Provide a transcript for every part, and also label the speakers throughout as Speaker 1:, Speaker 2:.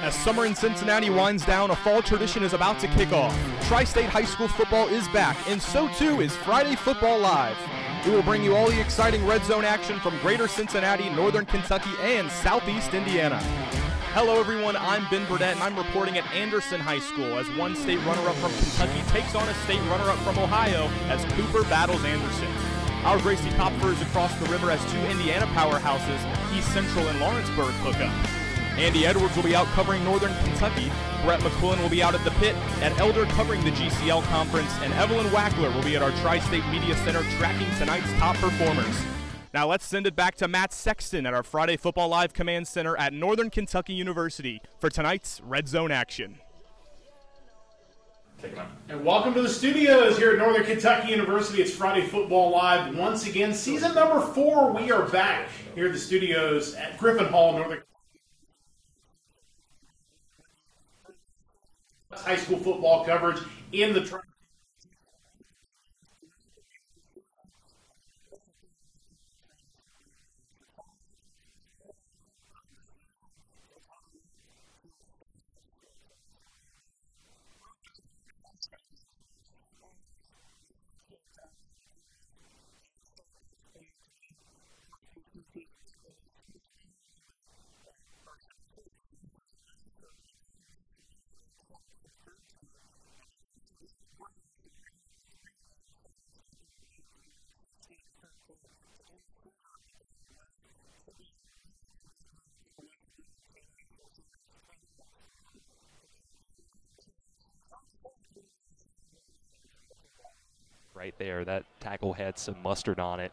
Speaker 1: As summer in Cincinnati winds down, a fall tradition is about to kick off. Tri-State High School football is back, and so too is Friday Football Live. We will bring you all the exciting red zone action from Greater Cincinnati, Northern Kentucky, and Southeast Indiana. Hello everyone, I'm Ben Burdett, and I'm reporting at Anderson High School as one state runner-up from Kentucky takes on a state runner-up from Ohio as Cooper battles Anderson. Our Gracie Kopfers across the river as two Indiana powerhouses, East Central and Lawrenceburg, hook up. Andy Edwards will be out covering Northern Kentucky, Brett McQuillan will be out at the pit, at Elder covering the GCL Conference, and Evelyn Wackler will be at our Tri-State Media Center tracking tonight's top performers. Now let's send it back to Matt Sexton at our Friday Football Live Command Center at Northern Kentucky University for tonight's Red Zone action.
Speaker 2: And welcome to the studios here at Northern Kentucky University. It's Friday Football Live once again. Season number 4, we are back here at the studios at Griffin Hall, Northern High School football coverage in the
Speaker 3: right there. That tackle had some mustard on it.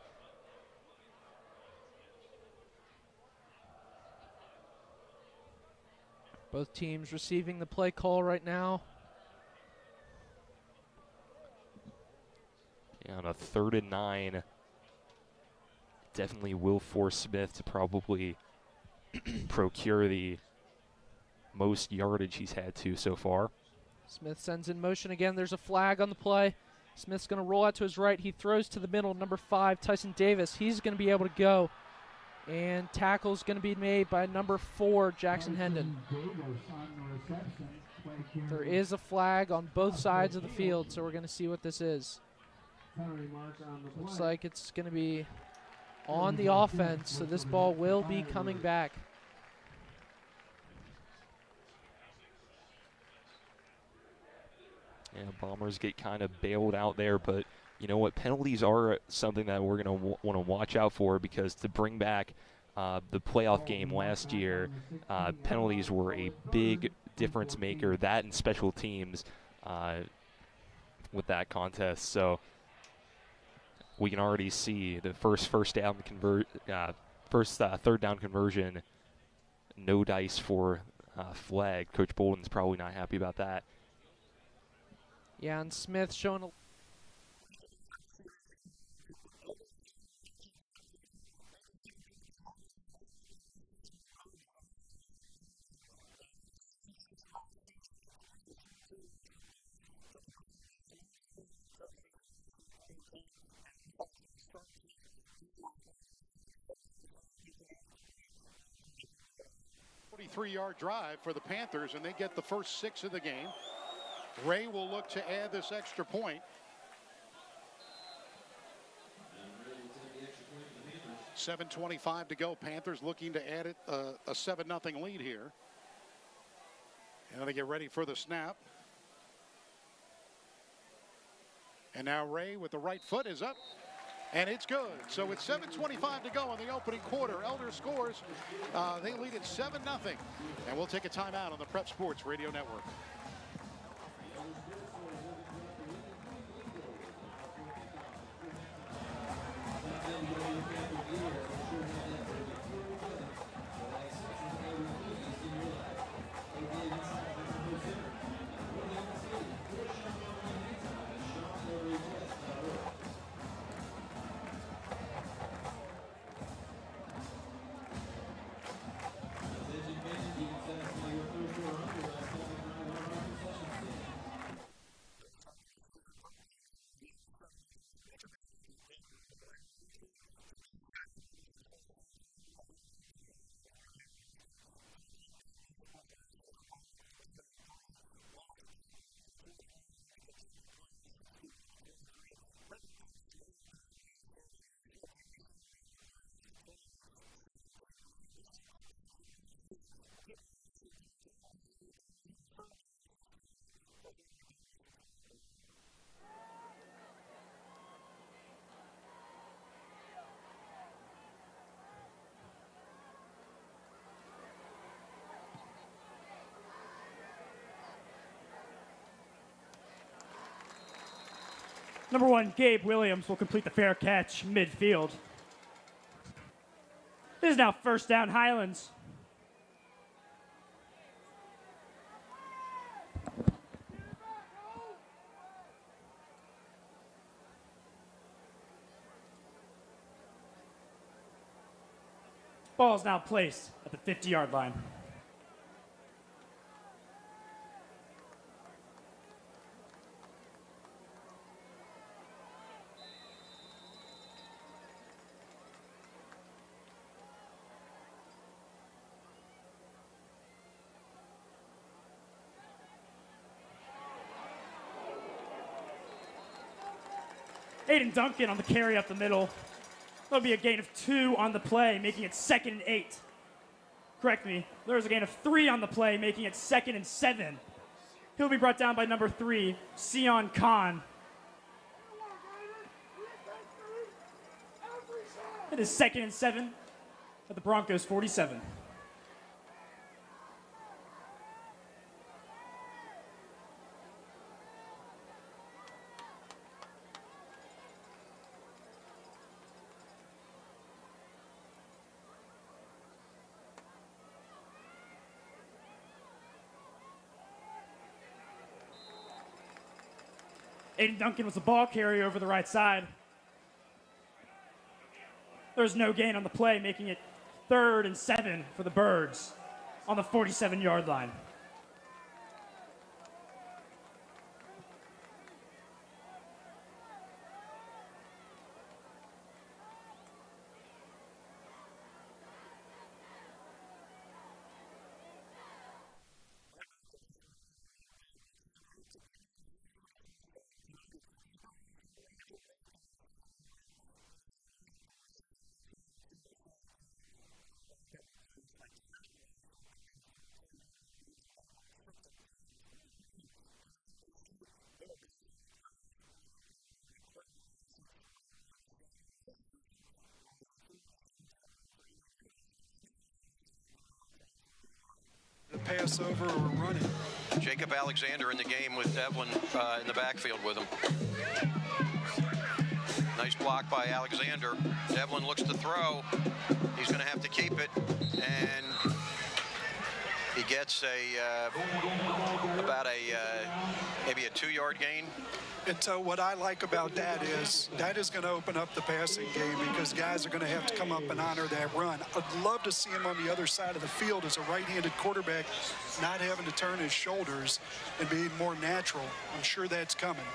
Speaker 4: Both teams receiving the play call right now.
Speaker 3: Yeah, on a 3rd and 9, definitely will force Smith to probably procure the most yardage he's had to so far.
Speaker 4: Smith sends in motion again. There's a flag on the play. Smith's going to roll out to his right. He throws to the middle, number 5, Tyson Davis. He's going to be able to go. And tackle's going to be made by number 4, Jackson Hendon. There is a flag on both sides of the field, so we're going to see what this is. Looks like it's going to be on the offense, so this ball will be coming back.
Speaker 3: Yeah, Bombers get kind of bailed out there, but you know what? Penalties are something that we're going to want to watch out for, because to bring back the playoff game last year, penalties were a big difference maker, that and special teams with that contest. So we can already see the first third down conversion, no dice for flag. Coach Bolden's probably not happy about that.
Speaker 4: Yeah, and Smith showing a
Speaker 5: .43-yard drive for the Panthers, and they get the first 6 of the game. Ray will look to add this extra point. 7:25 to go. Panthers looking to add it a 7-0 lead here. And they get ready for the snap. And now Ray with the right foot is up. And it's good. So it's 7:25 to go in the opening quarter. Elder scores. They lead it 7-0. And we'll take a timeout on the Prep Sports Radio Network.
Speaker 6: Number 1, Gabe Williams will complete the fair catch midfield. This is now first down, Highlands. Ball is now placed at the 50-yard line. Aiden Duncan on the carry up the middle. There'll be a gain of 2 on the play, making it 2nd and 8. Correct me. There's a gain of 3 on the play, making it 2nd and 7. He'll be brought down by number 3, Sion Khan. It is 2nd and 7 at the Broncos 47. Aiden Duncan was the ball carrier over the right side. There's no gain on the play, making it 3rd and 7 for the Birds on the 47-yard line.
Speaker 7: Pass over or running.
Speaker 8: Jacob Alexander in the game with Devlin in the backfield with him. Nice block by Alexander. Devlin looks to throw. He's going to have to keep it, and he gets about maybe a 2-yard gain.
Speaker 7: And so what I like about that is going to open up the passing game because guys are going to have to come up and honor that run. I'd love to see him on the other side of the field as a right-handed quarterback, not having to turn his shoulders and being more natural. I'm sure that's coming.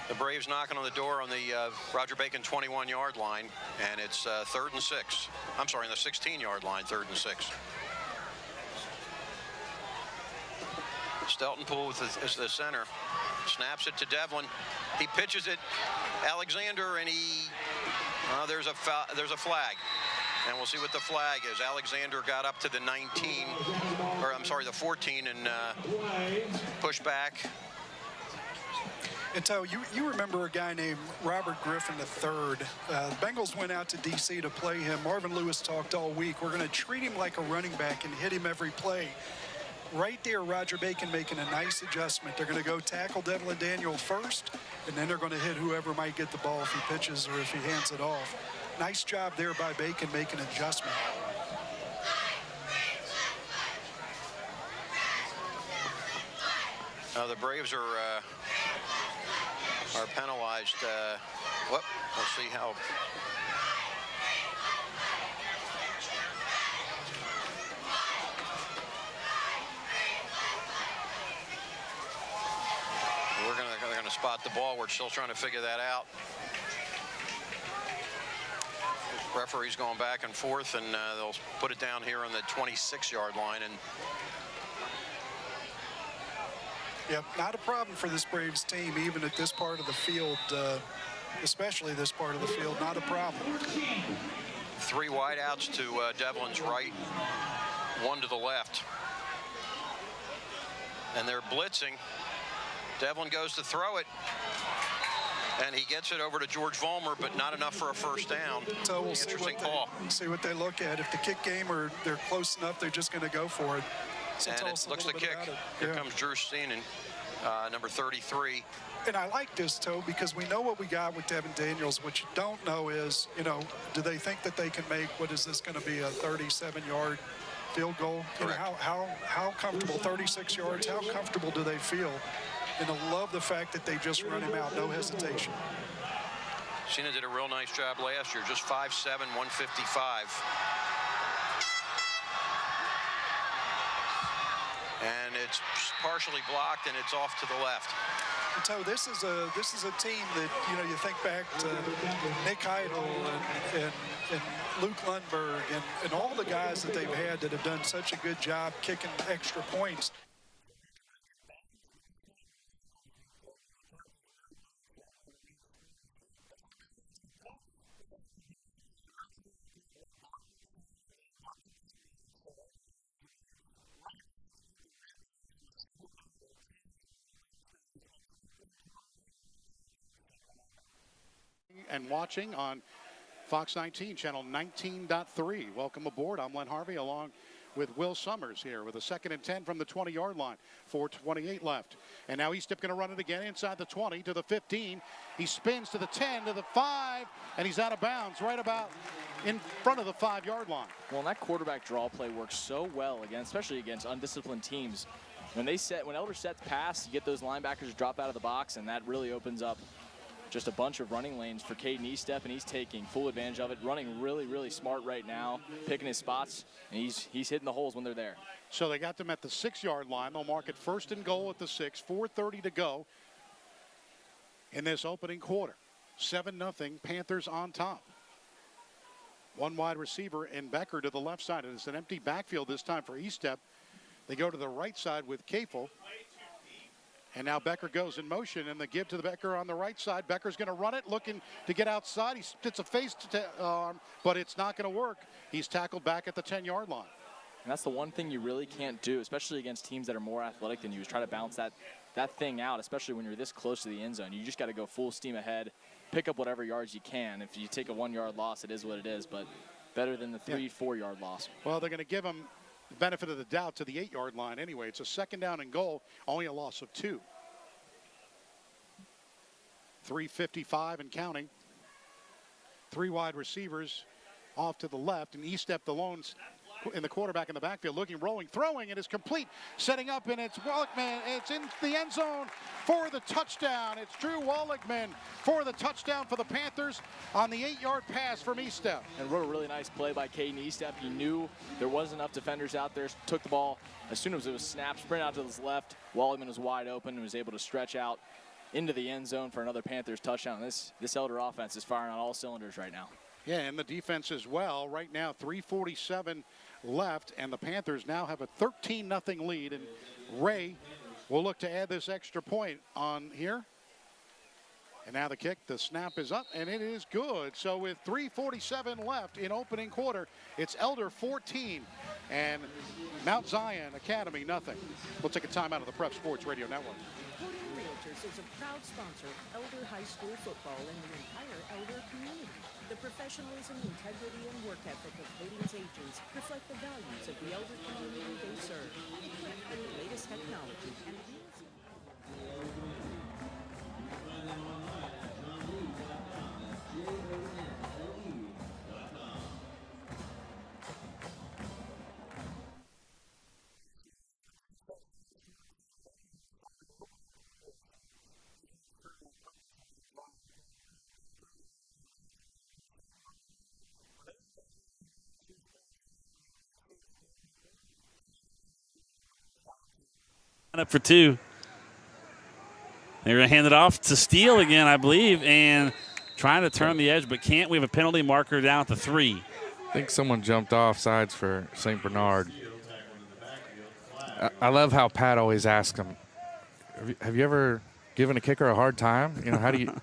Speaker 8: The Braves knocking on the door on the Roger Bacon 21-yard line, and it's 3rd and 6. I'm sorry, on the 16-yard line, 3rd and 6. Steltonpool is the center. Snaps it to Devlin. He pitches it. Alexander, and there's a flag. And we'll see what the flag is. Alexander got up to the 19, or I'm sorry, the 14, and pushed back.
Speaker 7: And so you remember a guy named Robert Griffin III. The Bengals went out to D.C. to play him. Marvin Lewis talked all week. We're going to treat him like a running back and hit him every play. Right there, Roger Bacon making a nice adjustment. They're going to go tackle Devlin Daniel first, and then they're going to hit whoever might get the ball if he pitches or if he hands it off. Nice job there by Bacon making an adjustment.
Speaker 8: The Braves are penalized. We'll see how. They're gonna spot the ball. We're still trying to figure that out. Referee's going back and forth, and they'll put it down here on the 26-yard line. And
Speaker 7: yep, not a problem for this Braves team, even at this part of the field, especially this part of the field, not a problem.
Speaker 8: 3 wideouts to Devlin's right, 1 to the left. And they're blitzing. Devlin goes to throw it, and he gets it over to George Vollmer, but not enough for a first down.
Speaker 7: So we'll see what they look at. If the kick game or they're close enough, they're just going to go for it. So
Speaker 8: and it looks the kick. Here comes Drew Steenan. number 33.
Speaker 7: And I like this, Toe, because we know what we got with Devin Daniels. What you don't know is, do they think that they can make, what is this going to be, a 37-yard field goal? How comfortable, 36 yards, how comfortable do they feel? And I love the fact that they just run him out, no hesitation.
Speaker 8: Cena did a real nice job last year, just 5'7", 155. And it's partially blocked, and it's off to the left.
Speaker 7: And so this is a team that, you think back to Nick Heidel and Luke Lundberg and all the guys that they've had that have done such a good job kicking extra points.
Speaker 5: And watching on Fox 19, channel 19.3. Welcome aboard. I'm Len Harvey along with Will Summers here with a 2nd and 10 from the 20-yard line. 4:28 left. And now Eastep going to run it again inside the 20 to the 15. He spins to the 10 to the 5, and he's out of bounds right about in front of the 5-yard line.
Speaker 9: Well, and that quarterback draw play works so well especially against undisciplined teams. When Elder sets pass, you get those linebackers to drop out of the box, and that really opens up just a bunch of running lanes for Caden Eastep, and he's taking full advantage of it, running really, really smart right now, picking his spots, and he's hitting the holes when they're there.
Speaker 5: So they got them at the 6-yard line. They'll mark it 1st and goal at the 6, 4:30 to go in this opening quarter. 7-0, Panthers on top. One wide receiver and Becker to the left side. And it's an empty backfield this time for Eastep. They go to the right side with Kafel. And now Becker goes in motion, and the give to the Becker on the right side. Becker's going to run it, looking to get outside. He spits a face arm, but it's not going to work. He's tackled back at the 10-yard line.
Speaker 9: And that's the one thing you really can't do, especially against teams that are more athletic than you, is try to bounce that thing out, especially when you're this close to the end zone. You just got to go full steam ahead, pick up whatever yards you can. If you take a 1-yard loss, it is what it is, but better than the 3-4-yard loss. Well,
Speaker 5: they're going to give him the benefit of the doubt to the 8-yard line anyway. It's a 2nd down and goal, only a loss of 2. 3:55 and counting. 3 wide receivers off to the left, and Eastep the lone in the quarterback in the backfield, looking, rolling, throwing, and it's complete. Setting up, and it's Wallickman. It's in the end zone for the touchdown. It's Drew Wallickman for the touchdown for the Panthers on the 8-yard pass from Eastep.
Speaker 9: And wrote a really nice play by Caden Eastep. He knew there wasn't enough defenders out there, took the ball. As soon as it was snapped, sprint out to his left. Wallickman was wide open and was able to stretch out into the end zone for another Panthers touchdown. This Elder offense is firing on all cylinders right now.
Speaker 5: Yeah, and the defense as well. Right now, 3:47 left, and the Panthers now have a 13-0 lead. And Ray will look to add this extra point on here. And now the kick, the snap is up, and it is good. So with 3:47 left in opening quarter, it's Elder 14 and Mount Zion Academy nothing. We'll take a time out of the Prep Sports Radio Network.
Speaker 10: Realtors is a proud sponsor of Elder High School football and the entire Elder community. The professionalism, integrity, and work ethic of Hadine's agents reflect the values of the Elder community they serve. Equipped with the latest technology and
Speaker 11: up for 2. They're going to hand it off to Steele again, I believe, and trying to turn the edge, but can't. We have a penalty marker down to 3.
Speaker 12: I think someone jumped off sides for St. Bernard. I love how Pat always asks him, have you ever given a kicker a hard time? How do you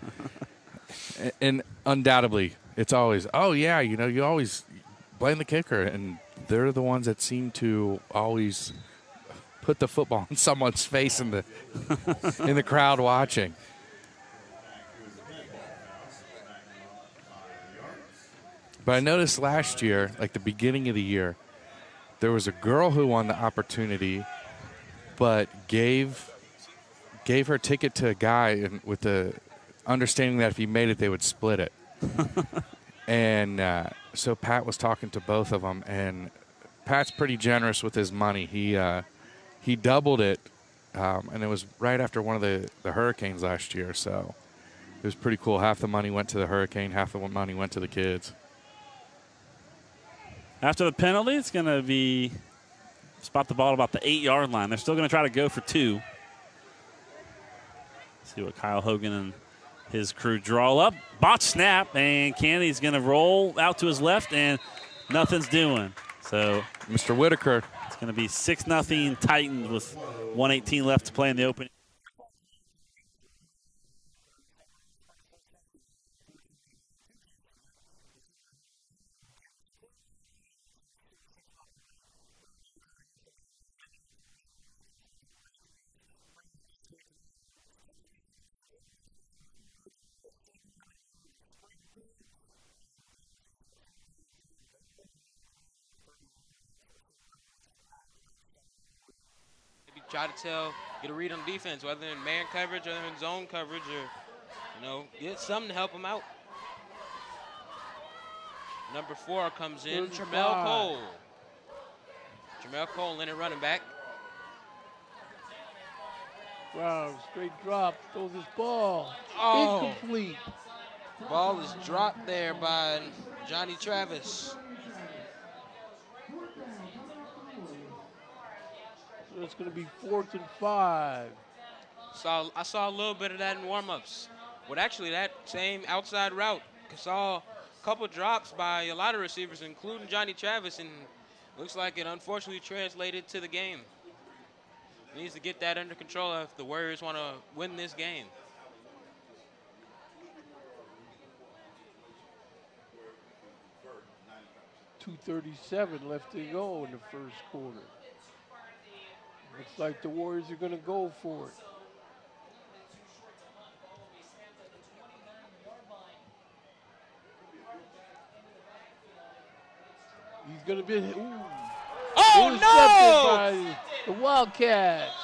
Speaker 12: – and undoubtedly it's always, oh, yeah, you always blame the kicker, and they're the ones that seem to always – put the football in someone's face in the crowd watching. But I noticed last year, like the beginning of the year, there was a girl who won the opportunity but gave gave her ticket to a guy and with the understanding that if he made it, they would split it. And so Pat was talking to both of them, and Pat's pretty generous with his money. He doubled it, and it was right after one of the hurricanes last year, so it was pretty cool. Half the money went to the hurricane, half the money went to the kids.
Speaker 11: After the penalty, it's going to be spot the ball about the 8-yard line. They're still going to try to go for 2. See what Kyle Hogan and his crew draw up. Botch snap, and Kennedy's going to roll out to his left, and nothing's doing. So
Speaker 12: Mr. Whitaker.
Speaker 11: It's going to be 6-0 Titans with 1:18 left to play in the opening.
Speaker 13: Try to get a read on defense, whether in man coverage or in zone coverage, or, get something to help them out. Number 4 comes in, Tramel Cole. Tramel Cole in it running back.
Speaker 14: Wow, straight drop, throws his ball.
Speaker 13: Oh.
Speaker 14: Incomplete.
Speaker 13: Ball is dropped there by Johnny Travis.
Speaker 14: So it's going to be 4th and 5.
Speaker 13: I saw a little bit of that in warm-ups. But actually, that same outside route, I saw a couple drops by a lot of receivers, including Johnny Travis, and looks like it unfortunately translated to the game. He needs to get that under control if the Warriors want to win this game.
Speaker 14: .237 left to go in the first quarter. Looks like the Warriors are going to go for it. He's going to be
Speaker 13: Oh, no!
Speaker 14: By the Wildcats.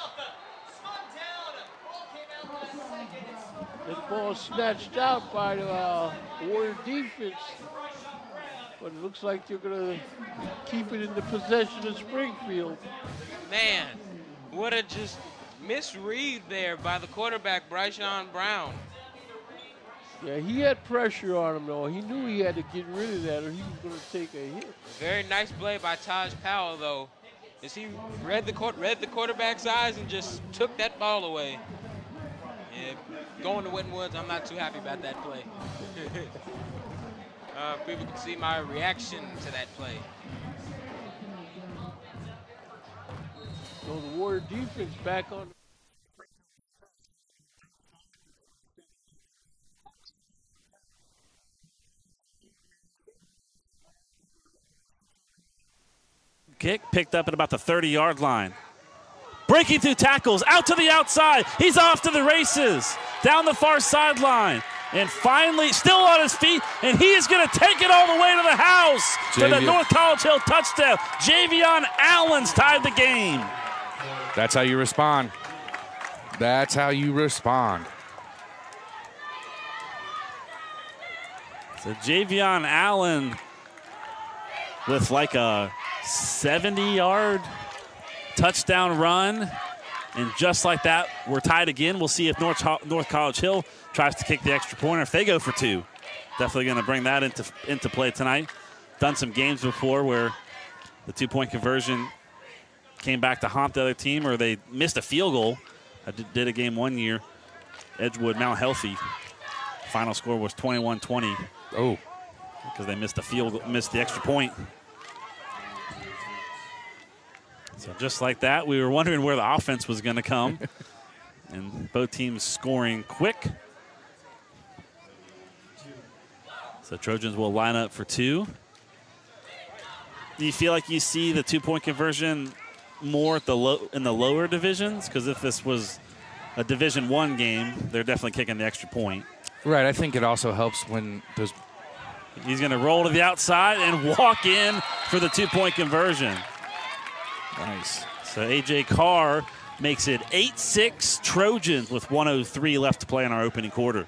Speaker 14: That ball snatched out by the Warrior defense. But it looks like they're going to keep it in the possession of Springfield.
Speaker 13: Man, what a just misread there by the quarterback, Bryshon Brown.
Speaker 14: Yeah, he had pressure on him, though. He knew he had to get rid of that or he was going to take a hit.
Speaker 13: Very nice play by Taj Powell, though, as he read the quarterback's eyes and just took that ball away. Yeah, going to Wettenwoods, I'm not too happy about that play. People can see my reaction to that play.
Speaker 14: So the Warrior defense back on.
Speaker 11: Kick picked up at about the 30-yard line. Breaking through tackles, out to the outside. He's off to the races. Down the far sideline. And finally, still on his feet, and he is going to take it all the way to the house for the North College Hill touchdown. Javion Allen's tied the game.
Speaker 12: That's how you respond. That's how you respond.
Speaker 11: So Javion Allen with like a 70-yard touchdown run. And just like that, we're tied again. We'll see if North College Hill tries to kick the extra point, or if they go for 2. Definitely going to bring that into play tonight. Done some games before where the 2-point conversion came back to haunt the other team, or they missed a field goal. I did a game one year, Edgewood, Mount Healthy. Final score was 21-20.
Speaker 12: Oh,
Speaker 11: because they missed the extra point. So just like that, we were wondering where the offense was going to come. And both teams scoring quick. So Trojans will line up for 2. Do you feel like you see the 2-point conversion more at in the lower divisions? Because if this was a Division I game, they're definitely kicking the extra point.
Speaker 12: Right, I think it also helps when those.
Speaker 11: He's going to roll to the outside and walk in for the 2-point conversion.
Speaker 12: Nice.
Speaker 11: So A.J. Carr makes it 8-6 Trojans with 1:03 left to play in our opening quarter.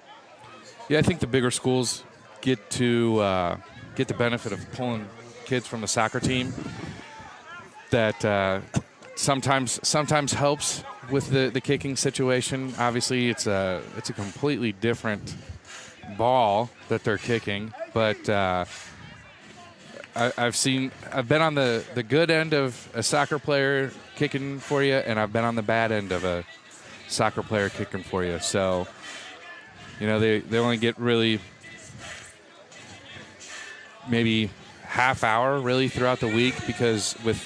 Speaker 12: Yeah, I think the bigger schools get to get the benefit of pulling kids from the soccer team. That sometimes helps with the kicking situation. Obviously, it's a completely different ball that they're kicking, but I've been on the good end of a soccer player kicking for you, and I've been on the bad end of a soccer player kicking for you. So, they only get really maybe half hour really throughout the week, because with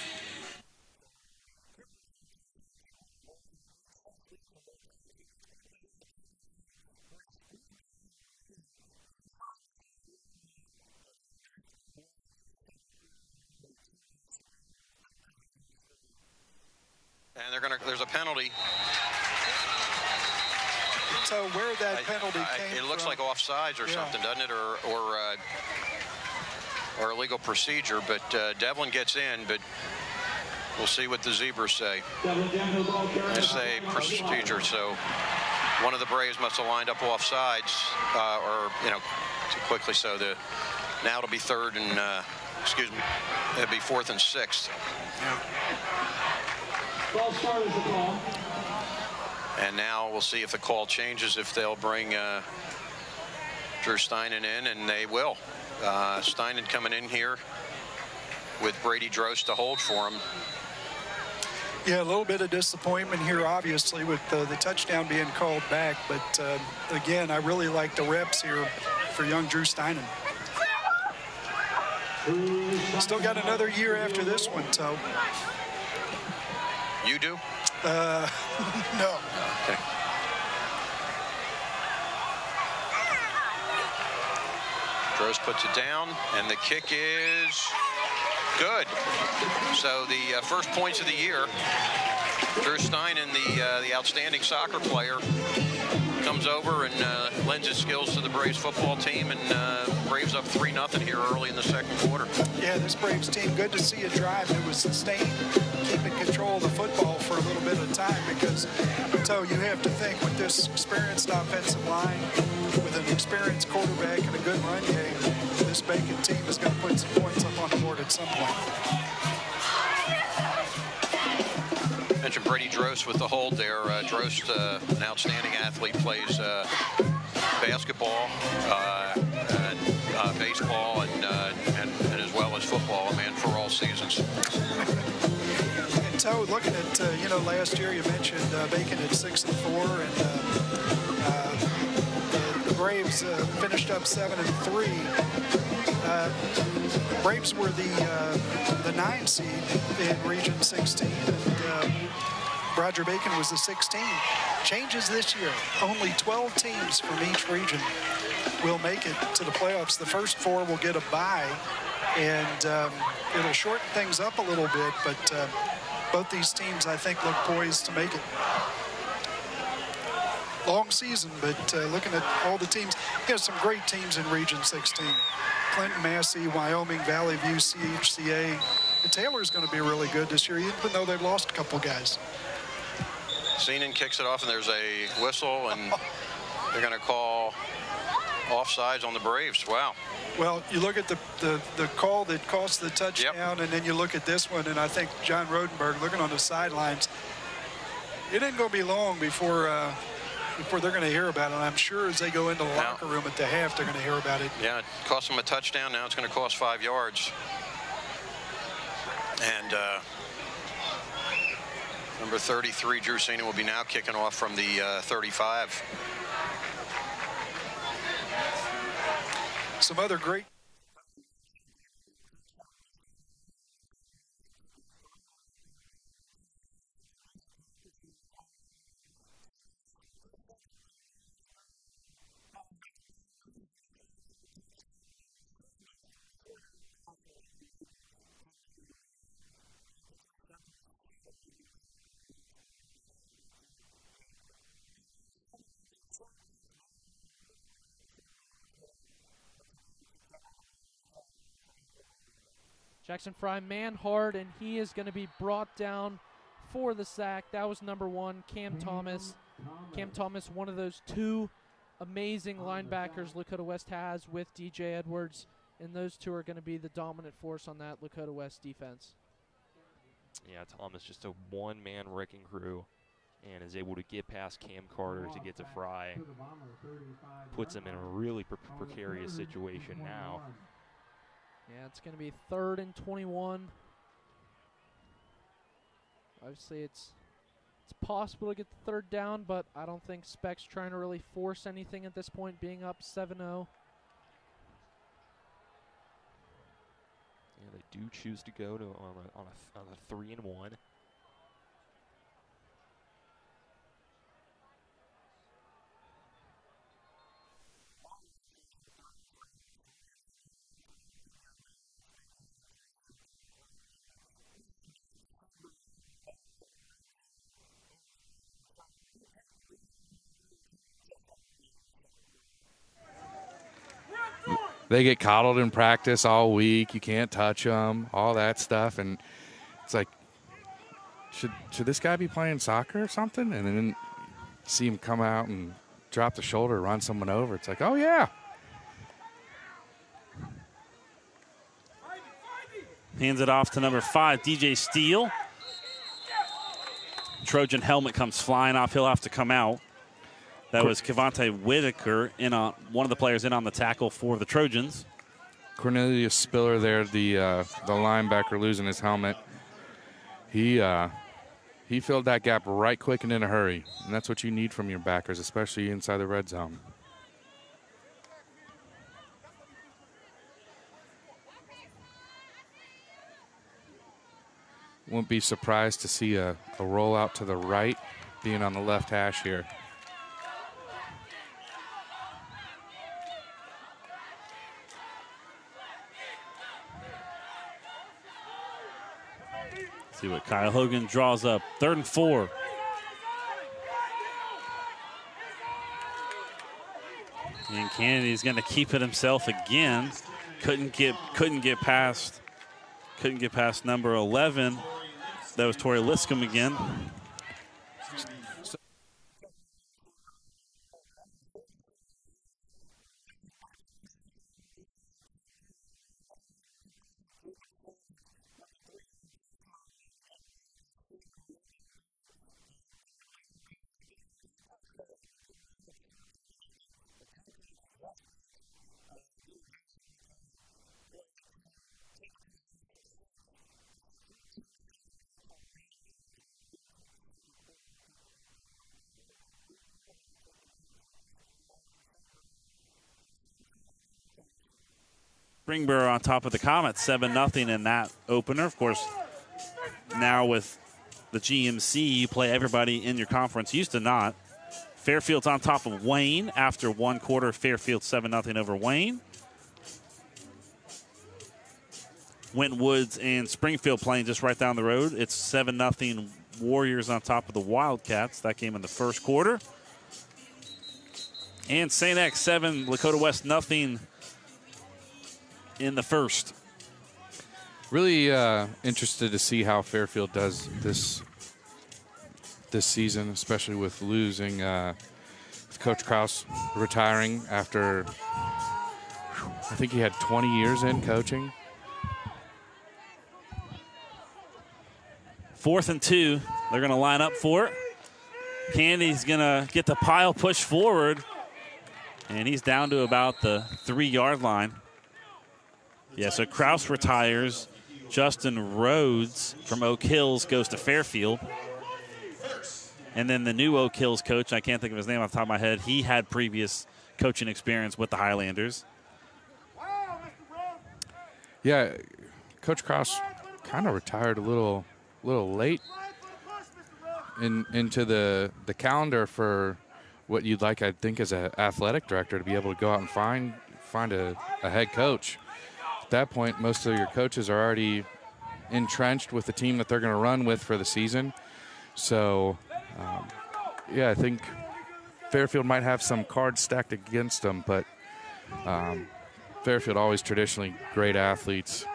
Speaker 8: And there's a penalty.
Speaker 7: So where that penalty came
Speaker 8: it looks
Speaker 7: from,
Speaker 8: like offsides or something, doesn't it? Or illegal procedure. But Devlin gets in, but we'll see what the Zebras say. They say procedure. So one of the Braves must have lined up offsides, or too quickly. So now it'll be third and it'll be 4th and 6th. And now we'll see if the call changes, if they'll bring Drew Steinen in, and they will. Steinen coming in here with Brady Drost to hold for him.
Speaker 7: Yeah, a little bit of disappointment here, obviously, with the touchdown being called back. But, again, I really like the reps here for young Drew Steinen. Still got another year after this one, so.
Speaker 8: You do?
Speaker 7: No.
Speaker 8: Okay. Drost puts it down, and the kick is good. So the first points of the year, Drew Steinen, the outstanding soccer player, comes over and lends his skills to the Braves football team, and Braves up 3-0 here early in the second quarter.
Speaker 7: Yeah, this Braves team, good to see a drive that was sustained, keeping control of the football for a little bit of time, because so you have to think with this experienced offensive line, with an experienced quarterback and a good run game, this Bacon team is going to put some points up on the board at some point.
Speaker 8: Mentioned Brady Drost with the hold there. Drost, an outstanding athlete, plays basketball, and baseball, and as well as football. A man for all seasons.
Speaker 7: And so, looking at last year you mentioned Bacon at 6-4, and the Braves finished up 7-3. Braves were the 9 seed in Region 16, and Roger Bacon was the 16. Changes this year. Only 12 teams from each region will make it to the playoffs. The first 4 will get a bye, and it'll shorten things up a little bit, but both these teams, I think, look poised to make it. Long season, but looking at all the teams, there's some great teams in Region 16. Clinton, Massey, Wyoming, Valley View, CHCA. And Taylor's going to be really good this year, even though they've lost a couple guys.
Speaker 8: Seenan kicks it off, and there's a whistle, and they're going to call offsides on the Braves. Wow.
Speaker 7: Well, you look at the call that cost the touchdown, and then you look at this one, and I think John Rodenberg, looking on the sidelines, it ain't going to be long before they're going to hear about it. And I'm sure as they go into the locker room at the half, they're going to hear about it.
Speaker 8: Yeah, it cost them a touchdown. Now it's going to cost 5 yards. And number 33, Drew Seenan, will be now kicking off from the 35.
Speaker 7: Some other great.
Speaker 4: Jackson Fry man hard, and he is going to be brought down for the sack. That was number 1, Cam Thomas. Cam Thomas, one of those 2 amazing linebackers Lakota West has with DJ Edwards, and those 2 are going to be the dominant force on that Lakota West defense.
Speaker 3: Yeah, Thomas just a one-man wrecking crew and is able to get past Cam Carter to get to Fry. Puts him in a really precarious situation now.
Speaker 4: Yeah, it's going to be 3rd and 21. Obviously, it's possible to get the 3rd down, but I don't think Speck's trying to really force anything at this point, being up 7-0.
Speaker 3: Yeah, they do choose to go to on a 3-and-1.
Speaker 12: They get coddled in practice all week. You can't touch them, all that stuff. And it's like, should this guy be playing soccer or something? And then see him come out and drop the shoulder, run someone over. It's like, oh, yeah.
Speaker 11: Hands it off to number 5, DJ Steele. Trojan helmet comes flying off. He'll have to come out. That was Kevontae Whitaker, one of the players in on the tackle for the Trojans.
Speaker 12: Cornelius Spiller there, the linebacker losing his helmet. He filled that gap right quick and in a hurry, and that's what you need from your backers, especially inside the red zone. Won't be surprised to see a rollout to the right being on the left hash here.
Speaker 11: See what Kyle Hogan draws up. 3rd and 4. And Kennedy's going to keep it himself again. Couldn't get past number 11. That was Torrey Liscombe again. Springboro on top of the Comets, 7-0 in that opener. Of course, now with the GMC, you play everybody in your conference. Used to not. Fairfield's on top of Wayne after 1 quarter. Fairfield 7-0 over Wayne. Wentwoods and Springfield playing just right down the road. It's 7-0 Warriors on top of the Wildcats. That game in the first quarter. And St. X 7, Lakota West 0 in the first.
Speaker 12: Really interested to see how Fairfield does this season, especially with losing with Coach Krause retiring after, I think he had 20 years in coaching.
Speaker 11: 4th and 2. They're going to line up for it. Candy's going to get the pile push forward, and he's down to about the 3-yard line. Yeah, so Krause retires. Justin Rhodes from Oak Hills goes to Fairfield. And then the new Oak Hills coach, I can't think of his name off the top of my head, he had previous coaching experience with the Highlanders.
Speaker 12: Yeah, Coach Krause kind of retired a little late into the calendar for what you'd like, I think, as an athletic director, to be able to go out and find a head coach. At that point, most of your coaches are already entrenched with the team that they're going to run with for the season. So, yeah, I think Fairfield might have some cards stacked against them, but Fairfield always traditionally great athletes,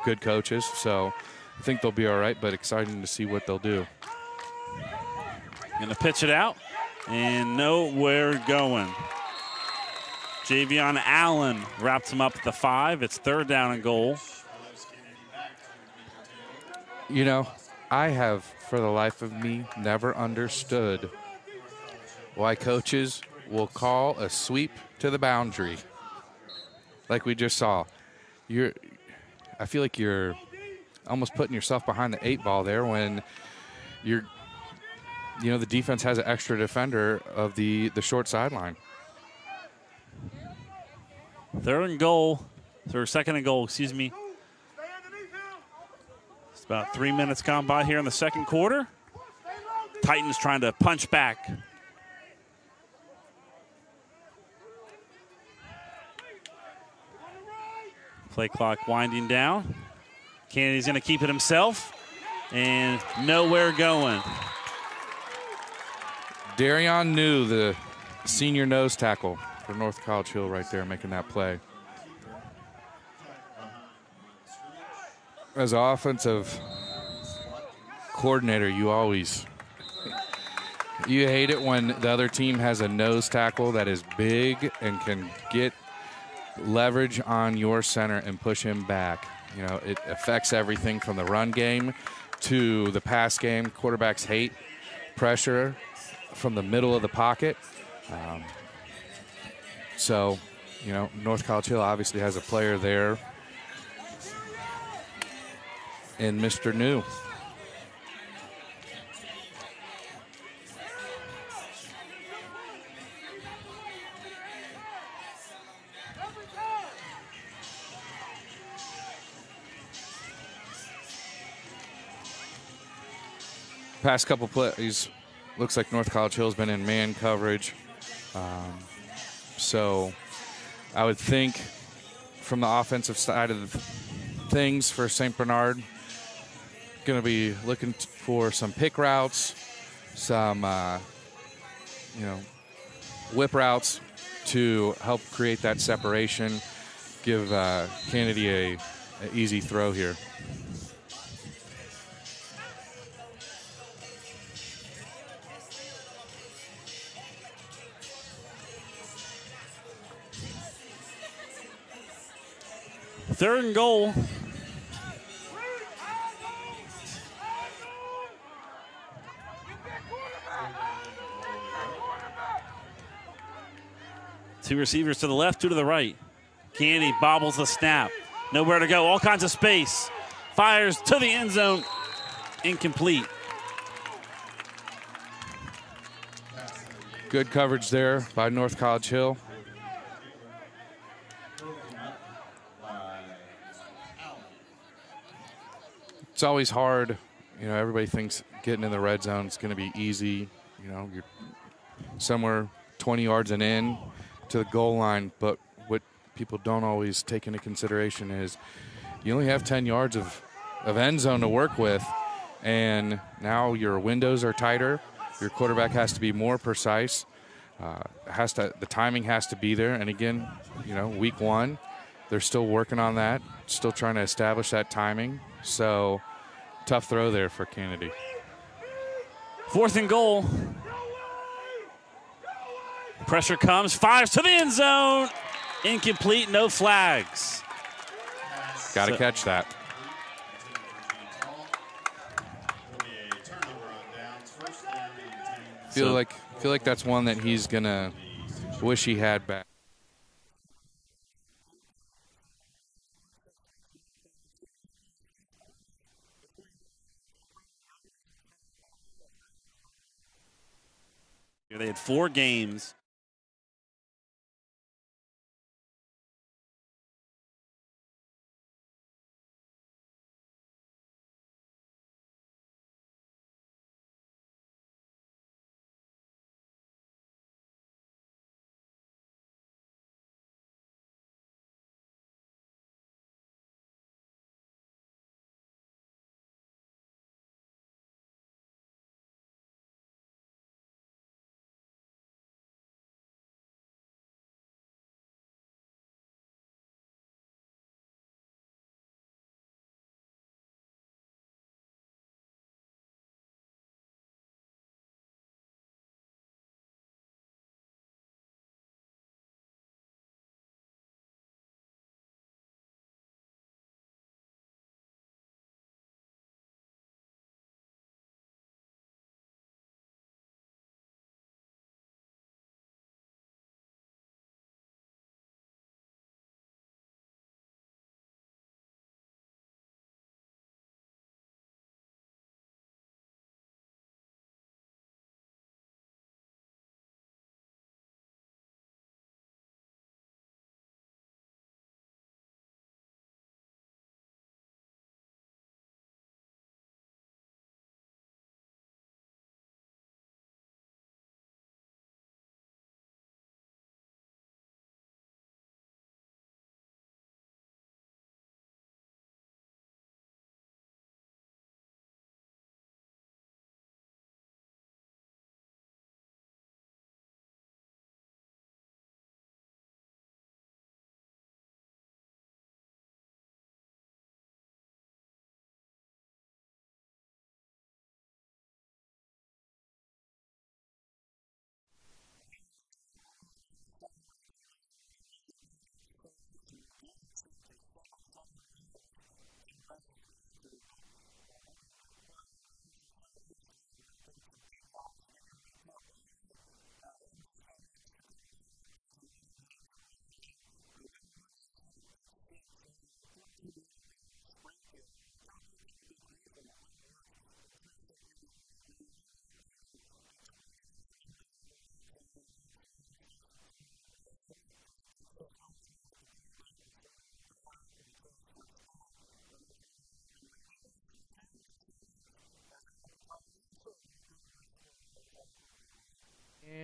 Speaker 12: good coaches. So I think they'll be all right, but exciting to see what they'll do.
Speaker 11: Going to pitch it out, and nowhere going. Javion Allen wraps him up at the 5. It's 3rd down and goal.
Speaker 12: You know, I have, for the life of me, never understood why coaches will call a sweep to the boundary like we just saw. I feel like you're almost putting yourself behind the 8 ball there when the defense has an extra defender of the short sideline.
Speaker 11: 2nd and goal, excuse me. It's about 3 minutes gone by here in the 2nd quarter. Titans trying to punch back. Play clock winding down. Kennedy's going to keep it himself, and nowhere going.
Speaker 12: Darion New, the senior nose tackle for North College Hill right there, making that play. As an offensive coordinator, you hate it when the other team has a nose tackle that is big and can get leverage on your center and push him back. You know, it affects everything from the run game to the pass game. Quarterbacks hate pressure from the middle of the pocket. So, you know, North College Hill obviously has a player there in Mr. New. Past couple plays, looks like North College Hill's been in man coverage. So I would think from the offensive side of things for St. Bernard, going to be looking for some pick routes, some whip routes to help create that separation, give Kennedy an easy throw here.
Speaker 11: Third and goal. Two receivers to the left, two to the right. Kennedy bobbles the snap. Nowhere to go, all kinds of space. Fires to the end zone. Incomplete.
Speaker 12: Good coverage there by North College Hill. It's always hard. You know, everybody thinks getting in the red zone is going to be easy. You know, you're somewhere 20 yards and in to the goal line. But what people don't always take into consideration is you only have 10 yards of end zone to work with. And now your windows are tighter. Your quarterback has to be more precise. The timing has to be there. And again, you know, week one, they're still working on that, still trying to establish that timing. So tough throw there for Kennedy.
Speaker 11: 4th and goal. Pressure comes, fires to the end zone. Incomplete, no flags.
Speaker 12: Got to catch that. Feel like that's one that he's gonna wish he had back.
Speaker 11: They had 4 games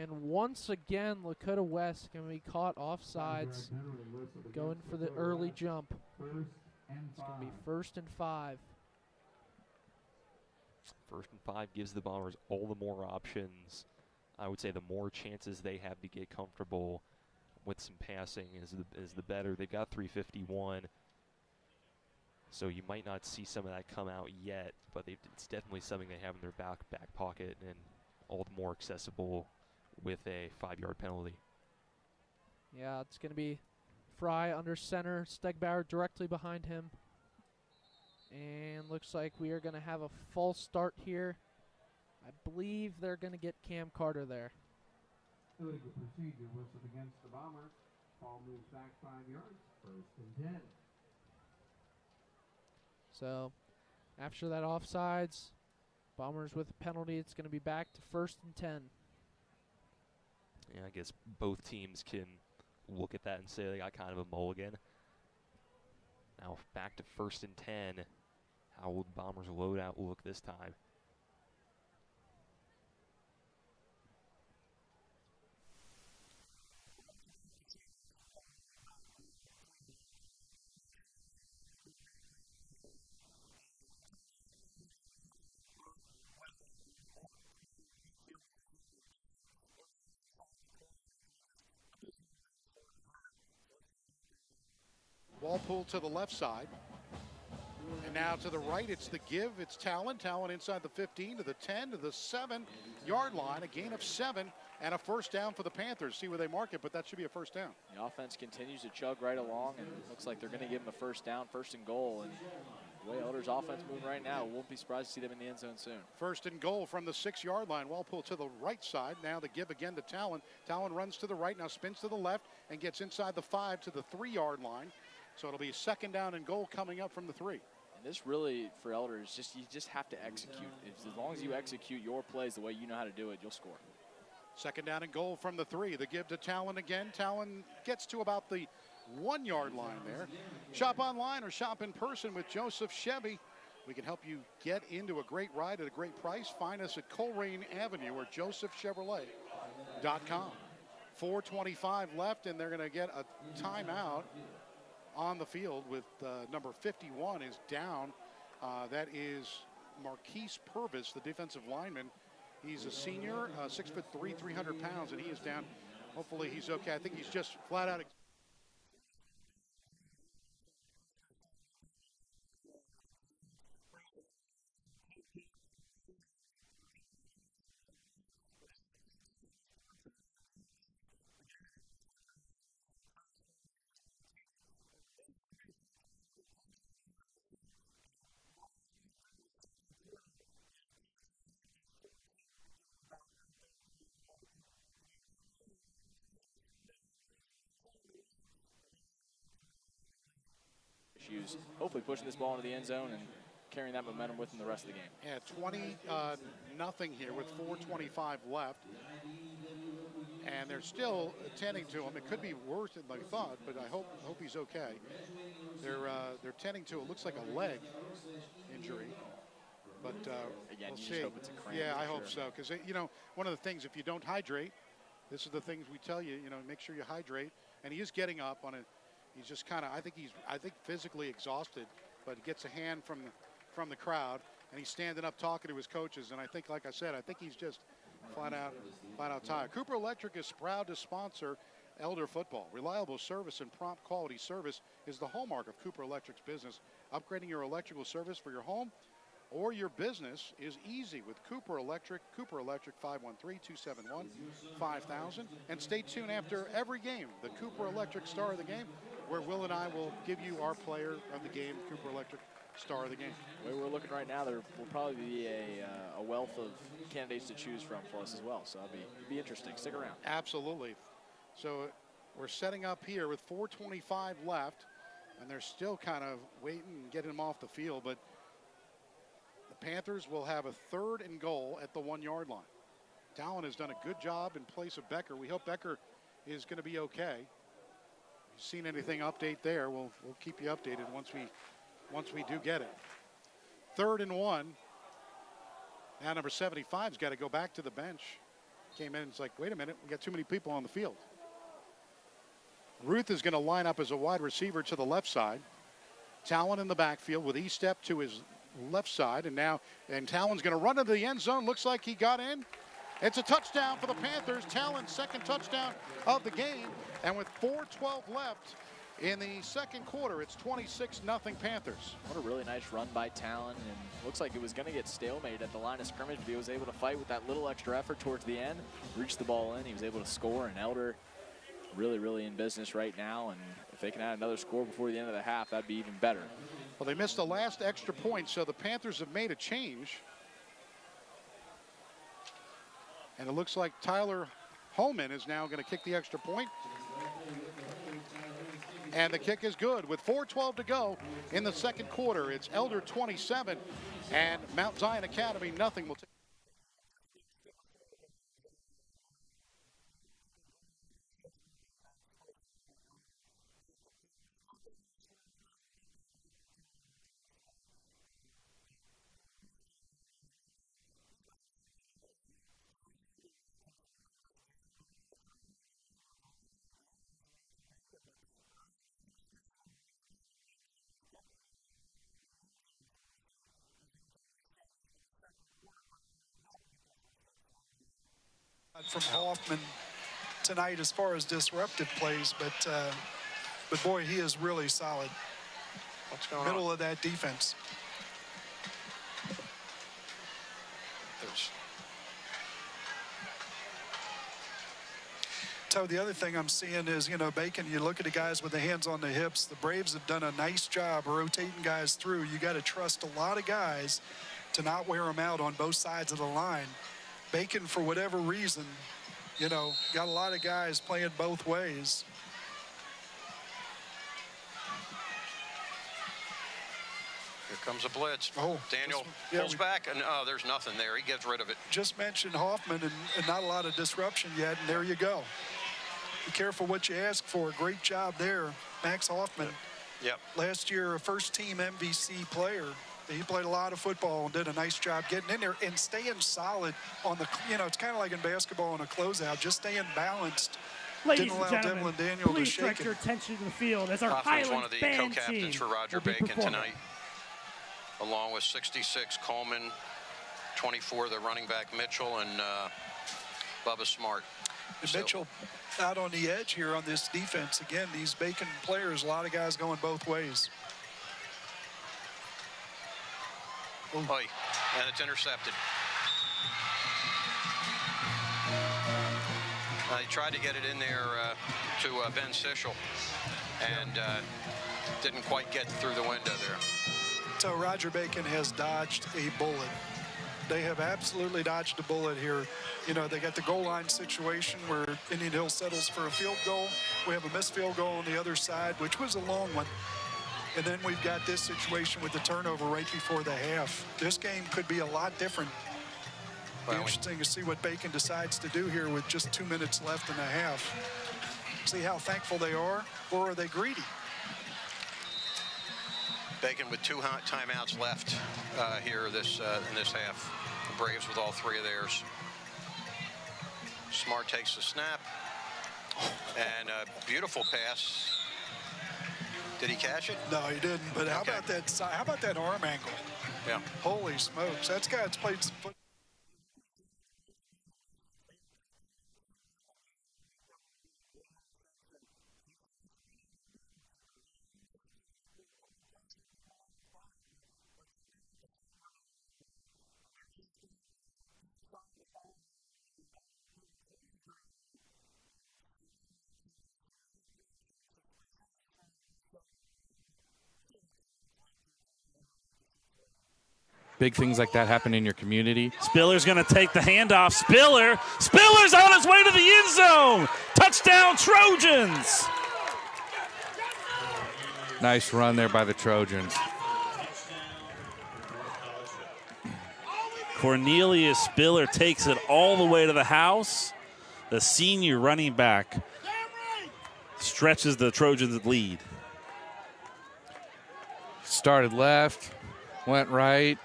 Speaker 4: And once again, Lakota West can be caught offsides, going for the early jump. It's going to be 1st and 5.
Speaker 3: 1st and 5 gives the Bombers all the more options. I would say the more chances they have to get comfortable with some passing is the better. They've got 351, so you might not see some of that come out yet, but it's definitely something they have in their back pocket, and all the more accessible with a 5-yard penalty.
Speaker 4: Yeah, it's going to be Fry under center, Stegbauer directly behind him. And looks like we are going to have a false start here. I believe they're going to get Cam Carter there.
Speaker 15: Illegal procedure, whistle against the Bombers. Ball moves back 5 yards, 1st and 10.
Speaker 4: So after that offsides, Bombers with a penalty, it's going to be back to 1st and 10.
Speaker 3: Yeah, I guess both teams can look at that and say they got kind of a mulligan. Now back to 1st and 10. How will the Bombers loadout look this time?
Speaker 5: Walpole to the left side. And now to the right, it's the give. It's Talon. Talon inside the 15 to the 10 to the 7-yard line. A gain of 7 and a 1st down for the Panthers. See where they mark it, but that should be a 1st down.
Speaker 9: The offense continues to chug right along, and it looks like they're going to give them a 1st down, 1st and goal. And the way Elder's offense moving right now, won't be surprised to see them in the end zone soon.
Speaker 5: 1st and goal from the 6-yard line. Walpole to the right side. Now the give again to Talon. Talon runs to the right, now spins to the left, and gets inside the 5 to the 3-yard line. So it'll be a 2nd down and goal coming up from the 3.
Speaker 9: And this really, for Elder, is just you just have to execute. As long as you execute your plays the way you know how to do it, you'll score.
Speaker 5: 2nd down and goal from the 3. The give to Talon again. Talon gets to about the 1-yard line there. Shop online or shop in person with Joseph Chevy. We can help you get into a great ride at a great price. Find us at Colerain Avenue or josephchevrolet.com. 4:25 left, and they're going to get a timeout on the field with number 51 is down. That is Marquise Purvis, the defensive lineman. He's a senior, 6'3", 300 pounds, and he is down. Hopefully he's okay. I think he's just flat out.
Speaker 9: Issues, hopefully pushing this ball into the end zone and carrying that momentum with them the rest of the game.
Speaker 5: Yeah, 20-0 here with 4:25 left. And they're still tending to him. It could be worse than they thought, but I hope he's okay. They're tending to, it looks like a leg injury. But
Speaker 9: again,
Speaker 5: we'll
Speaker 9: you
Speaker 5: see.
Speaker 9: just hope it's a cramp.
Speaker 5: Yeah, I hope so. Because, one of the things, if you don't hydrate, this is the things we tell you, make sure you hydrate. And he is getting up on it. He's just kind of, I think physically exhausted, but he gets a hand from the crowd, and he's standing up talking to his coaches. And I think, like I said, I think he's just flat out tired. Cooper Electric is proud to sponsor Elder football. Reliable service and prompt quality service is the hallmark of Cooper Electric's business. Upgrading your electrical service for your home or your business is easy with Cooper Electric. Cooper Electric, 513-271-5000. And stay tuned after every game, the Cooper Electric Star of the Game, where Will and I will give you our player of the game, Cooper Electric Star of the Game.
Speaker 9: The way we're looking right now, there will probably be a wealth of candidates to choose from for us as well. So it'll be interesting. Stick around.
Speaker 5: Absolutely. So we're setting up here with 4:25 left, and they're still kind of waiting and getting them off the field. But the Panthers will have a 3rd and goal at the 1-yard line. Talon has done a good job in place of Becker. We hope Becker is going to be okay. If you've seen anything update there, we'll keep you updated once we do get it. 3rd and 1. Now number 75's got to go back to the bench. came in and it's like, wait a minute, we got too many people on the field. Ruth is going to line up as a wide receiver to the left side. Talon in the backfield with E-step to his left side. And Talon's going to run into the end zone. Looks like he got in. It's a touchdown for the Panthers. Talon's second touchdown of the game. And with 4:12 left in the second quarter, it's 26-0 Panthers.
Speaker 9: What a really nice run by Talon. And looks like it was going to get stalemate at the line of scrimmage, but he was able to fight with that little extra effort towards the end. Reached the ball in. He was able to score. And Elder really in business right now, and if they can add another score before the end of the half, that'd be even better.
Speaker 5: Well, they missed the last extra point, so the Panthers have made a change. And it looks like Tyler Holman is now going to kick the extra point. And the kick is good. With 4:12 to go in the second quarter, it's Elder 27 and Mount Zion Academy nothing. Will take
Speaker 7: from Hoffman tonight as far as disruptive plays, but boy, he is really solid.
Speaker 8: What's going
Speaker 7: Middle
Speaker 8: on?
Speaker 7: of that defense. So the other thing I'm seeing is, Bacon, you look at the guys with the hands on the hips. The Braves have done a nice job rotating guys through. You got to trust a lot of guys to not wear them out on both sides of the line. Bacon, for whatever reason, got a lot of guys playing both ways.
Speaker 8: Here comes a blitz.
Speaker 7: Oh,
Speaker 8: Daniel pulls back, and there's nothing there. He gets rid of it.
Speaker 7: Just mentioned Hoffman and not a lot of disruption yet, and there you go. Be careful what you ask for. Great job there, Max Hoffman.
Speaker 8: Yep.
Speaker 7: Last year, a first-team MVC player. He played a lot of football and did a nice job getting in there and staying solid on the, it's kind of like in basketball on a closeout, just staying balanced.
Speaker 6: Ladies
Speaker 7: Didn't
Speaker 6: and
Speaker 7: allow
Speaker 6: gentlemen,
Speaker 7: Devlin Daniel to
Speaker 6: please
Speaker 7: shake
Speaker 6: direct
Speaker 7: it.
Speaker 6: your attention to the field as our
Speaker 8: Hoffman's
Speaker 6: Highlands
Speaker 8: one of the
Speaker 6: band
Speaker 8: co-captains
Speaker 6: team
Speaker 8: for Roger
Speaker 6: will be
Speaker 8: Bacon
Speaker 6: performing.
Speaker 8: tonight, along with 66 Coleman, 24 the running back Mitchell, and Bubba Smart.
Speaker 7: And Mitchell out on the edge here on this defense. Again, these Bacon players, a lot of guys going both ways.
Speaker 8: Oy, and it's intercepted. He tried to get it in there to Ben Sichel, and didn't quite get through the window there.
Speaker 7: So Roger Bacon has dodged a bullet. They have absolutely dodged a bullet here. They got the goal line situation where Indian Hill settles for a field goal. We have a missed field goal on the other side, which was a long one. And then we've got this situation with the turnover right before the half. This game could be a lot different. Be interesting to see what Bacon decides to do here with just 2 minutes left in the half. See how thankful they are, or are they greedy?
Speaker 8: Bacon with 2 timeouts left here in this half. The Braves with all 3 of theirs. Smart takes the snap, and a beautiful pass. Did he catch it?
Speaker 7: No, he didn't. But how about that? How about that arm angle?
Speaker 8: Yeah.
Speaker 7: Holy smokes! That's guy that's played some football.
Speaker 12: Big things like that happen in your community.
Speaker 11: Spiller's going to take the handoff. Spiller's on his way to the end zone. Touchdown, Trojans.
Speaker 12: Nice run there by the Trojans.
Speaker 11: Cornelius Spiller takes it all the way to the house. The senior running back stretches the Trojans' lead.
Speaker 12: Started left, went right.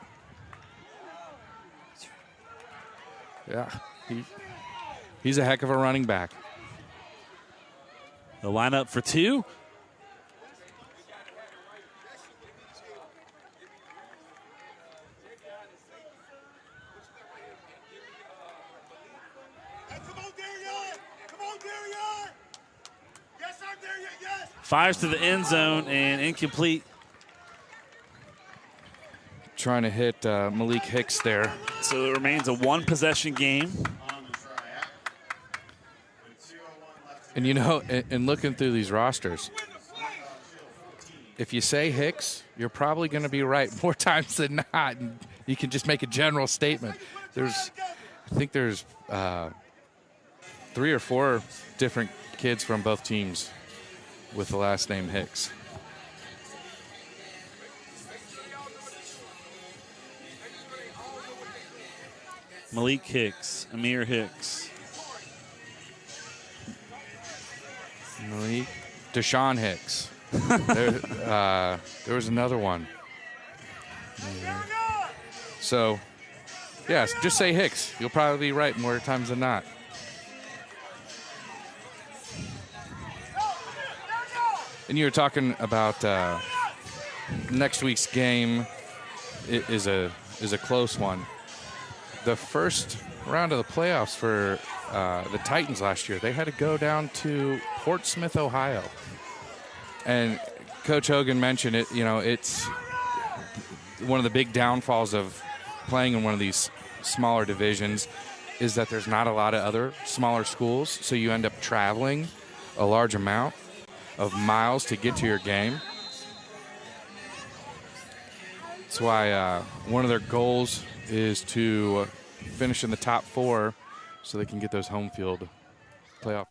Speaker 12: Yeah, He's a heck of a running back.
Speaker 11: The lineup for two. Fires to the end zone and incomplete.
Speaker 12: Trying to hit Malik Hicks there.
Speaker 11: So it remains a one-possession game.
Speaker 12: And, you know, in looking through these rosters, if you say Hicks, you're probably going to be right more times than not. And you can just make a general statement. I think there's 3 or 4 different kids from both teams with the last name Hicks.
Speaker 11: Malik Hicks, Amir Hicks.
Speaker 12: Malik, Deshaun Hicks. There was another one. So, yes, just say Hicks. You'll probably be right more times than not. And you were talking about next week's game is a close one. The first round of the playoffs for the Titans last year, they had to go down to Portsmouth, Ohio. And Coach Hogan mentioned it, you know, it's one of the big downfalls of playing in one of these smaller divisions is that there's not a lot of other smaller schools, so you end up traveling a large amount of miles to get to your game. That's why one of their goals is to finish in the top 4 so they can get those home field playoff.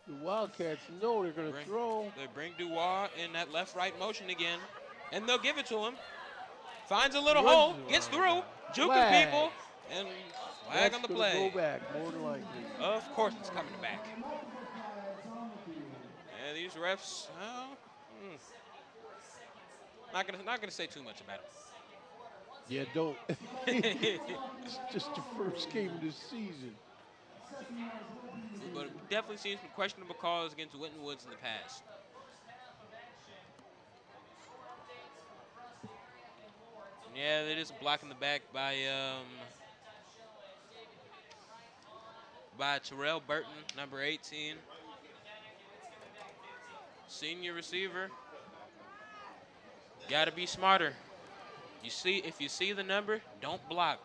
Speaker 14: The Wildcats know they're going to throw.
Speaker 13: They bring Dubois in that left-right motion again, and they'll give it to him. Finds a little hole, gets through, juking people, and flag on the play.
Speaker 14: Go back, more than likely.
Speaker 13: Of course it's coming back. And these refs, not gonna say too much about it.
Speaker 14: Yeah, don't. It's just the first game of the season.
Speaker 13: But we've definitely seen some questionable calls against Winton Woods in the past. Yeah, that is a block in the back by Terrell Burton, number 18. Senior receiver. Got to be smarter. If you see the number, don't block.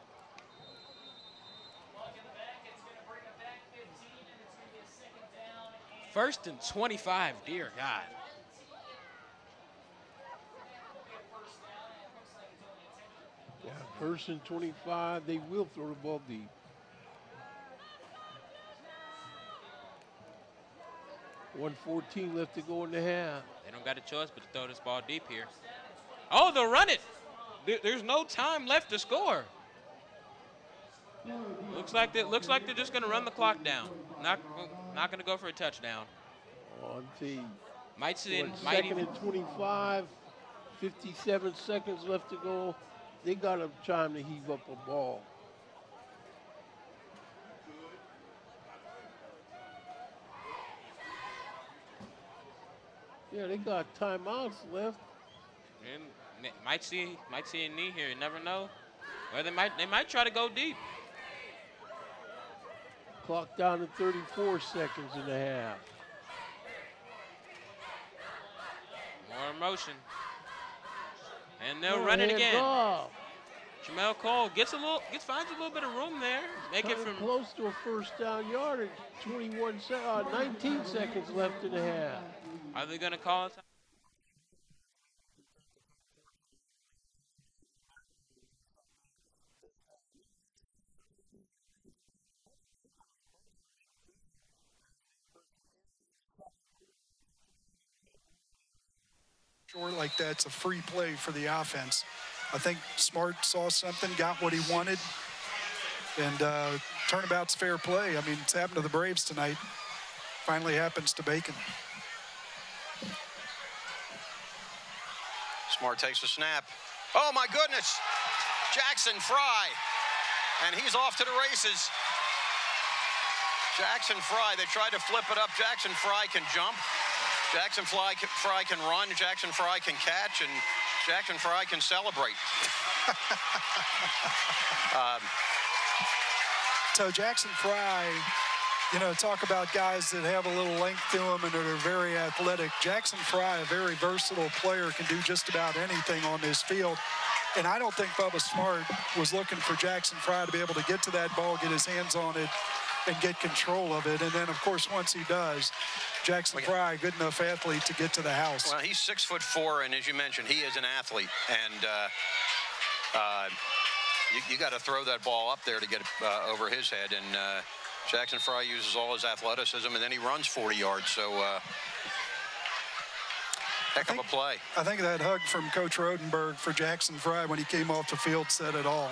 Speaker 13: First and 25, dear God.
Speaker 14: Yeah, first and 25, they will throw the ball deep. .114 left to go in the half.
Speaker 13: They don't got a choice but to throw this ball deep here. Oh, they'll run it. There's no time left to score. Looks like they're just going to run the clock down. Not going to go for a touchdown.
Speaker 14: On team.
Speaker 13: Might see
Speaker 14: second and 25, 57 seconds left to go. They got a time to heave up a ball. Yeah, they got timeouts left.
Speaker 13: And might see a knee here. You never know. Or they might try to go deep.
Speaker 14: Clock down to 34 seconds and a half.
Speaker 13: More motion. And they'll run it again.
Speaker 14: Off.
Speaker 13: Jamel Cole finds a little bit of room there. Make it from
Speaker 14: close to a first down yardage. 19 seconds left in the half.
Speaker 13: Are they going to call it?
Speaker 7: short like that's a free play for the offense. I think Smart saw something, got what he wanted, and turnabout's fair play. I mean, it's happened to the Braves tonight. Finally happens to Bacon.
Speaker 8: Smart takes the snap. Oh, my goodness. Jackson Fry. And he's off to the races. Jackson Fry, they tried to flip it up. Jackson Fry can jump. Jackson Fry can run. Jackson Fry can catch. And Jackson Fry can celebrate.
Speaker 7: So Jackson Fry, you know, talk about guys that have a little length to them and that are very athletic. Jackson Fry, a very versatile player, can do just about anything on this field. And I don't think Bubba Smart was looking for Jackson Fry to be able to get to that ball, get his hands on it, and get control of it. And then, of course, once he does, Jackson Fry, good enough athlete to get to the house.
Speaker 8: Well, he's 6'4", and as you mentioned, he is an athlete. And you got to throw that ball up there to get over his head. And Jackson Fry uses all his athleticism, and then he runs 40 yards. So heck of a play.
Speaker 7: I think that hug from Coach Rodenberg for Jackson Fry when he came off the field said it all.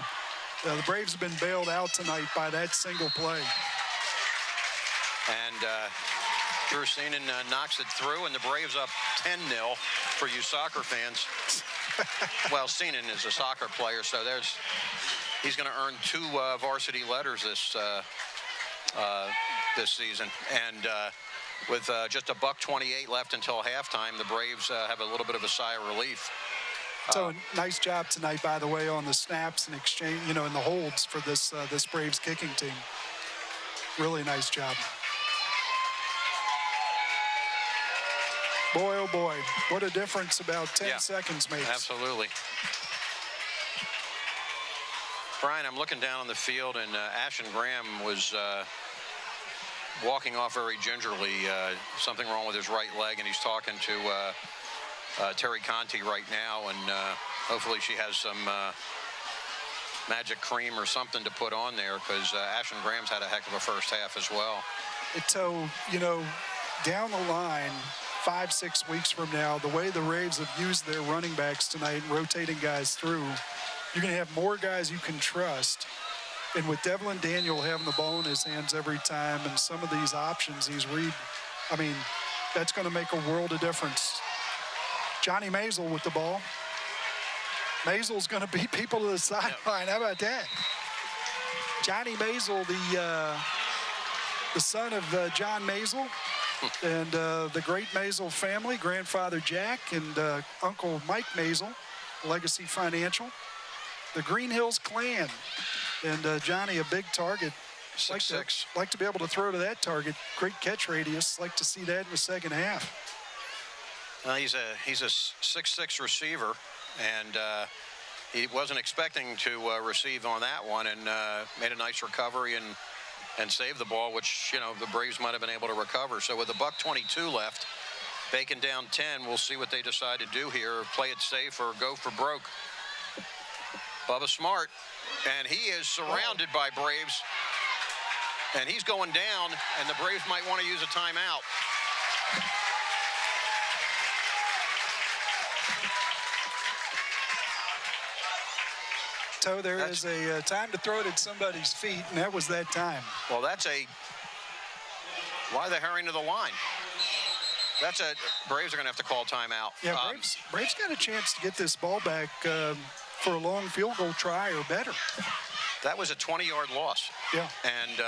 Speaker 7: The Braves have been bailed out tonight by that single play.
Speaker 8: And Drew Seenan knocks it through, and the Braves up 10-0 for you soccer fans. Well, Seenan is a soccer player, so he's going to earn 2 varsity letters this season. And with just $1:28 left until halftime, the Braves have a little bit of a sigh of relief.
Speaker 7: So nice job tonight, by the way, on the snaps and exchange, you know, and the holds for this Braves kicking team. Really nice job. Boy, oh boy, what a difference about 10 seconds makes.
Speaker 8: Absolutely. Brian, I'm looking down on the field, and Ashton Graham was walking off very gingerly. Something wrong with his right leg, and he's talking to Terry Conti right now, and hopefully she has some magic cream or something to put on there, because Ashton Graham's had a heck of a first half as well.
Speaker 7: So, you know, down the line, 5-6 weeks from now, the way the Braves have used their running backs tonight, rotating guys through, you're going to have more guys you can trust. And with Devlin Daniel having the ball in his hands every time, and some of these options he's read, I mean, that's going to make a world of difference. Johnny Maisel with the ball. Maisel's going to beat people to the sideline. How about that? Johnny Maisel, the son of John Maisel and the great Maisel family, grandfather Jack and Uncle Mike Maisel, Legacy Financial, the Green Hills Clan, and Johnny, a big target.
Speaker 8: 6'6".
Speaker 7: Like to be able to throw to that target. Great catch radius. Like to see that in the second half.
Speaker 8: He's a 6'6" receiver, and he wasn't expecting to receive on that one, and made a nice recovery and saved the ball, which, you know, the Braves might have been able to recover. So with $1:22 left, Bacon down 10, we'll see what they decide to do here, play it safe or go for broke. Bubba Smart, and he is surrounded by Braves, and he's going down, and the Braves might want to use a timeout.
Speaker 7: So there is a time to throw it at somebody's feet, and that was that time.
Speaker 8: Well, why the hurrying to the line? Braves are going to have to call timeout.
Speaker 7: Yeah, Braves got a chance to get this ball back for a long field goal try or better.
Speaker 8: That was a 20-yard loss.
Speaker 7: Yeah.
Speaker 8: And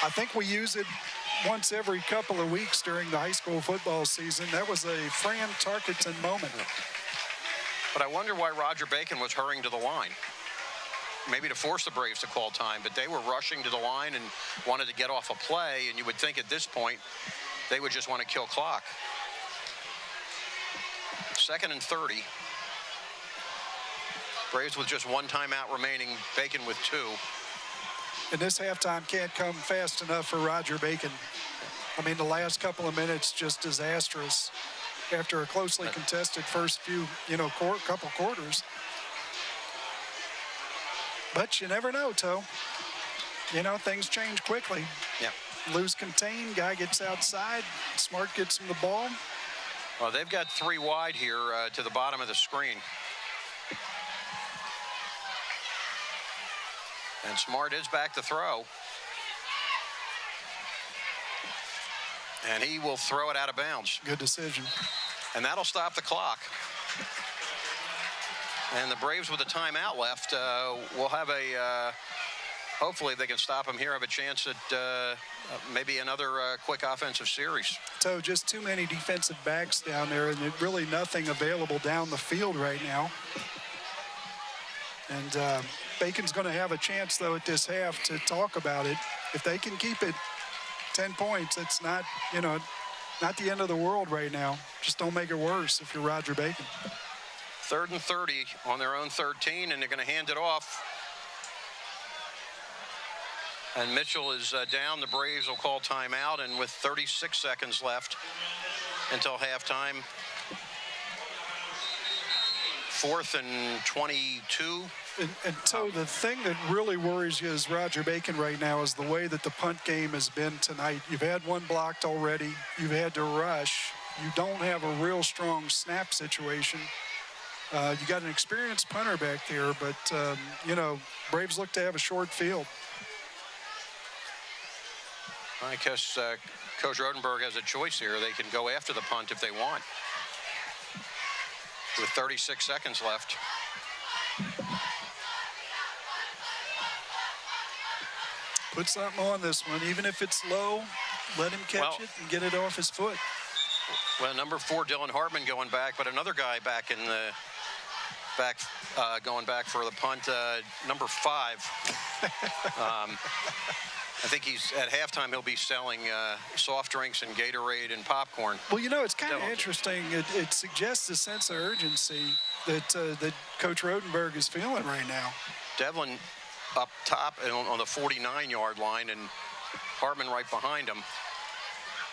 Speaker 7: I think we use it once every couple of weeks during the high school football season. That was a Fran Tarkenton moment.
Speaker 8: But I wonder why Roger Bacon was hurrying to the line. Maybe to force the Braves to call time, but they were rushing to the line and wanted to get off a play, and you would think at this point they would just want to kill clock. 2nd and 30. Braves with just 1 timeout remaining, Bacon with 2.
Speaker 7: And this halftime can't come fast enough for Roger Bacon. I mean, the last couple of minutes just disastrous after a closely contested first few, couple quarters. But you never know, Toe. Things change quickly.
Speaker 8: Yeah.
Speaker 7: lose contain. Guy gets outside. Smart gets him the ball.
Speaker 8: Well, they've got 3 wide here to the bottom of the screen. And Smart is back to throw. And he will throw it out of bounds.
Speaker 7: Good decision.
Speaker 8: And that'll stop the clock. And the Braves with a timeout left will have a, hopefully they can stop him here, have a chance at maybe another quick offensive series.
Speaker 7: So just too many defensive backs down there, and really nothing available down the field right now. And Bacon's going to have a chance, though, at this half to talk about it. If they can keep it 10 points, it's not, you know, not the end of the world right now. Just don't make it worse if you're Roger Bacon.
Speaker 8: 3rd and 30 on their own 13, and they're going to hand it off. And Mitchell is down. The Braves will call timeout, and with 36 seconds left until halftime, 4th and 22.
Speaker 7: And so the thing that really worries you as Roger Bacon right now is the way that the punt game has been tonight. You've had one blocked already. You've had to rush. You don't have a real strong snap situation. You got an experienced punter back there, but, you know, Braves look to have a short field.
Speaker 8: I guess Coach Rodenberg has a choice here. They can go after the punt if they want. With 36 seconds left.
Speaker 7: Put something on this one. Even if it's low, let him catch it and get it off his foot.
Speaker 8: Well, number 4, Dylan Hartman going back, but another guy back in the going back for the punt, number 5. I think he's at halftime. He'll be selling soft drinks and Gatorade and popcorn.
Speaker 7: Well, you know, it's kind of interesting. It suggests a sense of urgency that that Coach Rodenberg is feeling right now.
Speaker 8: Devlin up top on the 49-yard line, and Hartman right behind him.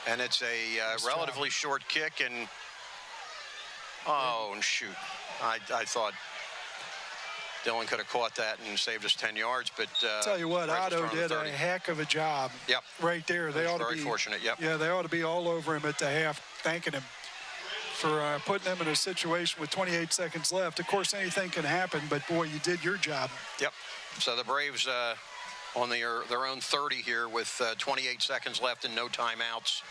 Speaker 8: And it's a relatively short kick, and and shoot, I thought Dylan could have caught that and saved us 10 yards, but
Speaker 7: tell you what, Otto did a heck of a job.
Speaker 8: Yep.
Speaker 7: Right there. They ought to be
Speaker 8: very fortunate. Yep.
Speaker 7: Yeah, they ought to be all over him at the half, thanking him for putting them in a situation with 28 seconds left. Of course, anything can happen, but boy, you did your job.
Speaker 8: Yep. So the Braves on their own 30 here with 28 seconds left and no timeouts.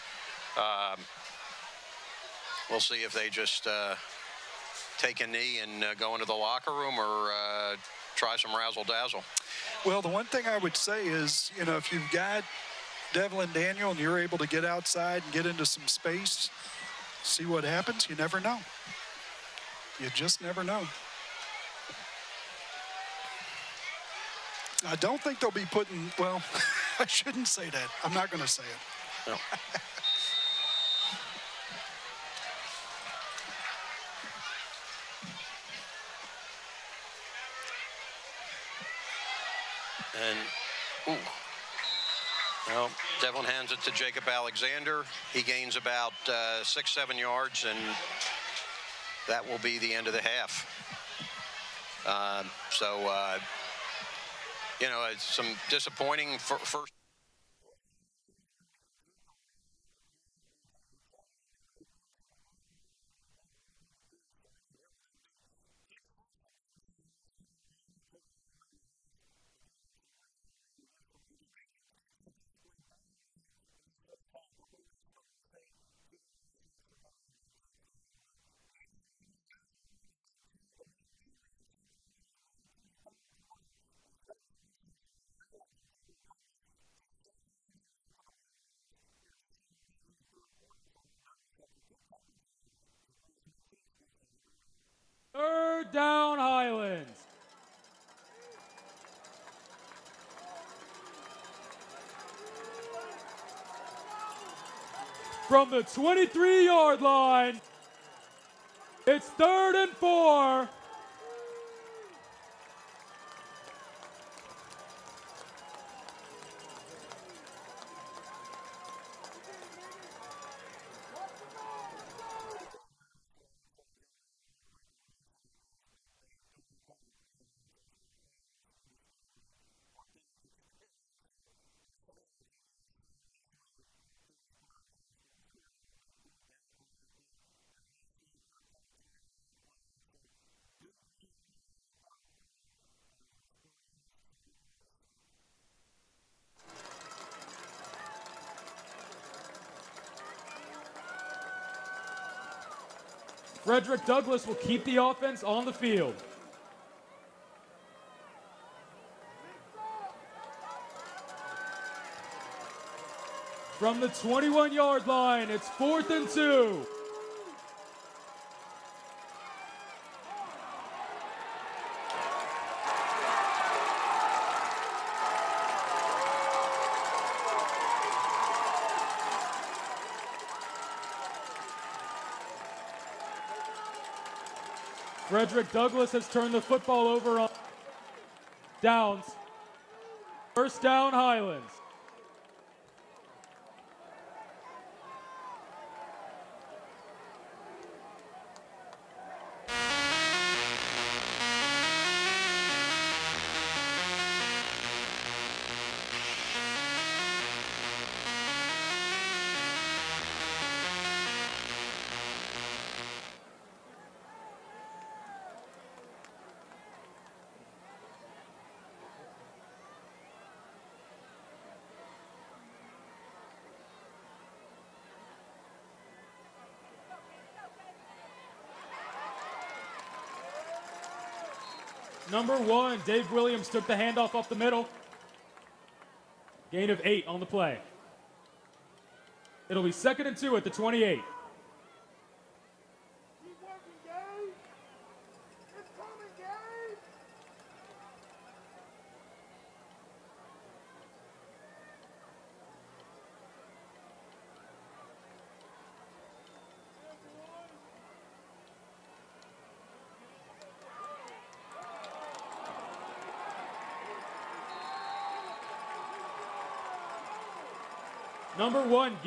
Speaker 8: We'll see if they just take a knee and go into the locker room or try some razzle-dazzle.
Speaker 7: Well, the one thing I would say is, you know, if you've got Devlin Daniel and you're able to get outside and get into some space, see what happens, you never know. You just never know. I don't think they'll be putting, well, I shouldn't say that. I'm not going to say it.
Speaker 8: No. And, well, Devlin hands it to Jacob Alexander. He gains about 6-7 yards, and that will be the end of the half. You know, it's some disappointing first.
Speaker 16: Third down, Highlands. From the 23-yard line, it's 3rd and 4. Frederick Douglass will keep the offense on the field. From the 21-yard line, it's 4th and 2. Frederick Douglass has turned the football over on downs. First down, Highlands. Number 1, Dave Williams took the handoff off the middle. Gain of 8 on the play. It'll be 2nd and 2 at the 28. Number 1,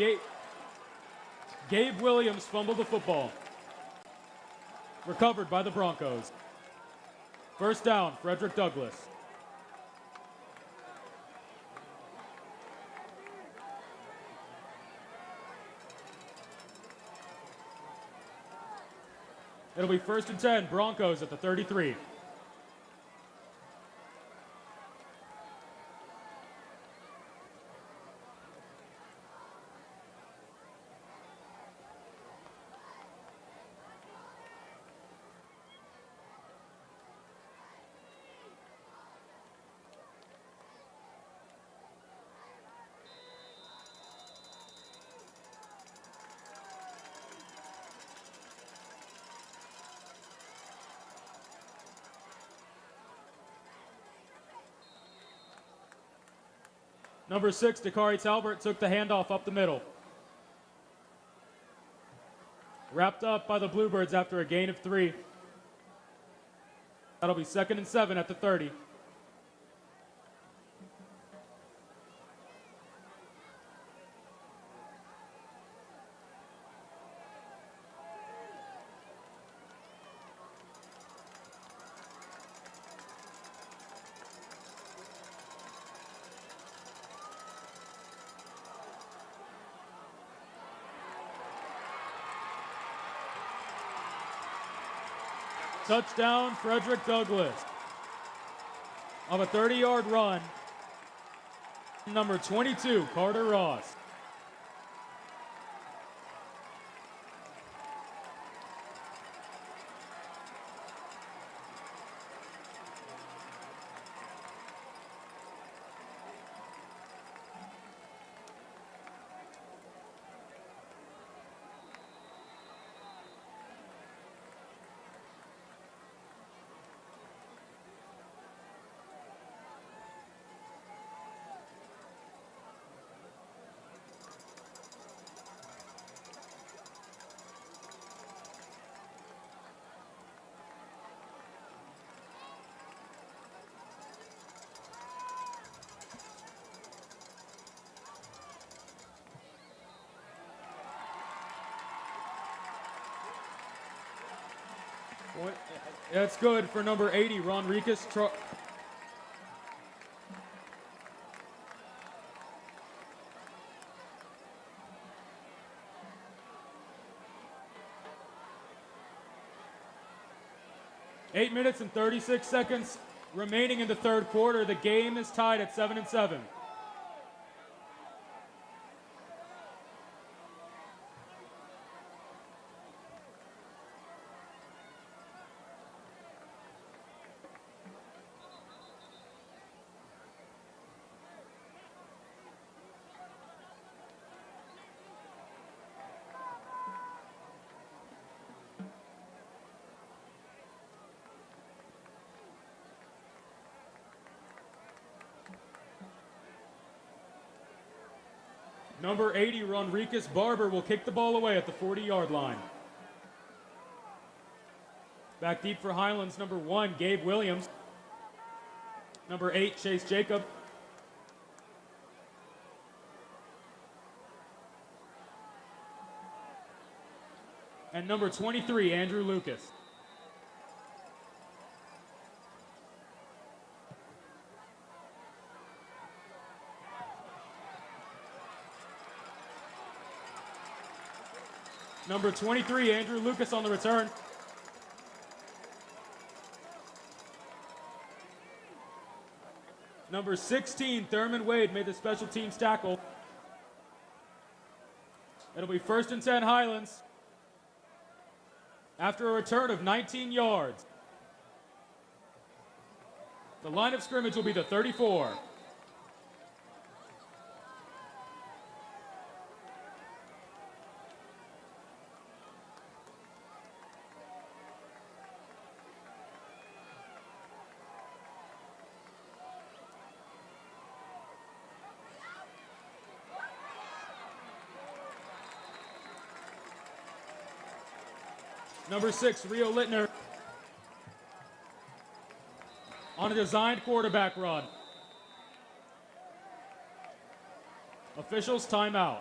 Speaker 16: Gabe Williams fumbled the football. Recovered by the Broncos. First down, Frederick Douglass. It'll be 1st and 10, Broncos at the 33. Number 6, Dakari Talbert took the handoff up the middle. Wrapped up by the Bluebirds after a gain of 3. That'll be 2nd and 7 at the 30. Touchdown, Frederick Douglass. On a 30-yard run, number 22, Carter Ross. That's good for number 80, Ronriquez. 8 minutes and 36 seconds remaining in the third quarter. The game is tied at 7-7. Number 80, Ronricus Barber, will kick the ball away at the 40-yard line. Back deep for Highlands, number 1, Gabe Williams. Number 8, Chase Jacob. And number 23, Andrew Lucas. Number 23, Andrew Lucas on the return. Number 16, Thurman Wade made the special teams tackle. It'll be 1st and 10 Highlands after a return of 19 yards. The line of scrimmage will be the 34. Number 6, Rio Littner on a designed quarterback run. Officials timeout.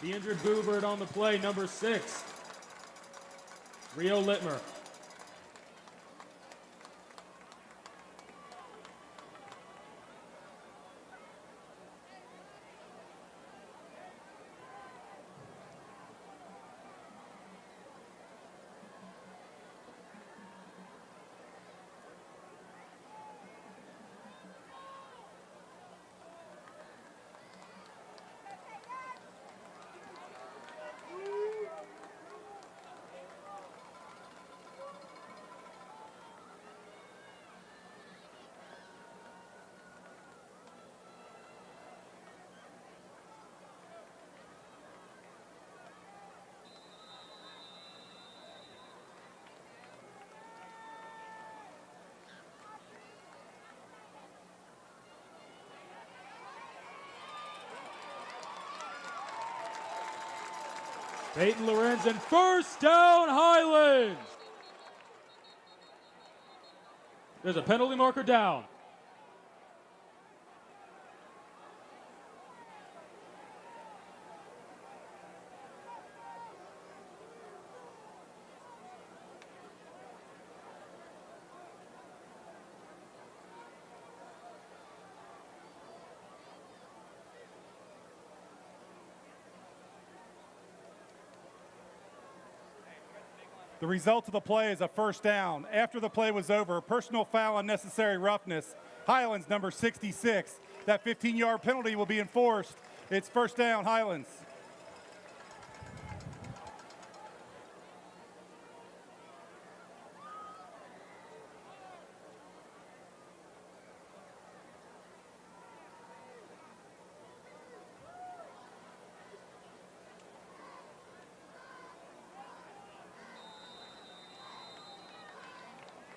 Speaker 16: The injured Boobert on the play, number 6, Rio Littmer. Peyton Lorenzen, 1st down Highlands. There's a penalty marker down.
Speaker 17: The result of the play is a first down. After the play was over, personal foul, unnecessary roughness. Highlands, number 66. That 15-yard penalty will be enforced. It's first down, Highlands.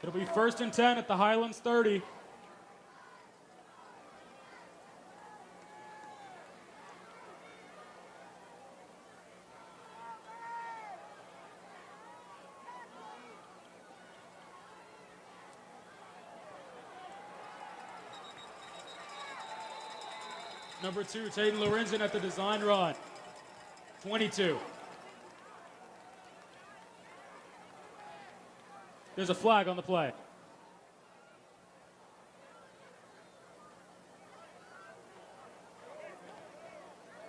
Speaker 16: It'll be 1st and 10 at the Highlands 30. Number 2, Taden Lorenzen at the design run. 22. There's a flag on the play.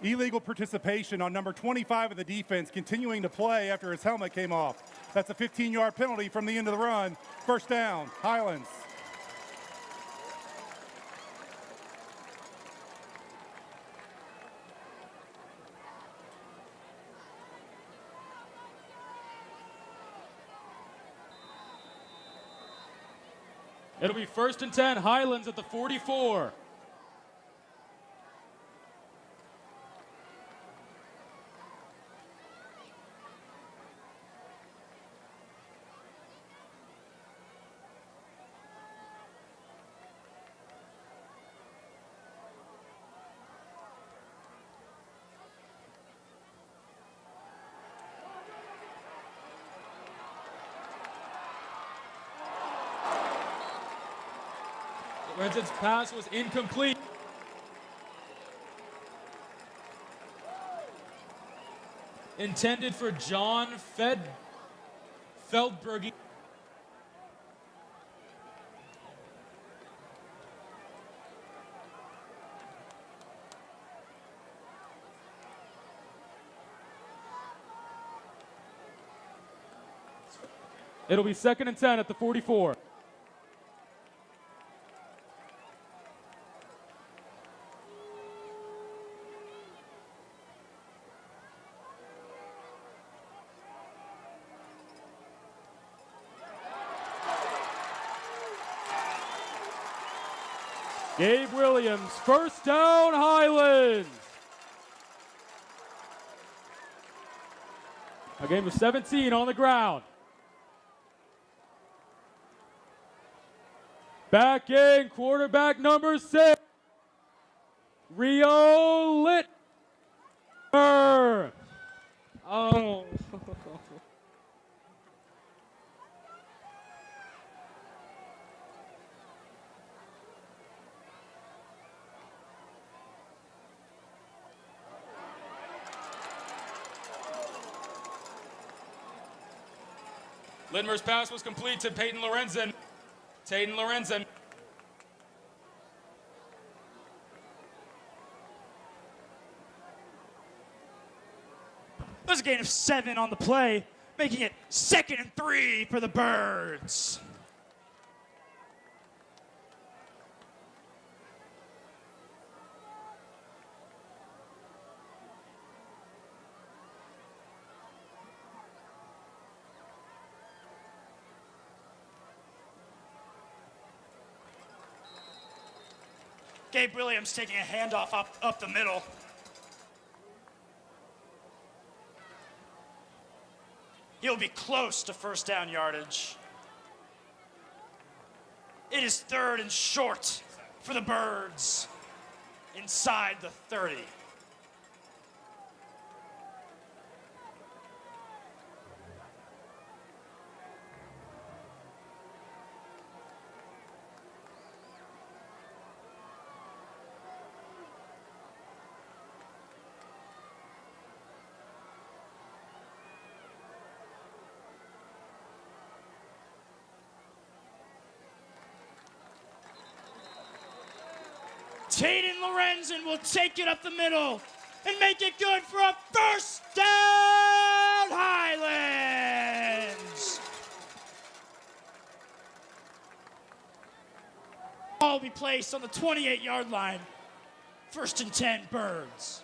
Speaker 17: Illegal participation on number 25 of the defense, continuing to play after his helmet came off. That's a 15-yard penalty from the end of the run. First down, Highlands.
Speaker 16: It'll be 1st and 10, Highlands at the 44. Lorenzen's pass was incomplete. Intended for John Feldberg. It'll be 2nd and 10 at the 44. Gabe Williams, first down, Highlands. A game of 17 on the ground. Back in, quarterback number 6, Rio Littmer. Oh. Lidmer's pass was complete to Peyton Lorenzen. Taden Lorenzen.
Speaker 6: There's a gain of 7 on the play, making it 2nd and 3 for the Birds. Gabe Williams taking a handoff up the middle. He'll be close to first down yardage. It is 3rd and short for the Birds inside the 30. Taden Lorenzen will take it up the middle and make it good for a first down, Highlands. ball will be placed on the 28-yard line. 1st and 10, Birds.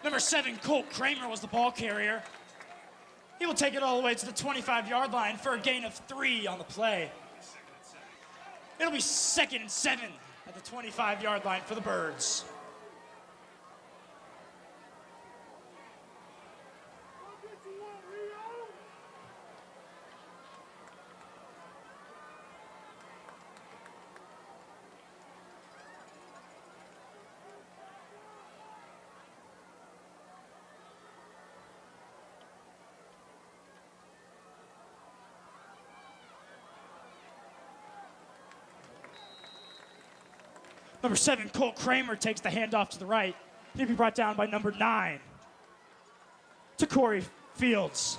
Speaker 6: Number 7, Colt Kramer was the ball carrier. He will take it all the way to the 25-yard line for a gain of 3 on the play. It'll be 2nd and 7 at the 25-yard line for the Birds. Number 7, Colt Kramer takes the handoff to the right. He'll be brought down by number 9, to Corey Fields.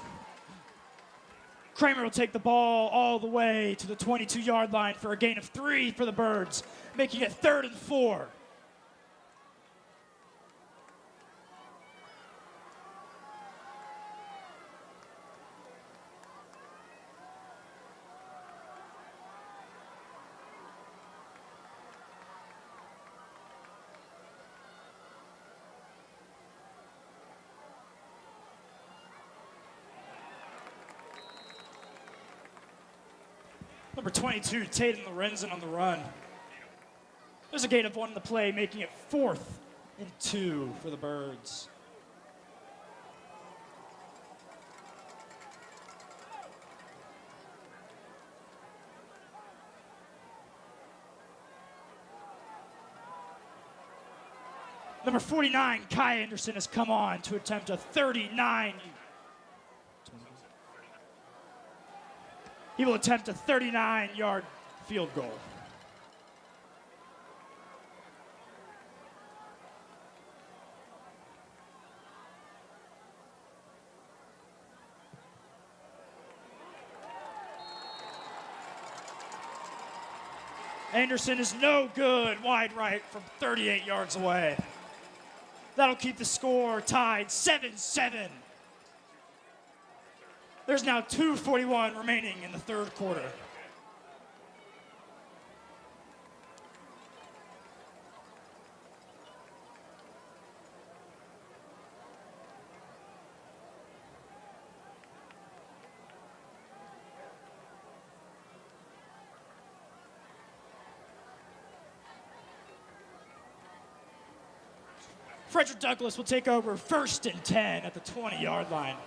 Speaker 6: Kramer will take the ball all the way to the 22-yard line for a gain of 3 for the Birds, making it 3rd and 4. Number 22, Tatum Lorenzen on the run. There's a gain of 1 in the play, making it 4th and 2 for the Birds. Number 49, Kai Anderson, has come on to attempt a 39. He will attempt a 39-yard field goal. Anderson is no good wide right from 38 yards away. That'll keep the score tied 7-7. There's now 2:41 remaining in the 3rd quarter. Frederick Douglass will take over 1st and 10 at the 20-yard line.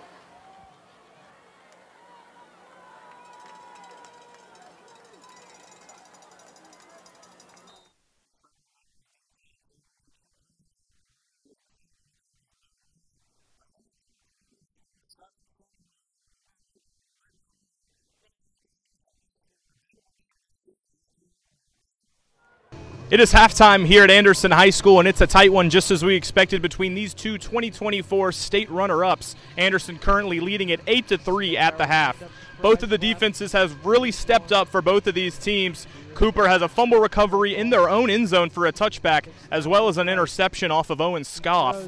Speaker 1: It is halftime here at Anderson High School, and it's a tight one just as we expected between these two 2024 state runner-ups. Anderson currently leading at 8-3 at the half. Both of the defenses have really stepped up for both of these teams. Cooper has a fumble recovery in their own end zone for a touchback, as well as an interception off of Owen Scoff,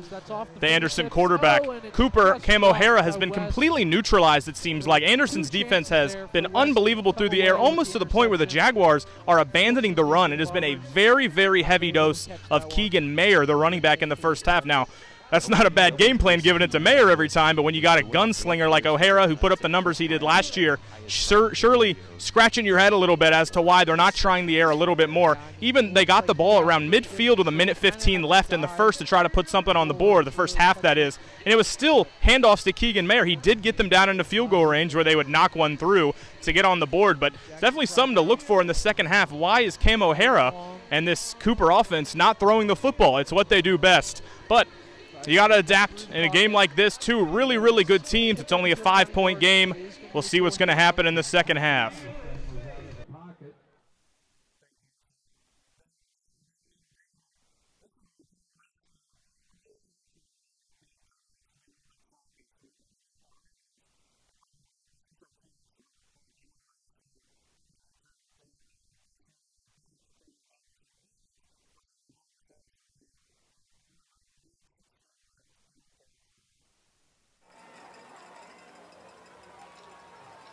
Speaker 1: the Anderson quarterback. Cooper, Cam O'Hara, has been completely neutralized, it seems like. Anderson's defense has been unbelievable through the air, almost to the point where the Jaguars are abandoning the run. It has been a very, very heavy dose of Keegan Mayer, the running back, in the first half. Now, that's not a bad game plan giving it to Mayer every time, but when you got a gunslinger like O'Hara who put up the numbers he did last year, surely scratching your head a little bit as to why they're not trying the air a little bit more. Even they got the ball around midfield with 1:15 left in the first to try to put something on the board, the first half that is, and it was still handoffs to Keegan Mayer. He did get them down into field goal range where they would knock one through to get on the board, but it's definitely something to look for in the second half. Why is Cam O'Hara and this Cooper offense not throwing the football? It's what they do best, but you got to adapt in a game like this. Two really, really good teams. It's only a 5-point game. We'll see what's going to happen in the second half.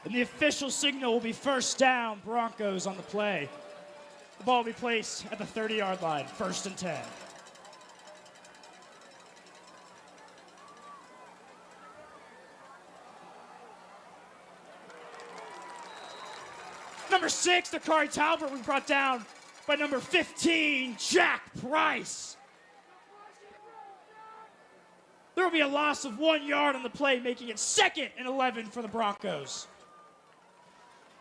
Speaker 6: And the official signal will be first down, Broncos on the play. The ball will be placed at the 30-yard line, 1st and 10. Number 6, Dakari Talbert, was brought down by number 15, Jack Price. There will be a loss of 1 yard on the play, making it 2nd and 11 for the Broncos.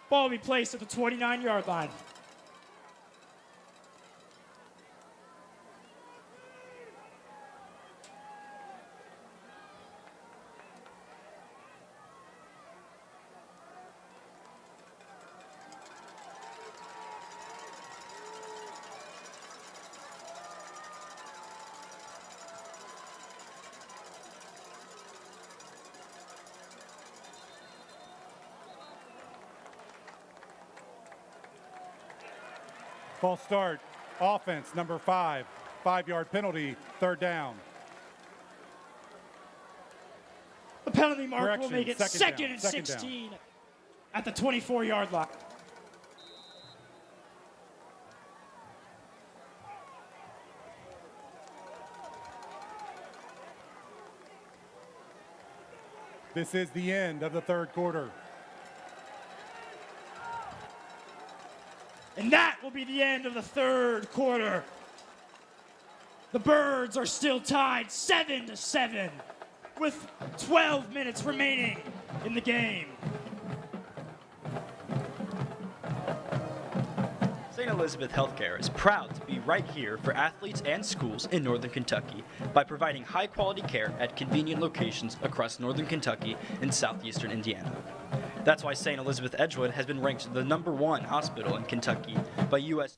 Speaker 6: Ball will be placed at the 29-yard line.
Speaker 17: False start. Offense, number 5. 5-yard penalty, 3rd down.
Speaker 6: The penalty mark will
Speaker 17: Correction,
Speaker 6: make it second and
Speaker 17: second
Speaker 6: 16 at the 24-yard line.
Speaker 17: This is the end of the 3rd quarter.
Speaker 6: And that will be the end of the 3rd quarter. The Birds are still tied 7-7 with 12 minutes remaining in the game.
Speaker 18: St. Elizabeth Healthcare is proud to be right here for athletes and schools in Northern Kentucky by providing high-quality care at convenient locations across Northern Kentucky and southeastern Indiana. That's why St. Elizabeth Edgewood has been ranked the #1 hospital in Kentucky by U.S.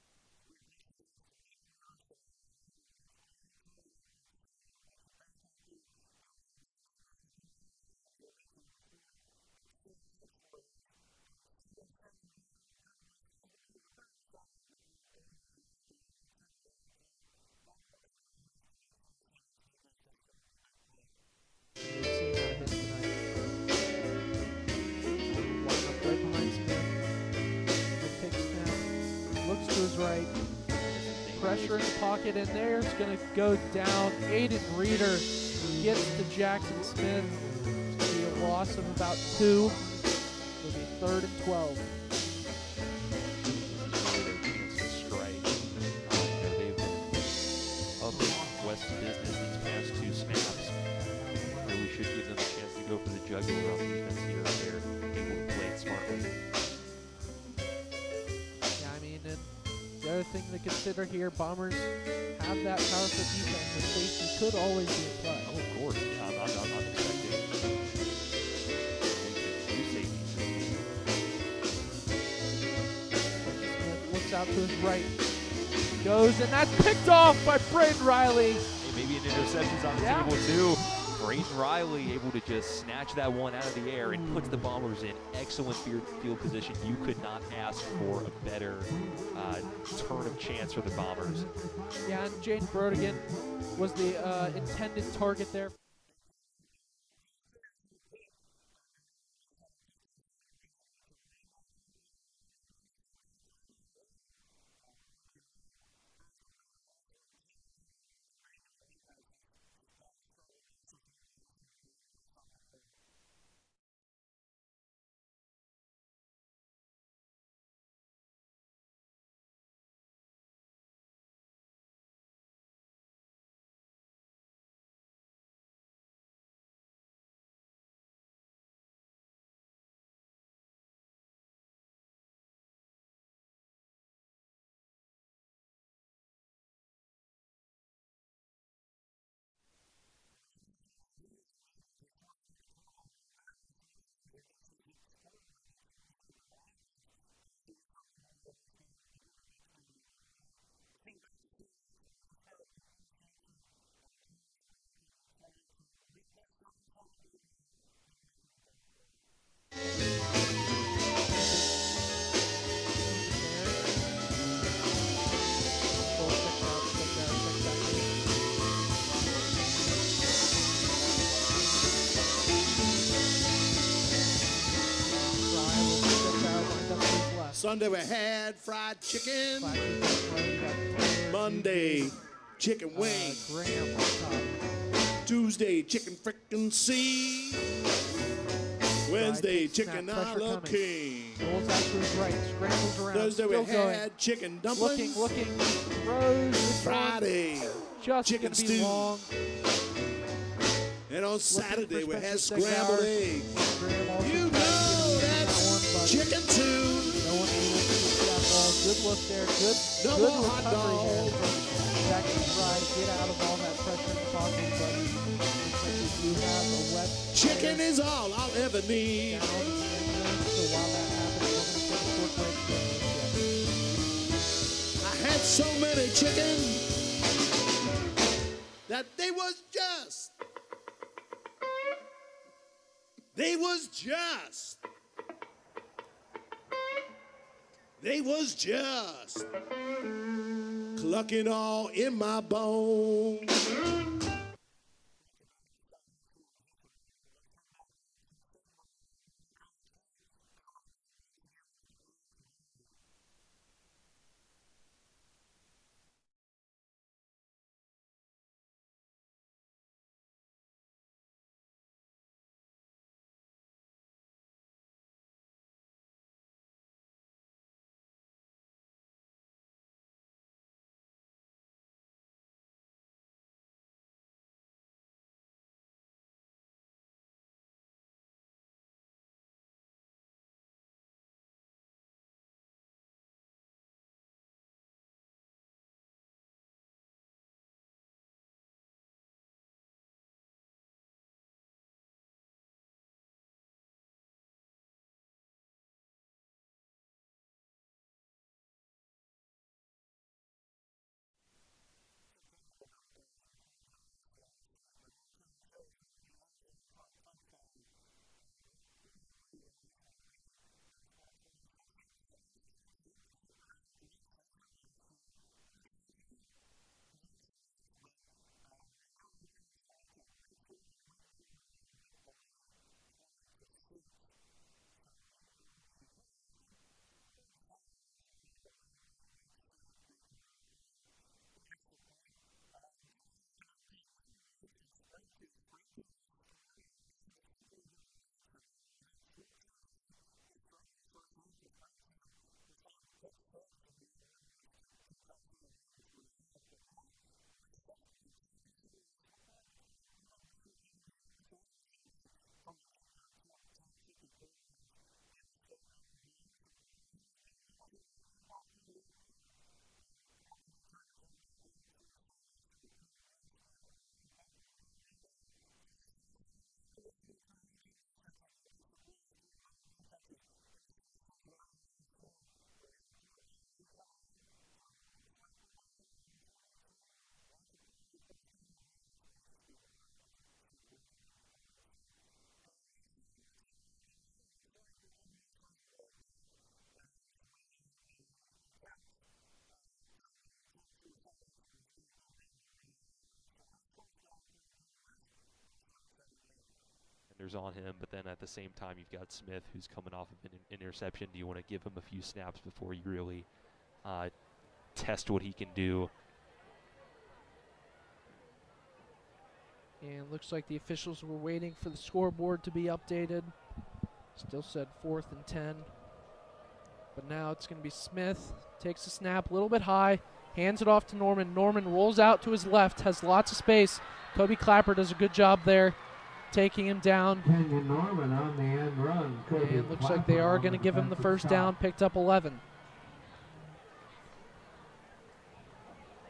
Speaker 4: Looks to his right. Pressure in the pocket, and there's going to go down. Aiden Reeder gets to Jackson Smith. It's going to be a loss of about 2. It'll be 3rd and 12.
Speaker 3: They've been up in West's business these past 2 snaps. Really should give them a chance to go for the jugular on defense here if they're able to play it smartly.
Speaker 4: The other thing to consider here, Bombers have that powerful defense. The safety could always be in play.
Speaker 3: Oh, of course. Yeah, I'm expecting two safeties.
Speaker 4: Smith looks out to his right. Goes, and that's picked off by Braden Riley.
Speaker 3: Hey, maybe an interception's on the table, too. Braden Riley able to just snatch that one out of the air and puts the Bombers in excellent field position. You could not ask for a better turn of chance for the Bombers.
Speaker 4: Yeah, and Jaden Brodigan was the intended target there.
Speaker 19: Sunday we had fried chicken. Monday, chicken wings. Tuesday, chicken frickin' C. Wednesday, chicken a la king.
Speaker 4: Rolls out to his right, scrambles around.
Speaker 19: Thursday we
Speaker 4: still going.
Speaker 19: had chicken dumplings.
Speaker 4: Looking, throws.
Speaker 19: Friday,
Speaker 4: Just
Speaker 19: chicken
Speaker 4: gonna be
Speaker 19: stew.
Speaker 4: long.
Speaker 19: And on Saturday we had
Speaker 4: Spencer
Speaker 19: scrambled
Speaker 4: Segar.
Speaker 19: eggs.
Speaker 4: Graham also
Speaker 19: You
Speaker 4: tried to
Speaker 19: know
Speaker 4: get in
Speaker 19: that's
Speaker 4: that one, but
Speaker 19: chicken too.
Speaker 4: no one able to get that ball. Good look there. Good
Speaker 19: No more hot
Speaker 4: recovery there
Speaker 19: dog.
Speaker 4: from Zach to try to get out of all that pressure in the pocket. But looks like we do have a wet
Speaker 19: Chicken is all I'll ever need.
Speaker 4: down. So while that happens, we're going to take a short break.
Speaker 19: I had so many chicken that they was just clucking all in my bones.
Speaker 3: On him, but then at the same time you've got Smith who's coming off of an interception. Do you want to give him a few snaps before you really test what he can do?
Speaker 4: And looks like the officials were waiting for the scoreboard to be updated. Still said 4th and 10. But now it's going to be Smith. Takes the snap a little bit high. Hands it off to Norman. Norman rolls out to his left. Has lots of space. Kobe Clapper does a good job there, taking him down.
Speaker 15: Kenyon Norman on the end run.
Speaker 4: And looks like they are going to give him the first down. Picked up 11.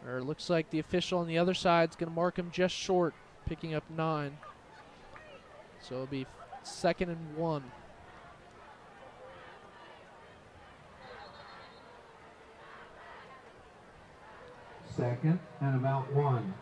Speaker 4: Or it looks like the official on the other side is going to mark him just short, picking up 9. So it'll be 2nd and 1.
Speaker 15: Second and about 1.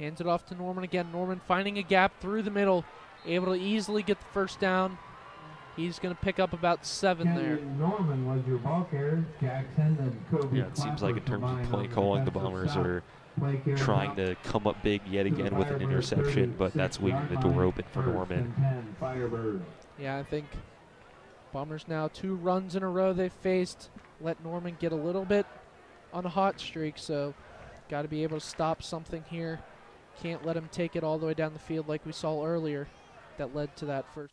Speaker 4: Hands it off to Norman again. Norman finding a gap through the middle, able to easily get the first down. He's going to pick up about 7 there.
Speaker 15: Norman was your ball carrier. Jackson and Kobe.
Speaker 3: Yeah, it seems like in terms of play calling, the Bombers are trying to come up big yet again with an interception, but that's leaving the door open for Norman.
Speaker 4: Yeah, I think Bombers now 2 runs in a row they've faced. Let Norman get a little bit on a hot streak, so got to be able to stop something here. Can't let him take it all the way down the field like we saw earlier that led to that first.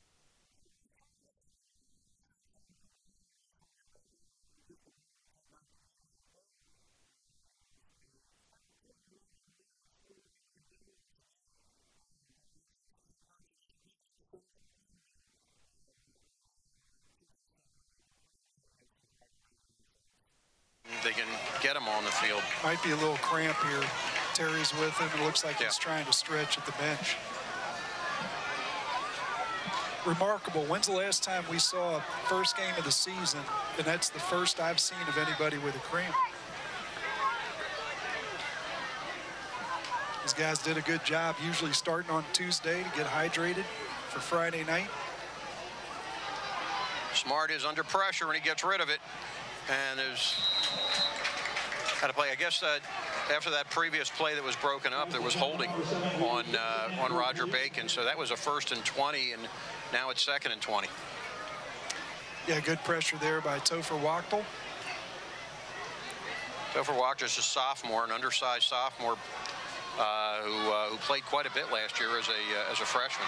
Speaker 8: They can get him on the field.
Speaker 7: Might be a little cramp here. Terry's with him. It looks like he's trying to stretch at the bench. Remarkable. When's the last time we saw a first game of the season, and that's the first I've seen of anybody with a cramp? These guys did a good job usually starting on Tuesday to get hydrated for Friday night.
Speaker 8: Smart is under pressure, and he gets rid of it. And there's had a play. I guess after that previous play that was broken up, there was holding on Roger Bacon. So that was a 1st and 20, and now it's 2nd and 20.
Speaker 7: Yeah, good pressure there by Topher Wachtel.
Speaker 8: Topher Wachtel's a sophomore, an undersized sophomore who played quite a bit last year as a freshman.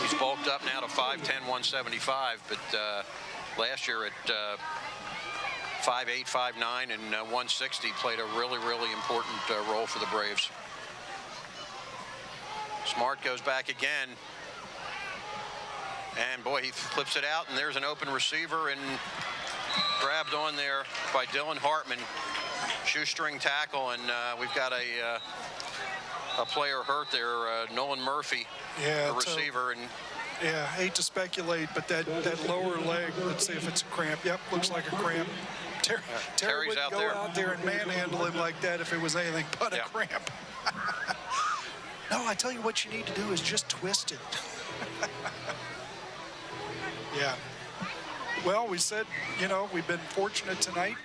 Speaker 8: He's bulked up now to 5'10", 175, but last year at 5'8", 5'9", and 160 played a really, really important role for the Braves. Smart goes back again. And boy, he flips it out, and there's an open receiver, and grabbed on there by Dylan Hartman. Shoestring tackle, and we've got a player hurt there, Nolan Murphy,
Speaker 7: yeah,
Speaker 8: a receiver. And
Speaker 7: yeah, hate to speculate, but that lower leg, let's see if it's a cramp. Yep, looks like a cramp. Terry wouldn't go out there and manhandle him like that if it was anything but a cramp. No, I tell you what you need to do is just twist it. Yeah. Well, we said, you know, we've been fortunate tonight.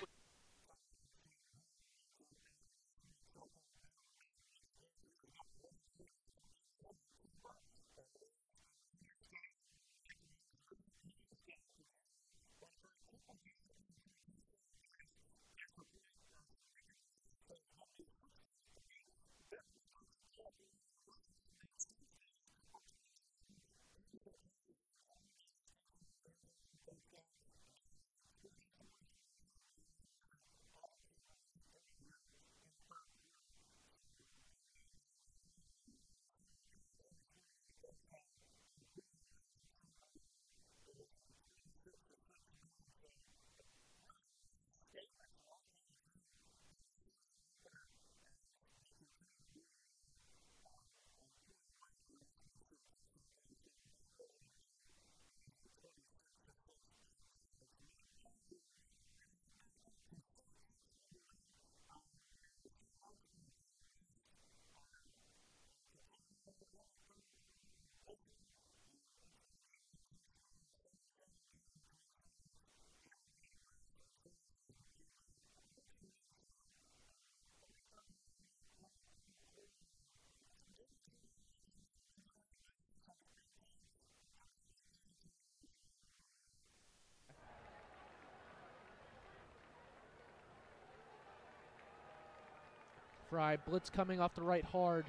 Speaker 4: Fry, blitz coming off the right hard.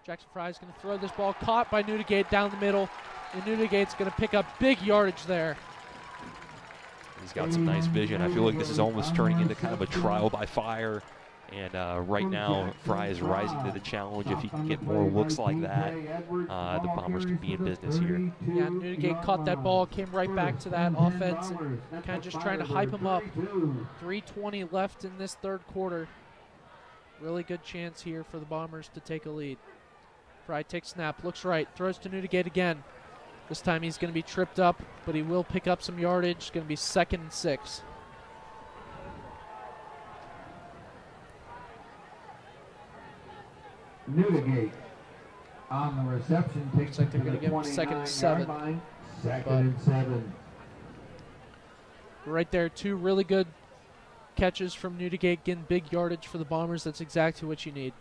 Speaker 4: Jackson Fry is going to throw this ball, caught by Newdigate down the middle, and Newdigate's going to pick up big yardage there.
Speaker 3: He's got some nice vision. I feel like this is almost turning into kind of a trial by fire. And right now, Fry is rising to the challenge. If he can get more looks like that, the Bombers can be in business here.
Speaker 4: Yeah, Newdigate caught that ball, came right back to that offense, and kind of just trying to hype him up. 3:20 left in this third quarter. Really good chance here for the Bombers to take a lead. Fry takes snap, looks right, throws to Newdigate again. This time he's going to be tripped up, but he will pick up some yardage. It's going to be 2nd and 6.
Speaker 15: Newdigate on the reception takes
Speaker 4: Looks like
Speaker 15: it
Speaker 4: they're
Speaker 15: to
Speaker 4: going
Speaker 15: the
Speaker 4: to give him second and 7.
Speaker 15: line. Second and 7.
Speaker 4: Right there, 2 really good catches from Newdigate, getting big yardage for the Bombers. That's exactly what you need.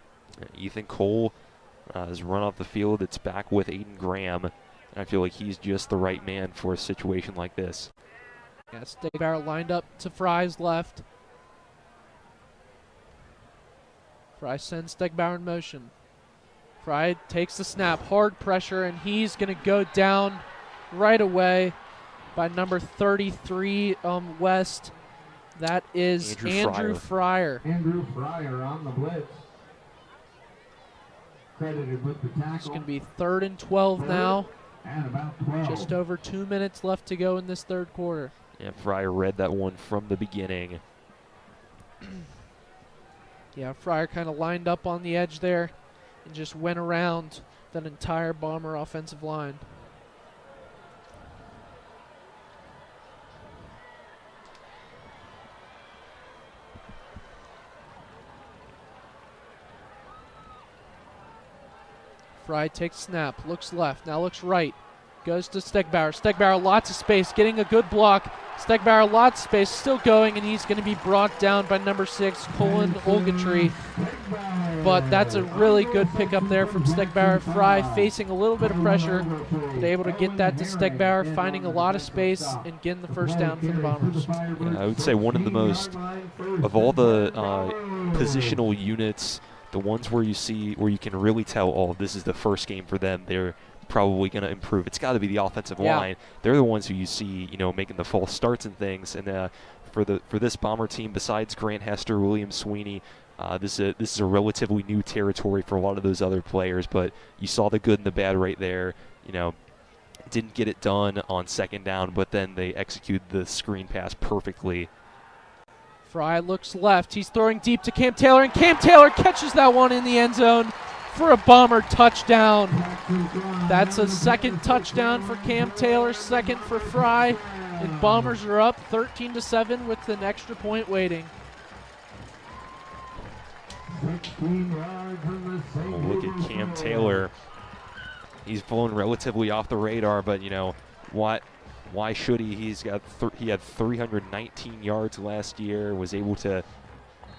Speaker 3: Ethan Cole has run off the field. It's back with Aiden Graham. And I feel like he's just the right man for a situation like this.
Speaker 4: Yeah, Stegauer lined up to Fry's left. Fry sends Stegauer in motion. Fry takes the snap, hard pressure, and he's going to go down right away by number 33 West. That is Andrew Fryer.
Speaker 15: Andrew Fryer on the blitz. Credited with the tackle.
Speaker 4: It's going to be 3rd and 12 now.
Speaker 15: And about 12.
Speaker 4: Just over 2 minutes left to go in this third quarter.
Speaker 3: Yeah, Fryer read that one from the beginning.
Speaker 4: Yeah, Fryer kind of lined up on the edge there and just went around that entire Bomber offensive line. Fry takes snap, looks left, now looks right, goes to Stegauer. Stegauer, lots of space, getting a good block. Stegauer, lots of space, still going, and he's going to be brought down by number 6, Colin Olgatree. But that's a really good pickup there from Stegauer. Fry facing a little bit of pressure, but able to get that to Stegauer, finding a lot of space and getting the first down for the Bombers.
Speaker 3: Yeah, I would say one of the most, of all the positional units, the ones where you can really tell, oh, this is the first game for them, they're probably going to improve. It's got to be the offensive line. They're the ones who you see, making the false starts and things. And for this Bomber team, besides Grant Hester, William Sweeney, this is a relatively new territory for a lot of those other players. But you saw the good and the bad right there. Didn't get it done on 2nd down, but then they executed the screen pass perfectly.
Speaker 4: Fry looks left. He's throwing deep to Cam Taylor, and Cam Taylor catches that one in the end zone for a Bomber touchdown. That's a 2nd touchdown for Cam Taylor, 2nd for Fry, and Bombers are up 13-7 with an extra point waiting.
Speaker 3: Look at Cam Taylor. He's flown relatively off the radar, but why should he? He had 319 yards last year, was able to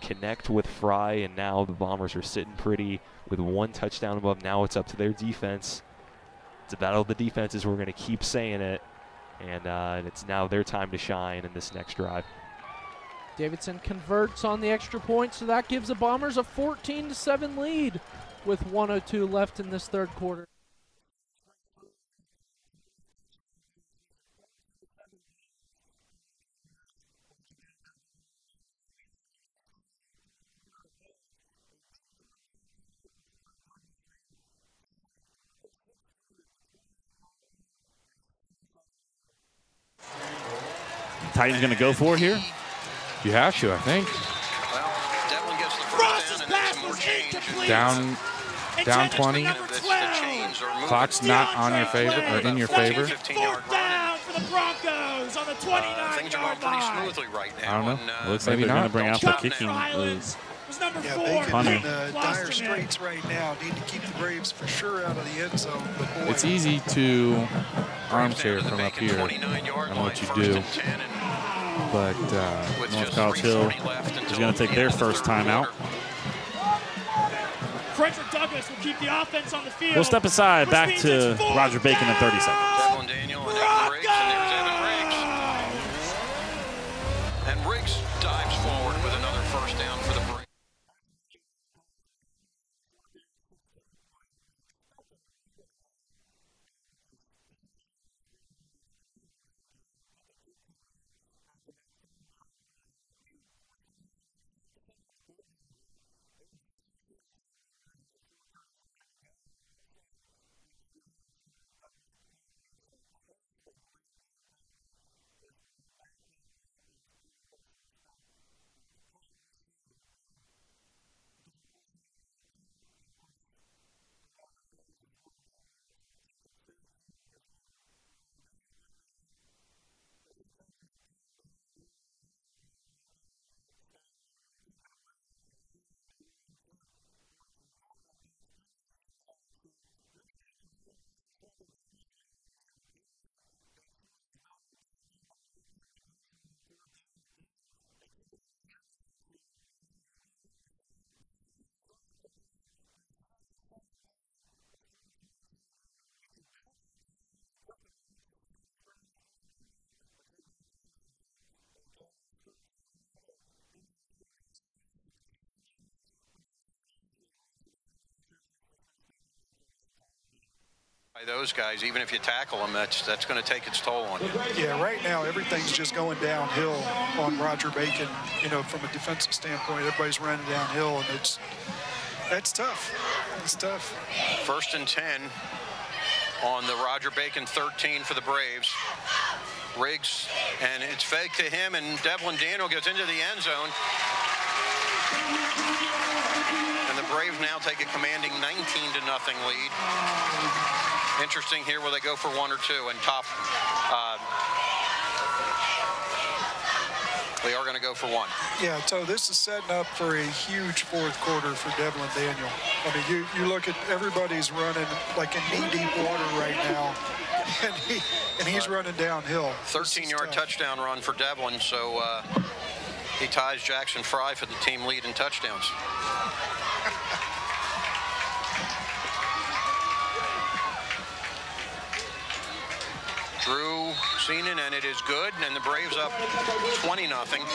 Speaker 3: connect with Fry, and now the Bombers are sitting pretty with 1 touchdown above. Now it's up to their defense. It's a battle of the defenses. We're going to keep saying it, and it's now their time to shine in this next drive.
Speaker 4: Davidson converts on the extra point, so that gives the Bombers a 14-7 lead with 1:02 left in this third quarter.
Speaker 11: Titans going to go for it here?
Speaker 12: You have to, I think.
Speaker 8: Well, Devlin gets the first down, and there's more change.
Speaker 12: Down 20. Clock's not on your favor or in your favor.
Speaker 8: 15-yard
Speaker 6: down for the Broncos on the 29-yard
Speaker 8: Things are going pretty smoothly right now.
Speaker 12: I don't know.
Speaker 11: Looks like they're going to bring out the kicking.
Speaker 6: Was number 4.
Speaker 7: They
Speaker 11: Punter.
Speaker 7: in dire straits right now. Need to keep the Braves for sure out of the end zone. But boy,
Speaker 12: It's easy to armchair from up here. I don't know what you do. But
Speaker 11: North College Hill is going to take their first timeout.
Speaker 6: Frederick Douglass will keep the offense on the field.
Speaker 11: We'll step aside, back to Roger Bacon in 30 seconds.
Speaker 8: Devlin Daniel and Evan Riggs, and there's Evan Riggs. And Riggs dives forward with another first down for the Braves. By those guys, even if you tackle them, that's going to take its toll on you.
Speaker 7: Yeah, right now everything's just going downhill on Roger Bacon. You know, from a defensive standpoint, everybody's running downhill, and that's tough. It's tough.
Speaker 8: 1st and 10 on the Roger Bacon 13 for the Braves. Riggs, and it's fake to him, and Devlin Daniel goes into the end zone. And the Braves now take a commanding 19-0 lead. Interesting here, will they go for 1 or 2? And top, they are going to go for 1.
Speaker 7: Yeah, so this is setting up for a huge fourth quarter for Devlin Daniel. I mean, you look at everybody's running like in knee-deep water right now, and he's running downhill.
Speaker 8: 13-yard touchdown run for Devlin, so he ties Jackson Fry for the team lead in touchdowns. Drew Seenan, and it is good, and the Braves up 20-0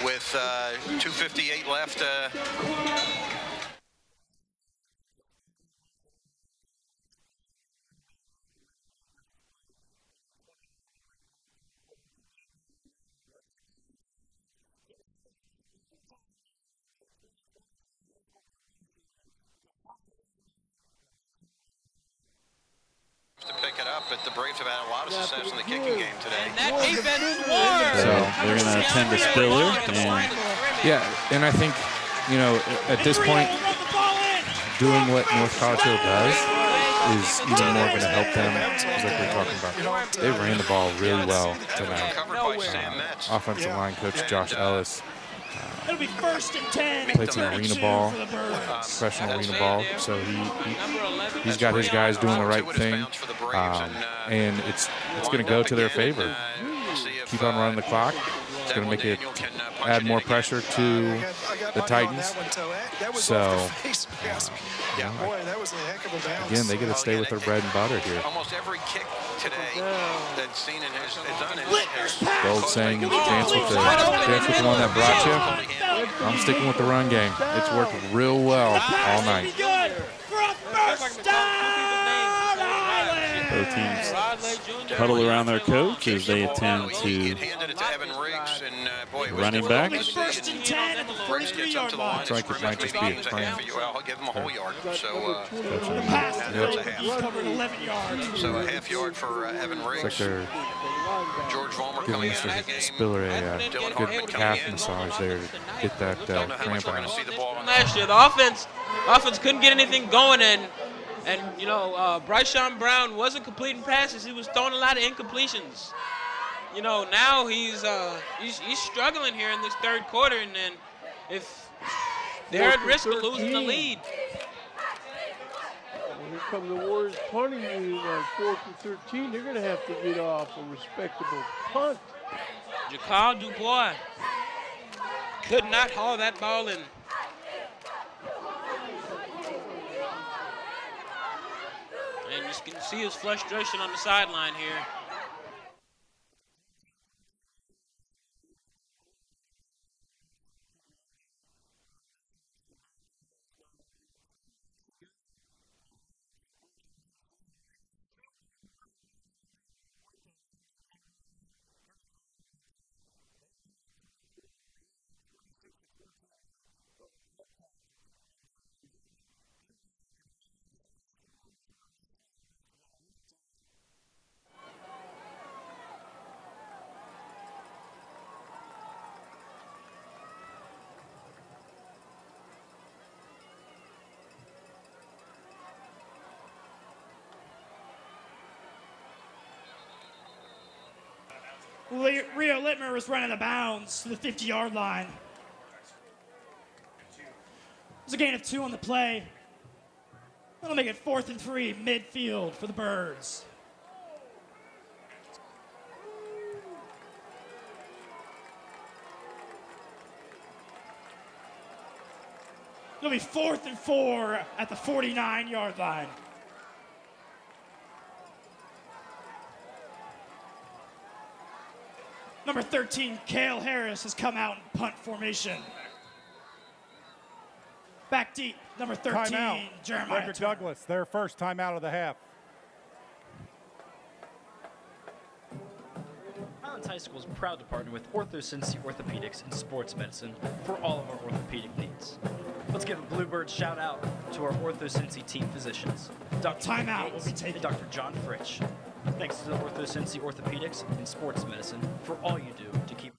Speaker 8: with 2:58 left. To pick it up, but the Braves have had a lot of success in the kicking game today.
Speaker 4: And that defense won.
Speaker 11: So they're going to attend to Spiller. And
Speaker 12: Yeah, and I think, you know, at this point, doing what North Collegeville does is even more going to help them, like we're talking about. They ran the ball really well tonight. Offensive line coach Josh Ellis
Speaker 6: It'll be 1st and 10.
Speaker 12: played some arena ball, professional arena ball, so he's got his guys doing the right thing, and it's going to go to their favor. Keep on running the clock. It's going to make it add more pressure to the Titans. So, again, they get to stay with their bread and butter here.
Speaker 8: Almost every kick today that Seenan has done
Speaker 12: The old saying, dance with the one that brought you. I'm sticking with the run game. It's worked real well all night.
Speaker 11: both teams huddle around their coach as they attend to running back.
Speaker 8: Looks
Speaker 12: like it might just be a cramp.
Speaker 8: I'll give him a whole yard. So,
Speaker 6: covered 11 yards.
Speaker 8: So a half yard for Evan Riggs.
Speaker 12: It's like they're
Speaker 8: George Vollmer
Speaker 12: giving
Speaker 8: coming into the
Speaker 12: Mr.
Speaker 8: game.
Speaker 12: Spiller a good calf massage there to get that cramp out.
Speaker 13: Last year, the offense couldn't get anything going, and you know, Bryshon Brown wasn't completing passes. He was throwing a lot of incompletions. You know, now he's struggling here in this third quarter, and then if they're at risk of losing the lead.
Speaker 14: When here come the Warriors punting you on 4th and 13, they're going to have to get off a respectable punt.
Speaker 13: Jacal Dubois could not haul that ball in. And you can see his frustration on the sideline here.
Speaker 6: Rio Littmer was running the bounds to the 50-yard line. There's a gain of 2 on the play. That'll make it 4th and 3 midfield for the Birds. It'll be 4th and 4 at the 49-yard line. Number 13, Cale Harris, has come out in punt formation. Back deep, number 13,
Speaker 5: Timeout.
Speaker 6: Jeremiah
Speaker 5: Frederick
Speaker 6: Turner.
Speaker 5: Douglass, their first timeout of the half.
Speaker 18: Highlands High School is proud to partner with OrthoCincy Orthopedics and Sports Medicine for all of our orthopedic needs. Let's give a Bluebird shout out to our OrthoCincy team physicians, Dr.
Speaker 6: Timeout
Speaker 18: Gates
Speaker 6: will be taken.
Speaker 18: and Dr. John Fritsch. Thanks to OrthoCincy Orthopedics and Sports Medicine for all you do to keep.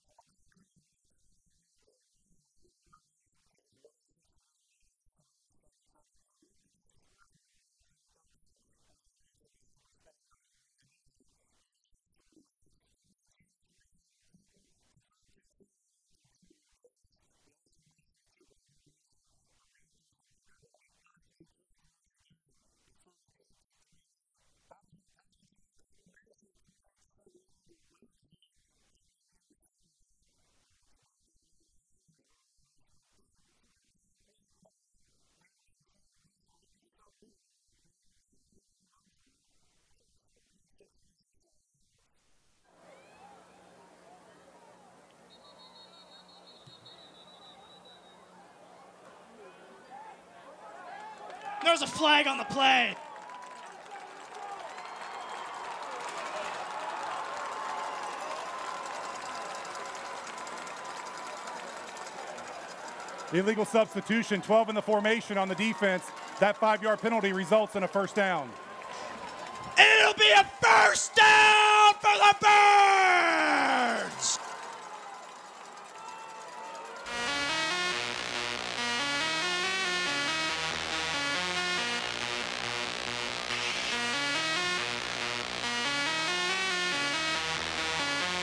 Speaker 6: There's a flag on the play.
Speaker 5: Illegal substitution, 12 in the formation on the defense. That 5-yard penalty results in a first down.
Speaker 6: It'll be a first down for the Birds!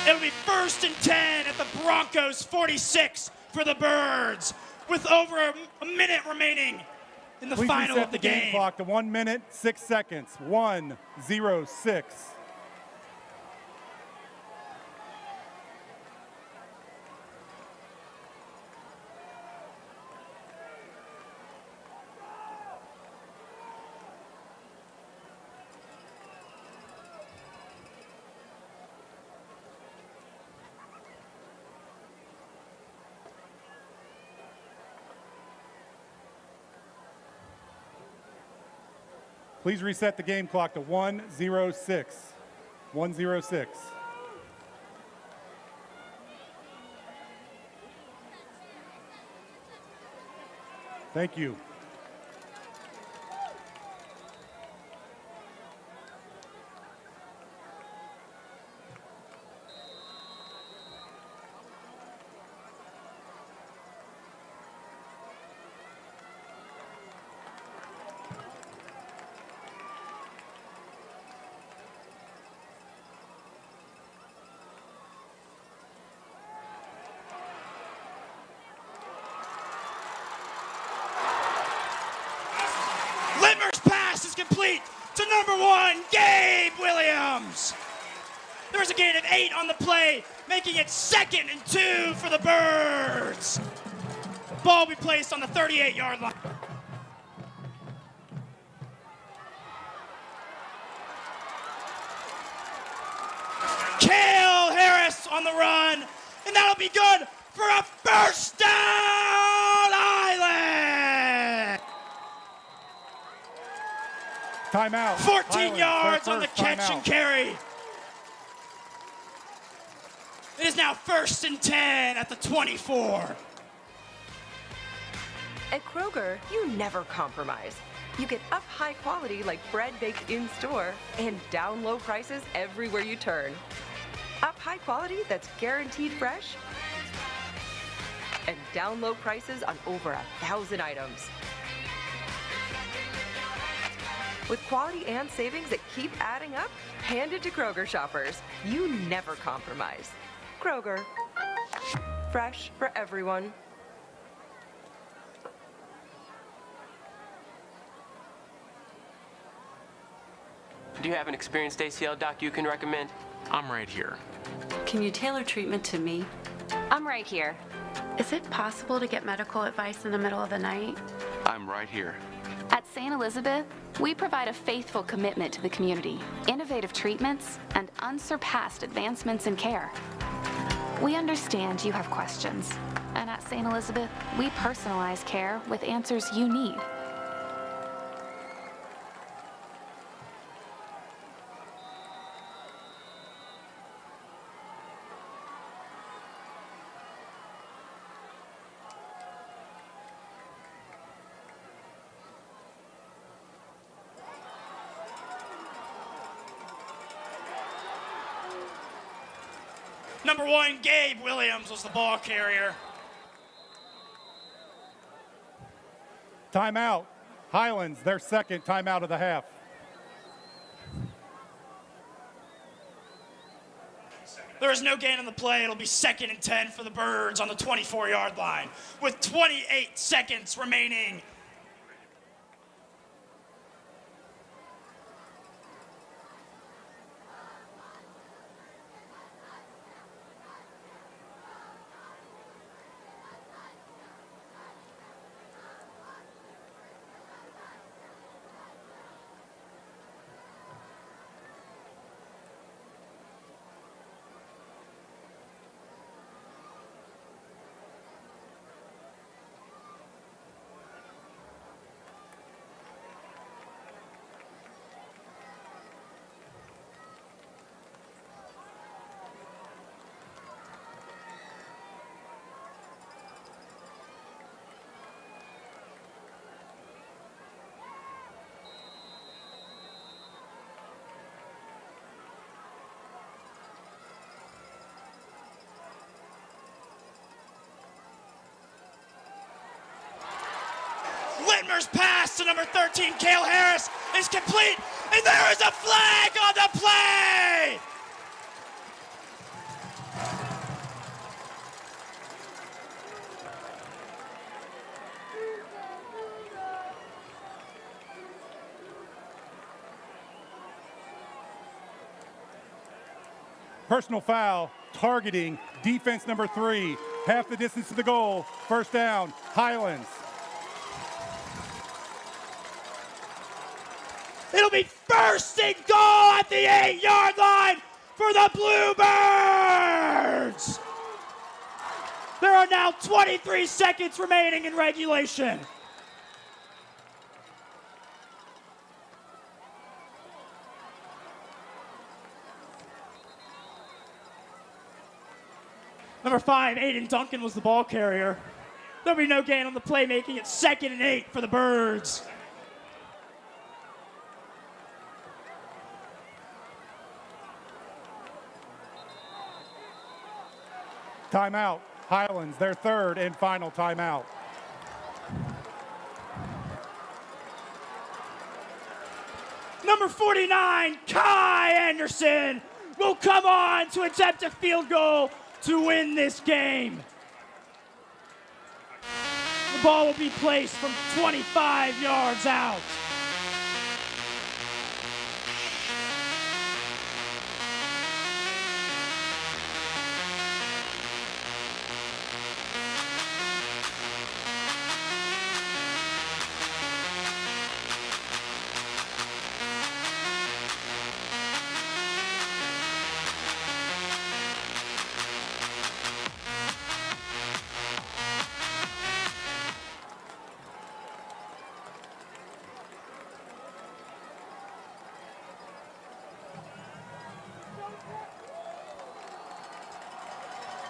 Speaker 6: It'll be 1st and 10 at the Broncos 46 for the Birds with over a minute remaining in the
Speaker 5: Please
Speaker 6: final
Speaker 5: reset
Speaker 6: of the
Speaker 5: game
Speaker 6: game.
Speaker 5: clock to 1 minute, 6 seconds. 1:06. Please reset the game clock to 1:06. 1:06. Thank you.
Speaker 6: Limmer's pass is complete to number 1, Gabe Williams. There's a gain of 8 on the play, making it 2nd and 2 for the Birds. Ball will be placed on the 38-yard line. Cale Harris on the run, and that'll be good for a first down, Island!
Speaker 5: Timeout.
Speaker 6: 14
Speaker 5: Highlands,
Speaker 6: yards
Speaker 5: their
Speaker 6: on the
Speaker 5: first
Speaker 6: catch
Speaker 5: timeout.
Speaker 6: and carry. It is now 1st and 10 at the 24.
Speaker 20: At Kroger, you never compromise. You get up high quality like bread baked in store and down low prices everywhere you turn. Up high quality that's guaranteed fresh and down low prices on over 1,000 items. With quality and savings that keep adding up, hand it to Kroger shoppers. You never compromise. Kroger. Fresh for everyone.
Speaker 21: Do you have an experienced ACL doc you can recommend?
Speaker 22: I'm right here.
Speaker 23: Can you tailor treatment to me?
Speaker 24: I'm right here. Is it possible to get medical advice in the middle of the night?
Speaker 22: I'm right here.
Speaker 24: At St. Elizabeth, we provide a faithful commitment to the community, innovative treatments, and unsurpassed advancements in care. We understand you have questions, and at St. Elizabeth, we personalize care with answers you need.
Speaker 6: Number 1, Gabe Williams was the ball carrier.
Speaker 17: Timeout. Highlands, their second timeout of the half.
Speaker 6: There is no gain on the play. It'll be 2nd and 10 for the Birds on the 24-yard line with 28 seconds remaining. Littmer's pass to number 13, Cale Harris, is complete, and there is a flag on the play!
Speaker 17: Personal foul, targeting, defense number 3, half the distance to the goal, first down, Highlands.
Speaker 6: It'll be 1st and goal at the 8-yard line for the Bluebirds! There are now 23 seconds remaining in regulation. Number 5, Aiden Duncan was the ball carrier. There'll be no gain on the play, making it 2nd and 8 for the Birds.
Speaker 17: Timeout. Highlands, their third and final timeout.
Speaker 6: Number 49, Kai Anderson, will come on to attempt a field goal to win this game. The ball will be placed from 25 yards out.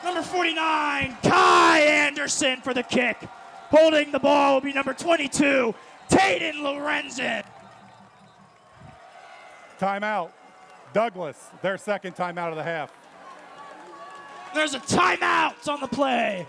Speaker 6: Number 49, Kai Anderson for the kick. Holding the ball will be number 22, Tayden Lorenzen.
Speaker 17: Timeout. Douglas, their second timeout of the half.
Speaker 6: There's a timeout on the play.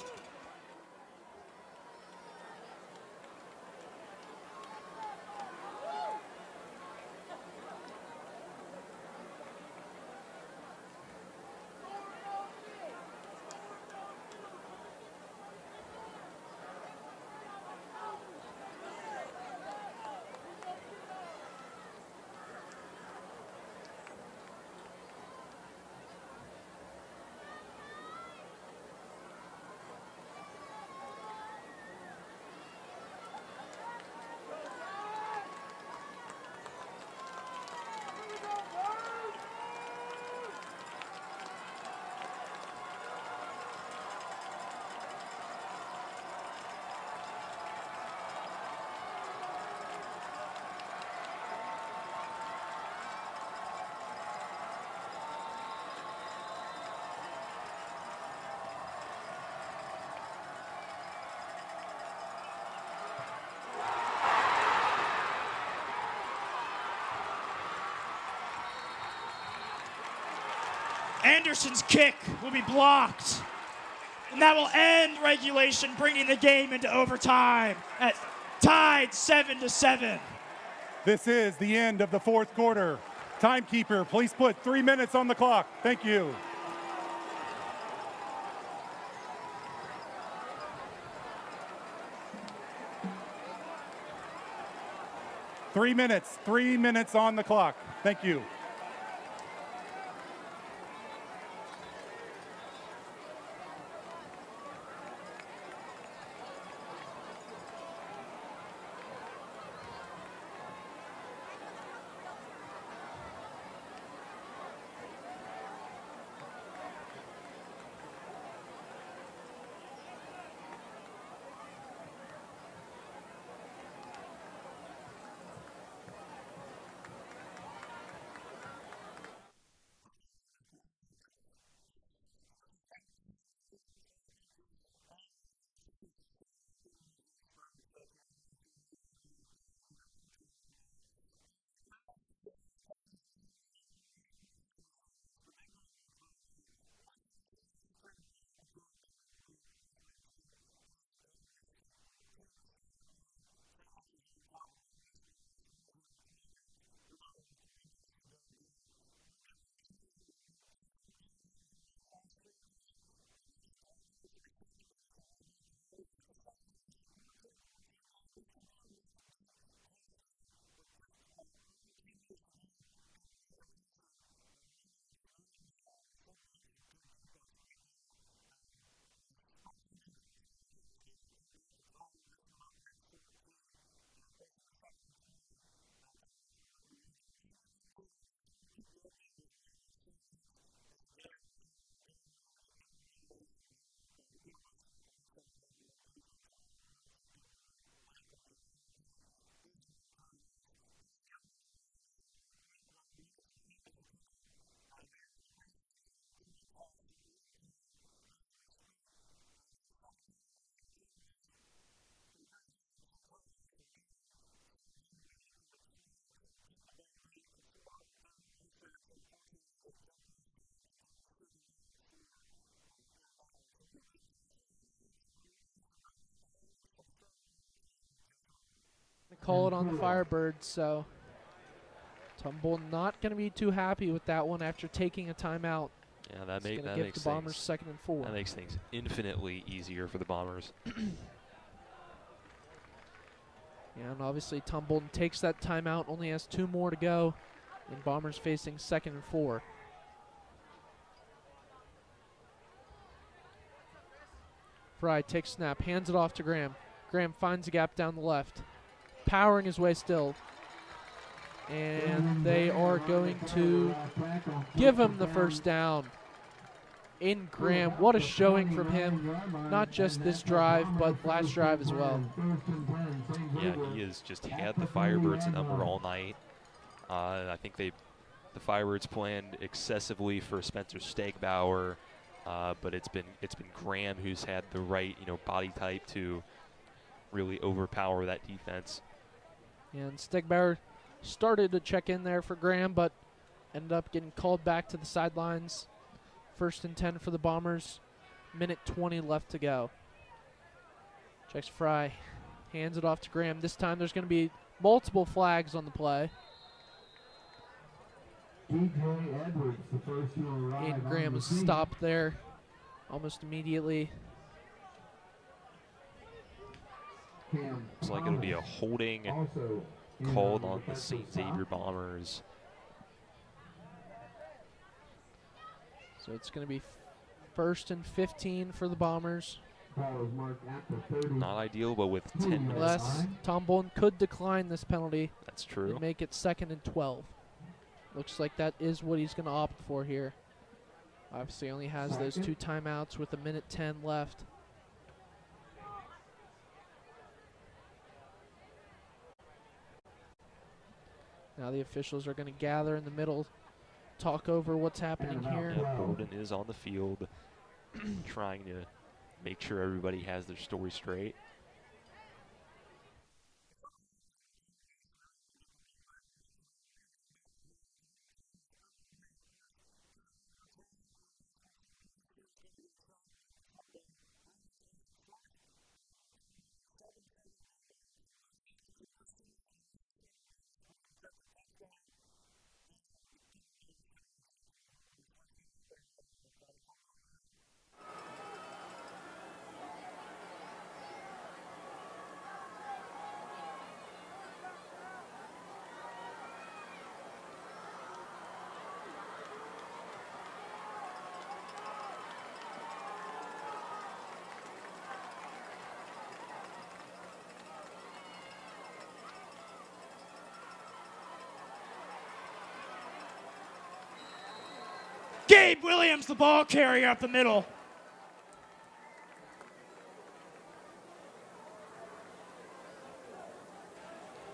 Speaker 6: Anderson's kick will be blocked. And that will end regulation, bringing the game into overtime at tied 7-7.
Speaker 17: This is the end of the fourth quarter. Timekeeper, please put 3 minutes on the clock. Thank you. Three minutes on the clock. Thank you.
Speaker 4: Call it on the Firebirds, so Tumble not going to be too happy with that one after taking a timeout.
Speaker 3: Yeah, that
Speaker 4: makes
Speaker 3: the
Speaker 4: Bombers 2nd and 4.
Speaker 3: That makes things infinitely easier for the Bombers.
Speaker 4: Yeah, and obviously Tumbleton takes that timeout, only has 2 more to go, and Bombers facing 2nd and 4. Fry takes snap, hands it off to Graham. Graham finds a gap down the left, powering his way still. And they are going to give him the first down. In Graham, what a showing from him, not just this drive, but last drive as well.
Speaker 3: Yeah, he has just had the Firebirds number all night. I think the Firebirds planned excessively for Spencer Stegbauer, but it's been Graham who's had the right body type to really overpower that defense.
Speaker 4: And Stegbauer started to check in there for Graham, but ended up getting called back to the sidelines. 1st and 10 for the Bombers. Minute 20 left to go. Checks Fry. Hands it off to Graham. This time there's going to be multiple flags on the play.
Speaker 15: Edwards, the first to arrive.
Speaker 4: And Graham is stopped there almost immediately.
Speaker 3: Looks like it'll be a holding called on the St. Xavier Bombers.
Speaker 4: So it's going to be 1st and 15 for the Bombers.
Speaker 3: Not ideal, but with 10 minutes.
Speaker 4: Unless Tombolin could decline this penalty.
Speaker 3: That's true.
Speaker 4: And make it 2nd and 12. Looks like that is what he's going to opt for here. Obviously only has those 2 timeouts with 1:10 left. Now the officials are going to gather in the middle, talk over what's happening here.
Speaker 3: Yeah, Bowden is on the field trying to make sure everybody has their story straight.
Speaker 6: Gabe Williams, the ball carrier up the middle.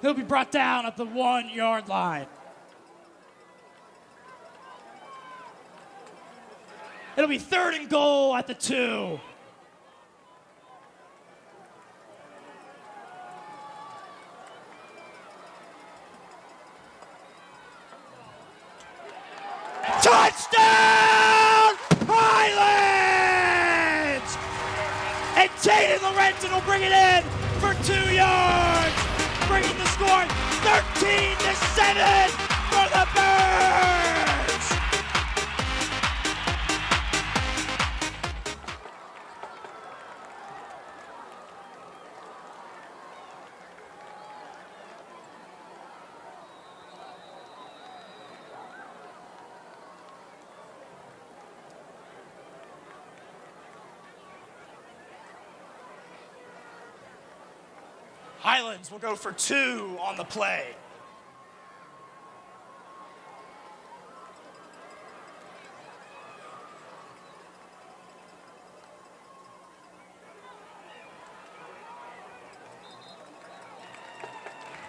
Speaker 6: He'll be brought down at the 1 yard line. It'll be 3rd and goal at the 2. Touchdown, Highlands! And Jaden Lorenzen will bring it in for 2 yards, bringing the score 13-7 for the Birds. Highlands will go for 2 on the play.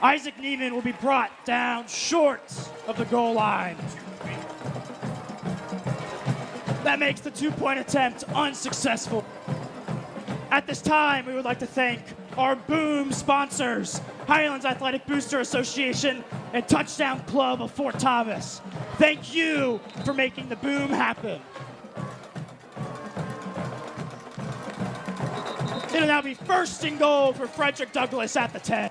Speaker 6: Isaac Neiman will be brought down short of the goal line. That makes the 2-point attempt unsuccessful. At this time, we would like to thank our Boom sponsors, Highlands Athletic Booster Association and Touchdown Club of Fort Thomas. Thank you for making the Boom happen. It'll now be 1st and goal for Frederick Douglass at the 10.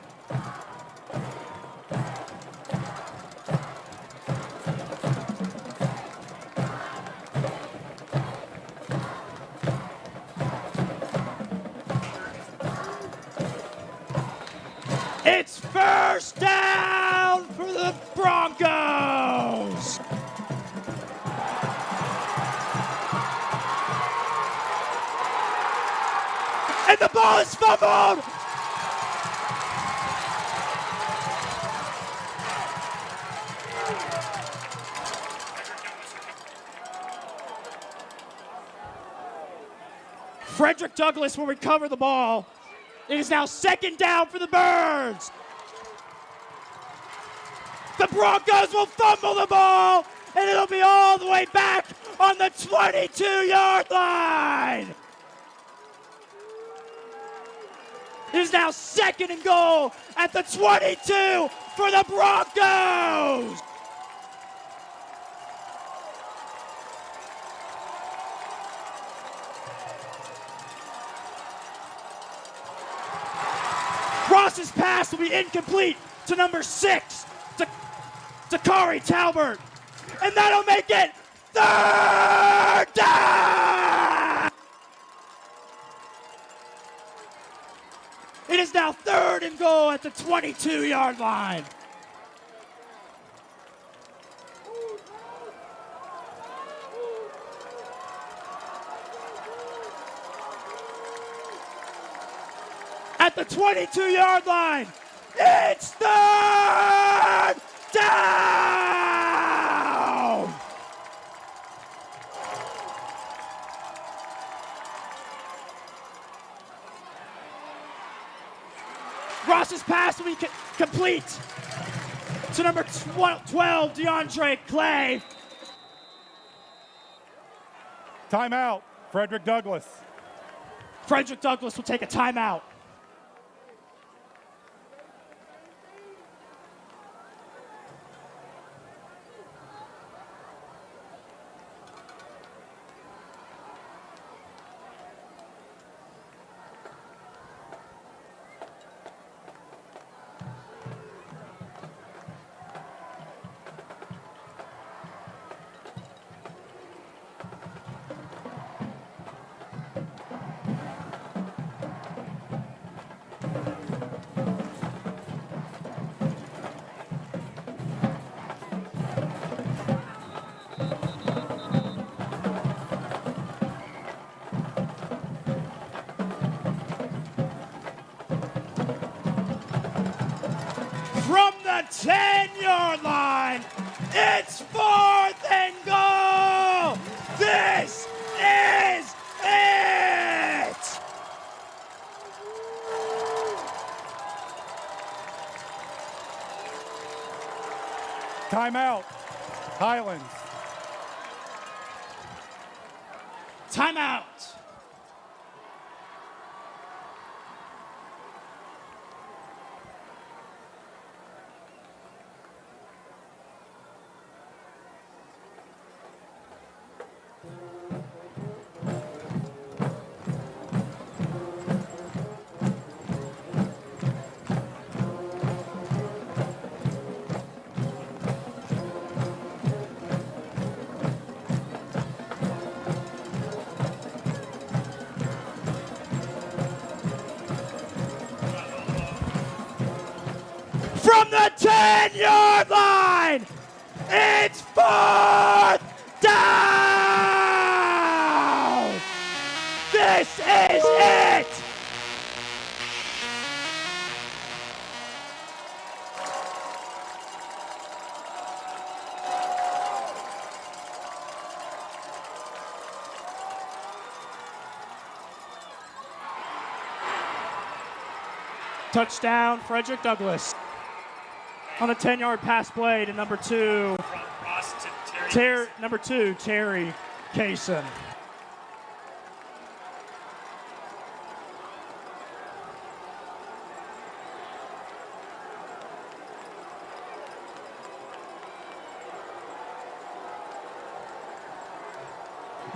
Speaker 6: It's 1st down for the Broncos. And the ball is fumbled. Frederick Douglass will recover the ball. It is now 2nd down for the Birds. The Broncos will fumble the ball, and it'll be all the way back on the 22-yard line. It is now 2nd and goal at the 22 for the Broncos. Ross's pass will be incomplete to number 6, to Kari Talbert. And that'll make it 3rd down! It is now 3rd and goal at the 22-yard line. At the 22-yard line, it's 3rd down! Ross's pass will be complete to number 12, DeAndre Clay.
Speaker 17: Timeout, Frederick Douglass.
Speaker 6: Frederick Douglass will take a timeout. From the 10-yard line, it's 4th and goal
Speaker 17: Timeout. Highlands.
Speaker 6: Timeout. From the 10-yard line, it's 4th down! This is it! Touchdown, Frederick Douglass. On a 10-yard pass play to number 2, Terry Kaysen.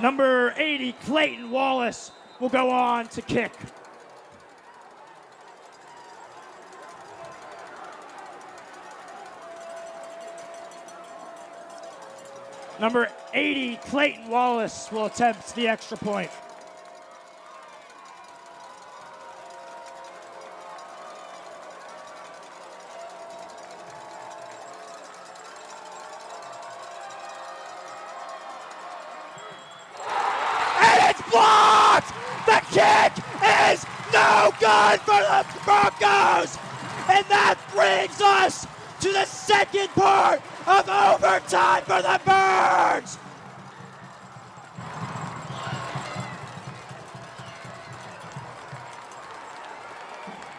Speaker 6: Number 80, Clayton Wallace, will go on to kick. Number 80, Clayton Wallace, will attempt the extra point. And it's blocked! The kick is no good for the Broncos! And that brings us to the second part of overtime for the Birds!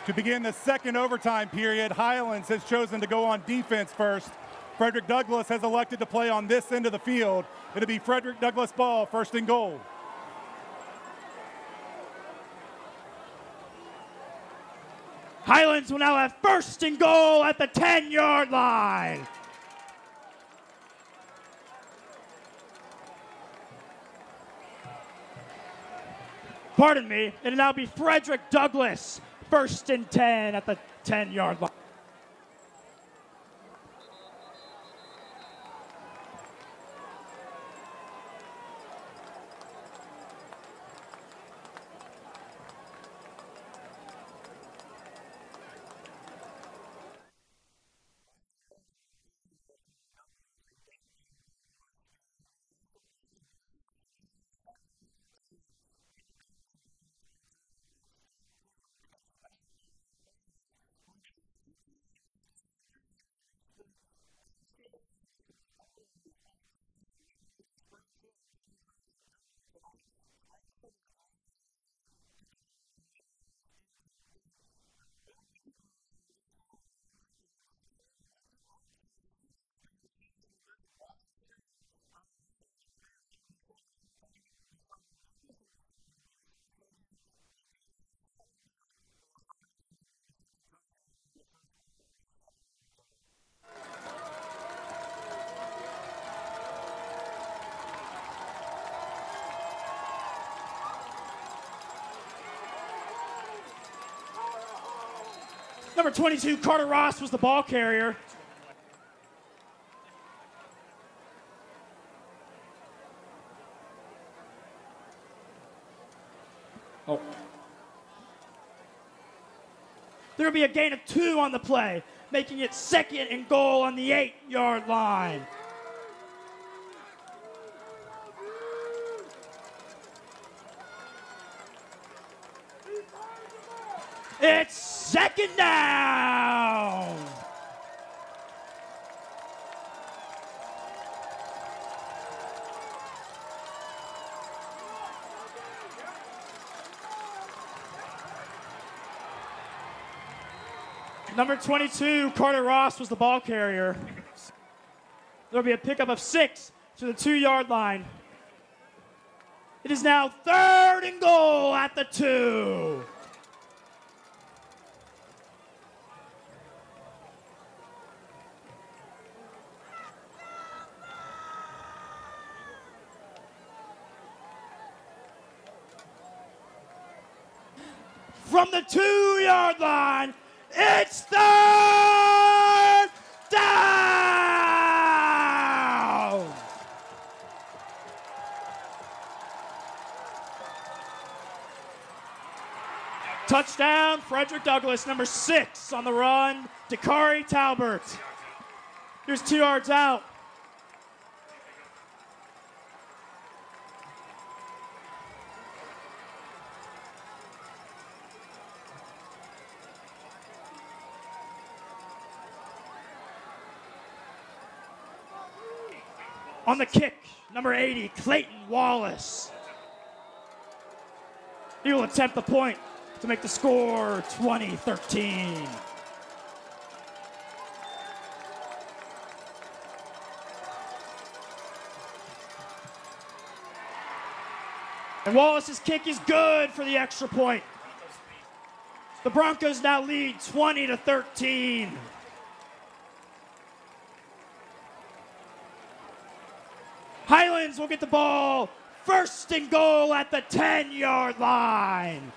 Speaker 17: To begin the second overtime period, Highlands has chosen to go on defense first. Frederick Douglass has elected to play on this end of the field. It'll be Frederick Douglass ball, 1st and goal.
Speaker 6: Highlands will now have 1st and goal at the 10-yard line. Pardon me, it'll now be Frederick Douglass, 1st and 10 at the 10-yard line. Number 22, Carter Ross, was the ball carrier. Oh. There will be a gain of 2 on the play, making it 2nd and goal on the 8-yard line. It's 2nd down. Number 22, Carter Ross, was the ball carrier. There'll be a pickup of 6 to the 2-yard line. It is now 3rd and goal at the 2. From the 2-yard line, it's 3rd down! Touchdown, Frederick Douglass, number 6 on the run, Dakari Talbert. Here's 2 yards out. On the kick, number 80, Clayton Wallace. He will attempt the point to make the score 20-13. And Wallace's kick is good for the extra point. The Broncos now lead 20-13. Highlands will get the ball. 1st and goal at the 10-yard line.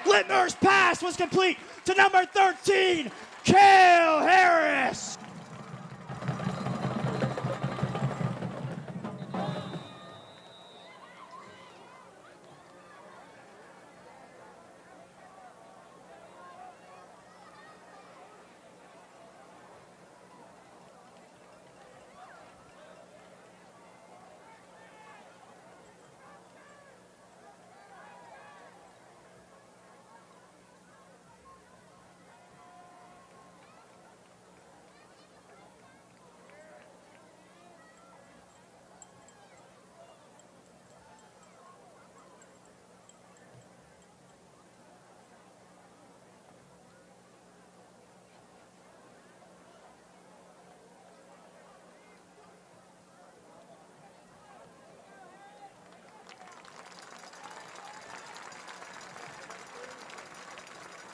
Speaker 6: Littner's pass was complete to number 13, Cale Harris.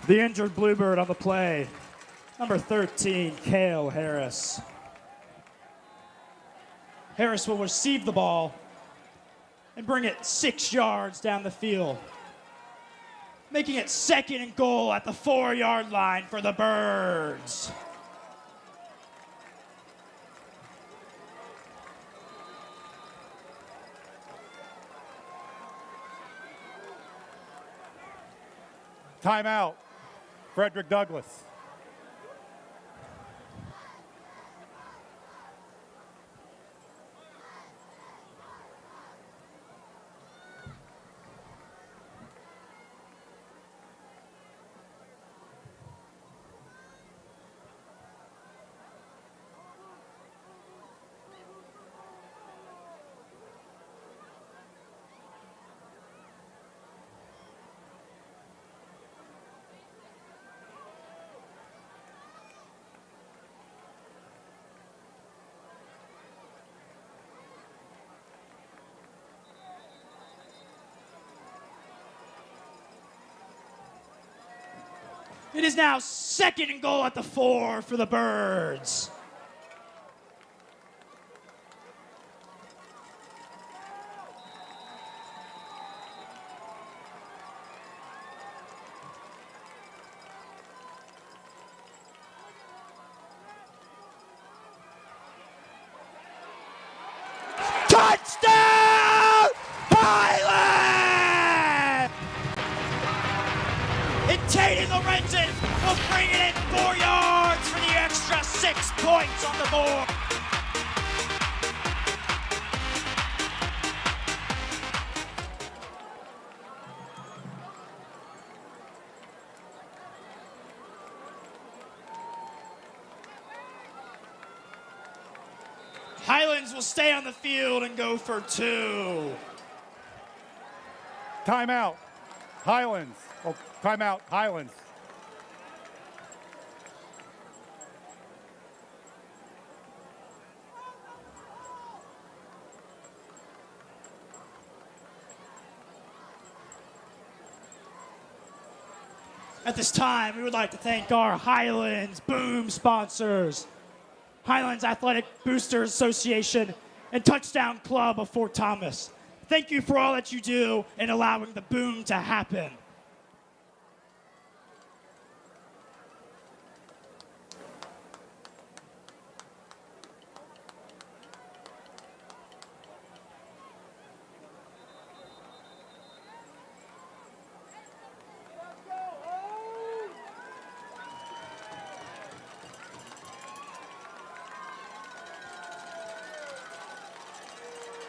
Speaker 6: The injured Bluebird on the play, number 13, Cale Harris. Harris will receive the ball and bring it 6 yards down the field, making it 2nd and goal at the 4-yard line for the Birds.
Speaker 17: Timeout, Frederick Douglass.
Speaker 6: It is now 2nd and goal at the 4 for the Birds.
Speaker 2: bringing in 4 yards for the extra 6 points on the board. Highlands will stay on the field and go for 2.
Speaker 17: Timeout. Highlands. Oh, timeout. Highlands.
Speaker 6: At this time, we would like to thank our Highlands Boom sponsors, Highlands Athletic Boosters Association and Touchdown Club of Fort Thomas. Thank you for all that you do in allowing the boom to happen.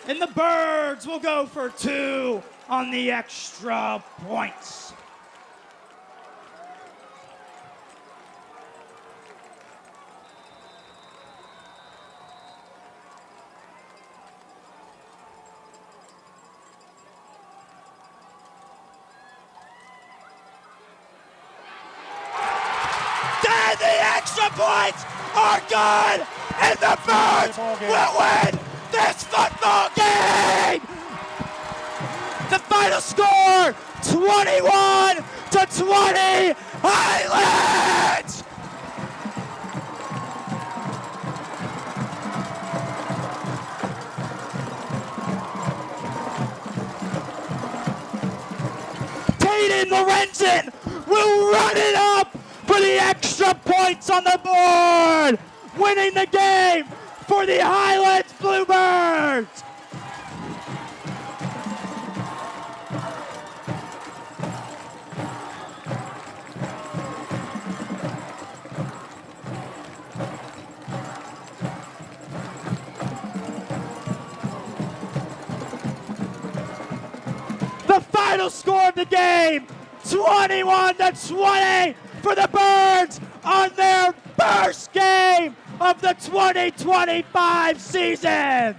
Speaker 6: And the Birds will go for 2 on the extra points. And the extra points are good, and the Birds will win this football game! The final score, 21-20, Highlands! Caden Lorenzen will run it up for the extra points on the board, winning the game for the Highlands Bluebirds. The final score of the game, 21-20 for the Birds on their first game of the 2025 season.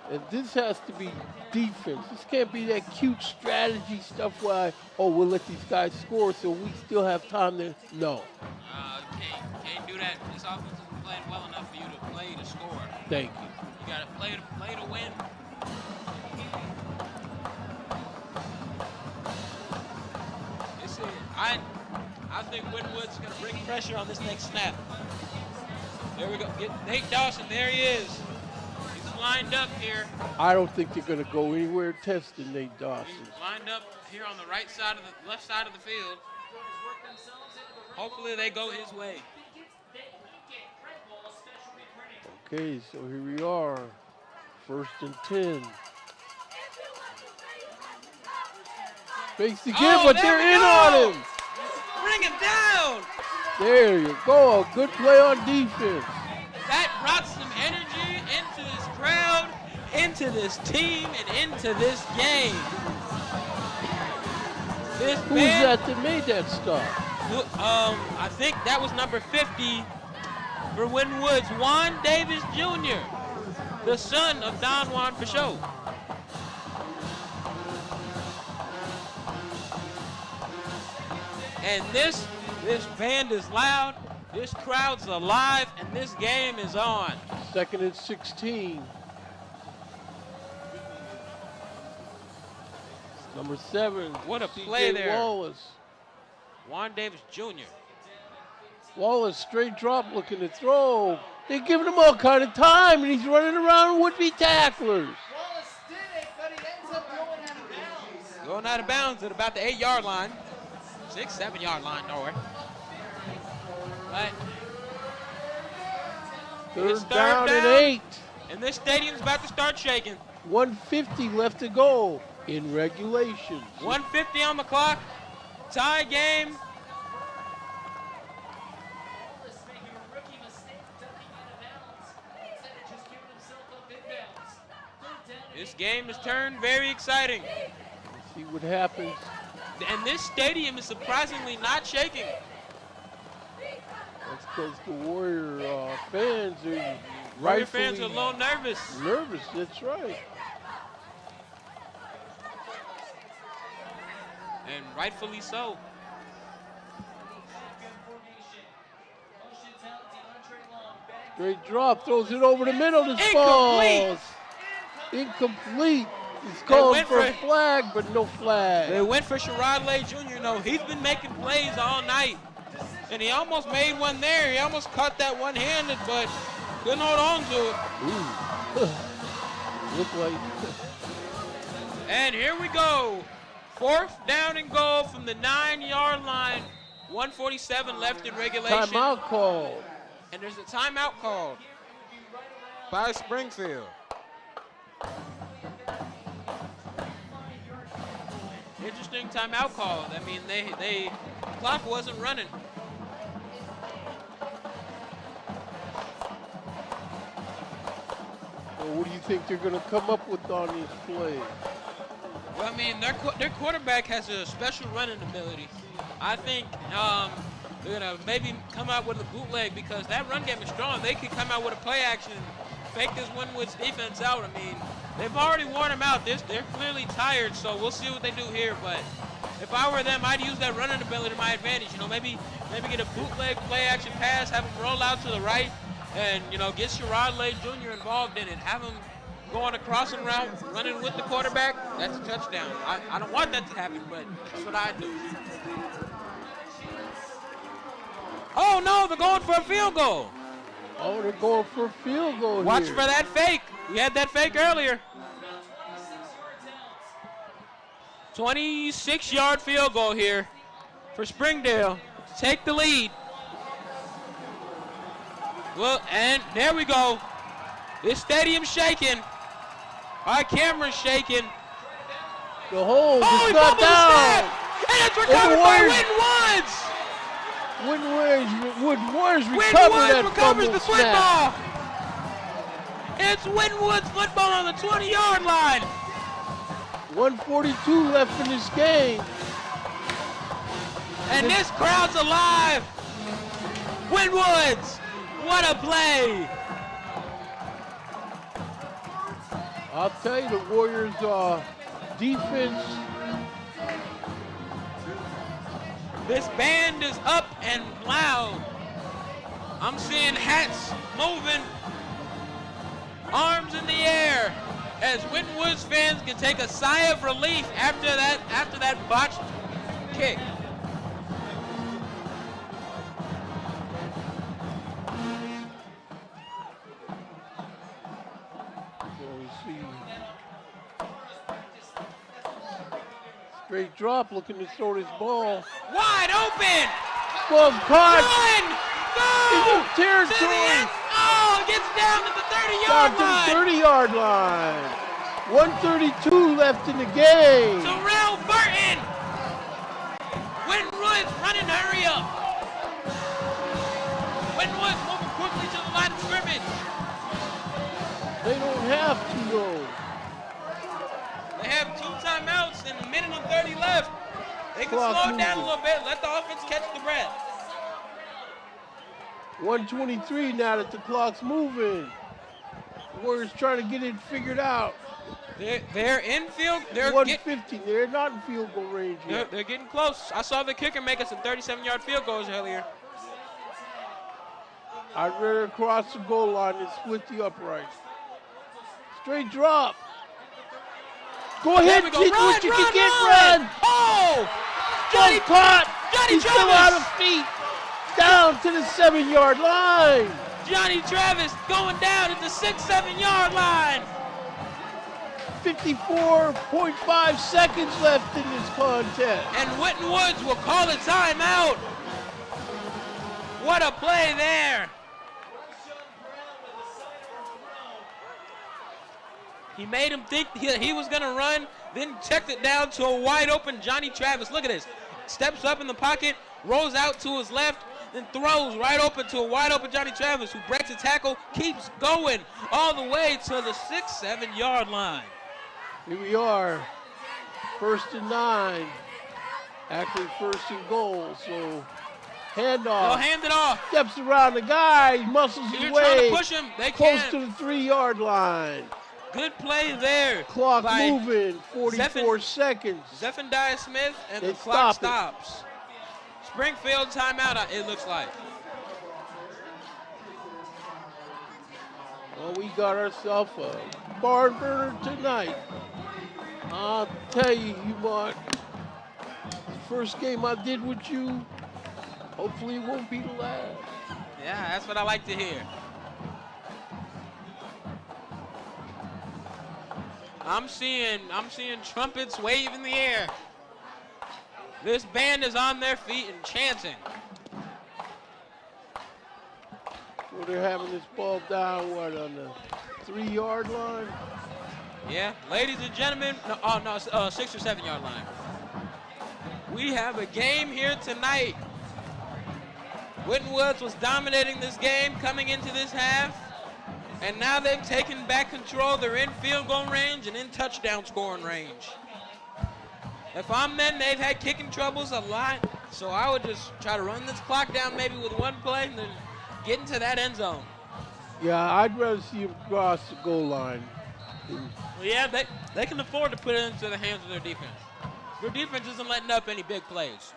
Speaker 14: And this has to be defense. This can't be that cute strategy stuff where, we'll let these guys score so we still have time to, no.
Speaker 13: Can't do that. This offense isn't playing well enough for you to play to score.
Speaker 14: Thank you.
Speaker 13: You got to play to win. It's it. I think Winwood's going to bring pressure on this next snap. There we go. Get Nate Dawson. There he is. lined up here.
Speaker 14: I don't think they're going to go anywhere testing Nate Dawson.
Speaker 13: Lined up here on the right side of the left side of the field. Hopefully they go his way.
Speaker 14: Okay, so here we are. 1st and 10. Fakes again, but they're in on him.
Speaker 13: Bring him down.
Speaker 14: There you go. A good play on defense.
Speaker 13: That brought some energy into this crowd, into this team, and into this game.
Speaker 14: Who's that made that stuff?
Speaker 13: I think that was number 50 for Winton Woods, Juan Davis Jr., the son of Don Juan Peugeot. And this band is loud, this crowd's alive, and this game is on.
Speaker 14: 2nd and 16. Number 7.
Speaker 13: What a play there.
Speaker 14: Wallace.
Speaker 13: Juan Davis Jr.
Speaker 14: Wallace straight drop looking to throw. They're giving him all kind of time, and he's running around would-be tacklers.
Speaker 13: Going out of bounds at about the 8-yard line. 6, 7-yard line, nowhere. But
Speaker 14: Third down and 8.
Speaker 13: And this stadium's about to start shaking.
Speaker 14: 150 left to go in regulation.
Speaker 13: 150 on the clock. Tie game. This game has turned very exciting.
Speaker 14: Let's see what happens.
Speaker 13: And this stadium is surprisingly not shaking.
Speaker 14: That's because the Warrior fans are
Speaker 13: Warrior fans are a little nervous.
Speaker 14: Nervous, that's right.
Speaker 13: And rightfully so.
Speaker 14: Great drop, throws it over the middle. This
Speaker 13: Incomplete.
Speaker 14: falls. Incomplete. He's calling for a flag, but no flag.
Speaker 13: They went for Sherrod Lay Jr. You know, he's been making plays all night. And he almost made one there. He almost caught that one-handed, but couldn't hold on to it.
Speaker 14: Look like.
Speaker 13: And here we go. 4th down and goal from the 9-yard line. 1:47 left in regulation.
Speaker 14: Timeout called.
Speaker 13: And there's a timeout called by Springfield. Interesting timeout call. I mean, the clock wasn't running.
Speaker 14: Well, what do you think they're going to come up with on these plays?
Speaker 13: Well, I mean, their quarterback has a special running ability. I think they're going to maybe come out with a bootleg because that run game is strong. They could come out with a play action, fake this Winwood's defense out. I mean, they've already worn them out. They're clearly tired, so we'll see what they do here. But if I were them, I'd use that running ability to my advantage. You know, maybe get a bootleg play action pass, have them roll out to the right, and, you know, get Sherrod Lay Jr. involved in it. Have him go on a crossing route, running with the quarterback. That's a touchdown. I don't want that to happen, but that's what I do. Oh, no, they're going for a field goal.
Speaker 14: Oh, they're going for a field goal
Speaker 13: Watch
Speaker 14: here.
Speaker 13: for that fake. We had that fake earlier. 26-yard field goal here for Springdale to take the lead. Well, and there we go. This stadium's shaking. Our camera's shaking.
Speaker 14: The hold
Speaker 13: Oh,
Speaker 14: is not down.
Speaker 13: And it's recovered by Winton Woods.
Speaker 14: Warriors
Speaker 13: Winton
Speaker 14: recover
Speaker 13: Woods
Speaker 14: that
Speaker 13: recovers the
Speaker 14: fumble snap.
Speaker 13: football. It's Winton Woods football on the 20-yard line.
Speaker 14: 1:42 left in this game.
Speaker 13: And this crowd's alive. Winton Woods, what a play.
Speaker 14: I'll tell you, the Warriors' defense.
Speaker 13: This band is up and loud. I'm seeing hats moving, arms in the air, as Winton Woods fans can take a sigh of relief after that botched kick.
Speaker 14: Straight drop, looking to throw this ball.
Speaker 13: Wide open.
Speaker 14: Ball caught.
Speaker 13: Run. Go.
Speaker 14: Into territory.
Speaker 13: Oh, gets down to the 30-yard
Speaker 14: Down
Speaker 13: line.
Speaker 14: to the 30-yard line. 1:32 left in the game.
Speaker 13: Terrell Burton. Winwood's running, hurry up. Winwood's moving quickly to the line of scrimmage.
Speaker 14: They don't have to go.
Speaker 13: They have 2 timeouts and a minute and 30 left. They can
Speaker 14: Clock
Speaker 13: slow it down a
Speaker 14: moving.
Speaker 13: little bit, let the offense catch the breath.
Speaker 14: 1:23 now that the clock's moving. Warriors trying to get it figured out.
Speaker 13: They're in field. They're
Speaker 14: 150. They're not in field goal range yet.
Speaker 13: They're getting close. I saw the kicker make us some 37-yard field goals earlier.
Speaker 14: I'd rather cross the goal line and split the uprights. Straight drop. Go ahead,
Speaker 13: we
Speaker 14: get
Speaker 13: go.
Speaker 14: what you can get,
Speaker 13: Run.
Speaker 14: run.
Speaker 13: Oh!
Speaker 14: Johnny caught.
Speaker 13: Johnny
Speaker 14: He's still
Speaker 13: Travis.
Speaker 14: out of feet. Down to the 7-yard line.
Speaker 13: Johnny Travis going down at the 6-7-yard line.
Speaker 14: 54.5 seconds left in this contest.
Speaker 13: And Witten Woods will call a timeout. What a play there. He made him think he was going to run, then checked it down to a wide open Johnny Travis. Look at this. Steps up in the pocket, rolls out to his left, then throws right open to a wide open Johnny Travis, who breaks a tackle, keeps going all the way to the 6-7-yard line.
Speaker 14: Here we are, 1st and 9. Actually 1st and goal, so handoff.
Speaker 13: They'll hand it off.
Speaker 14: Steps around the guy, muscles his
Speaker 13: You're
Speaker 14: way.
Speaker 13: trying to push him. They
Speaker 14: close
Speaker 13: can't.
Speaker 14: to the 3-yard line.
Speaker 13: Good play there.
Speaker 14: Clock
Speaker 13: by
Speaker 14: moving, 44 seconds.
Speaker 13: Zephaniah Smith, and
Speaker 14: They
Speaker 13: the clock
Speaker 14: stop it.
Speaker 13: stops. Springfield timeout, it looks like.
Speaker 14: Well, we got ourselves a barn burner tonight. I'll tell you, the first game I did with you, hopefully it won't be the last.
Speaker 13: Yeah, that's what I like to hear. I'm seeing trumpets wave in the air. This band is on their feet and chanting.
Speaker 14: So they're having this ball down, on the 3-yard line?
Speaker 13: Yeah, ladies and gentlemen, 6 or 7-yard line. We have a game here tonight. Witten Woods was dominating this game coming into this half, and now they've taken back control. They're in field goal range and in touchdown scoring range. If I'm them, they've had kicking troubles a lot, so I would just try to run this clock down maybe with one play and then get into that end zone.
Speaker 14: Yeah, I'd rather see him cross the goal line.
Speaker 13: Well, yeah, they can afford to put it into the hands of their defense. Their defense isn't letting up any big plays.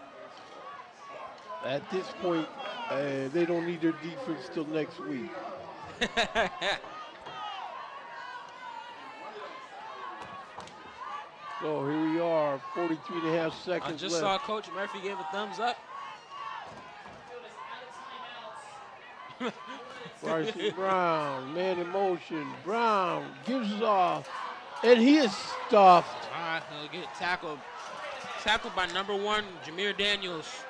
Speaker 14: At this point, they don't need their defense till next week. So here we are, 43.5 seconds
Speaker 13: I just
Speaker 14: left.
Speaker 13: saw Coach Murphy give a thumbs up.
Speaker 14: Bryson Brown, man in motion. Brown gives it off, and he is stuffed.
Speaker 13: All right, he'll get tackled. Tackled by number 1, Jameer Daniels,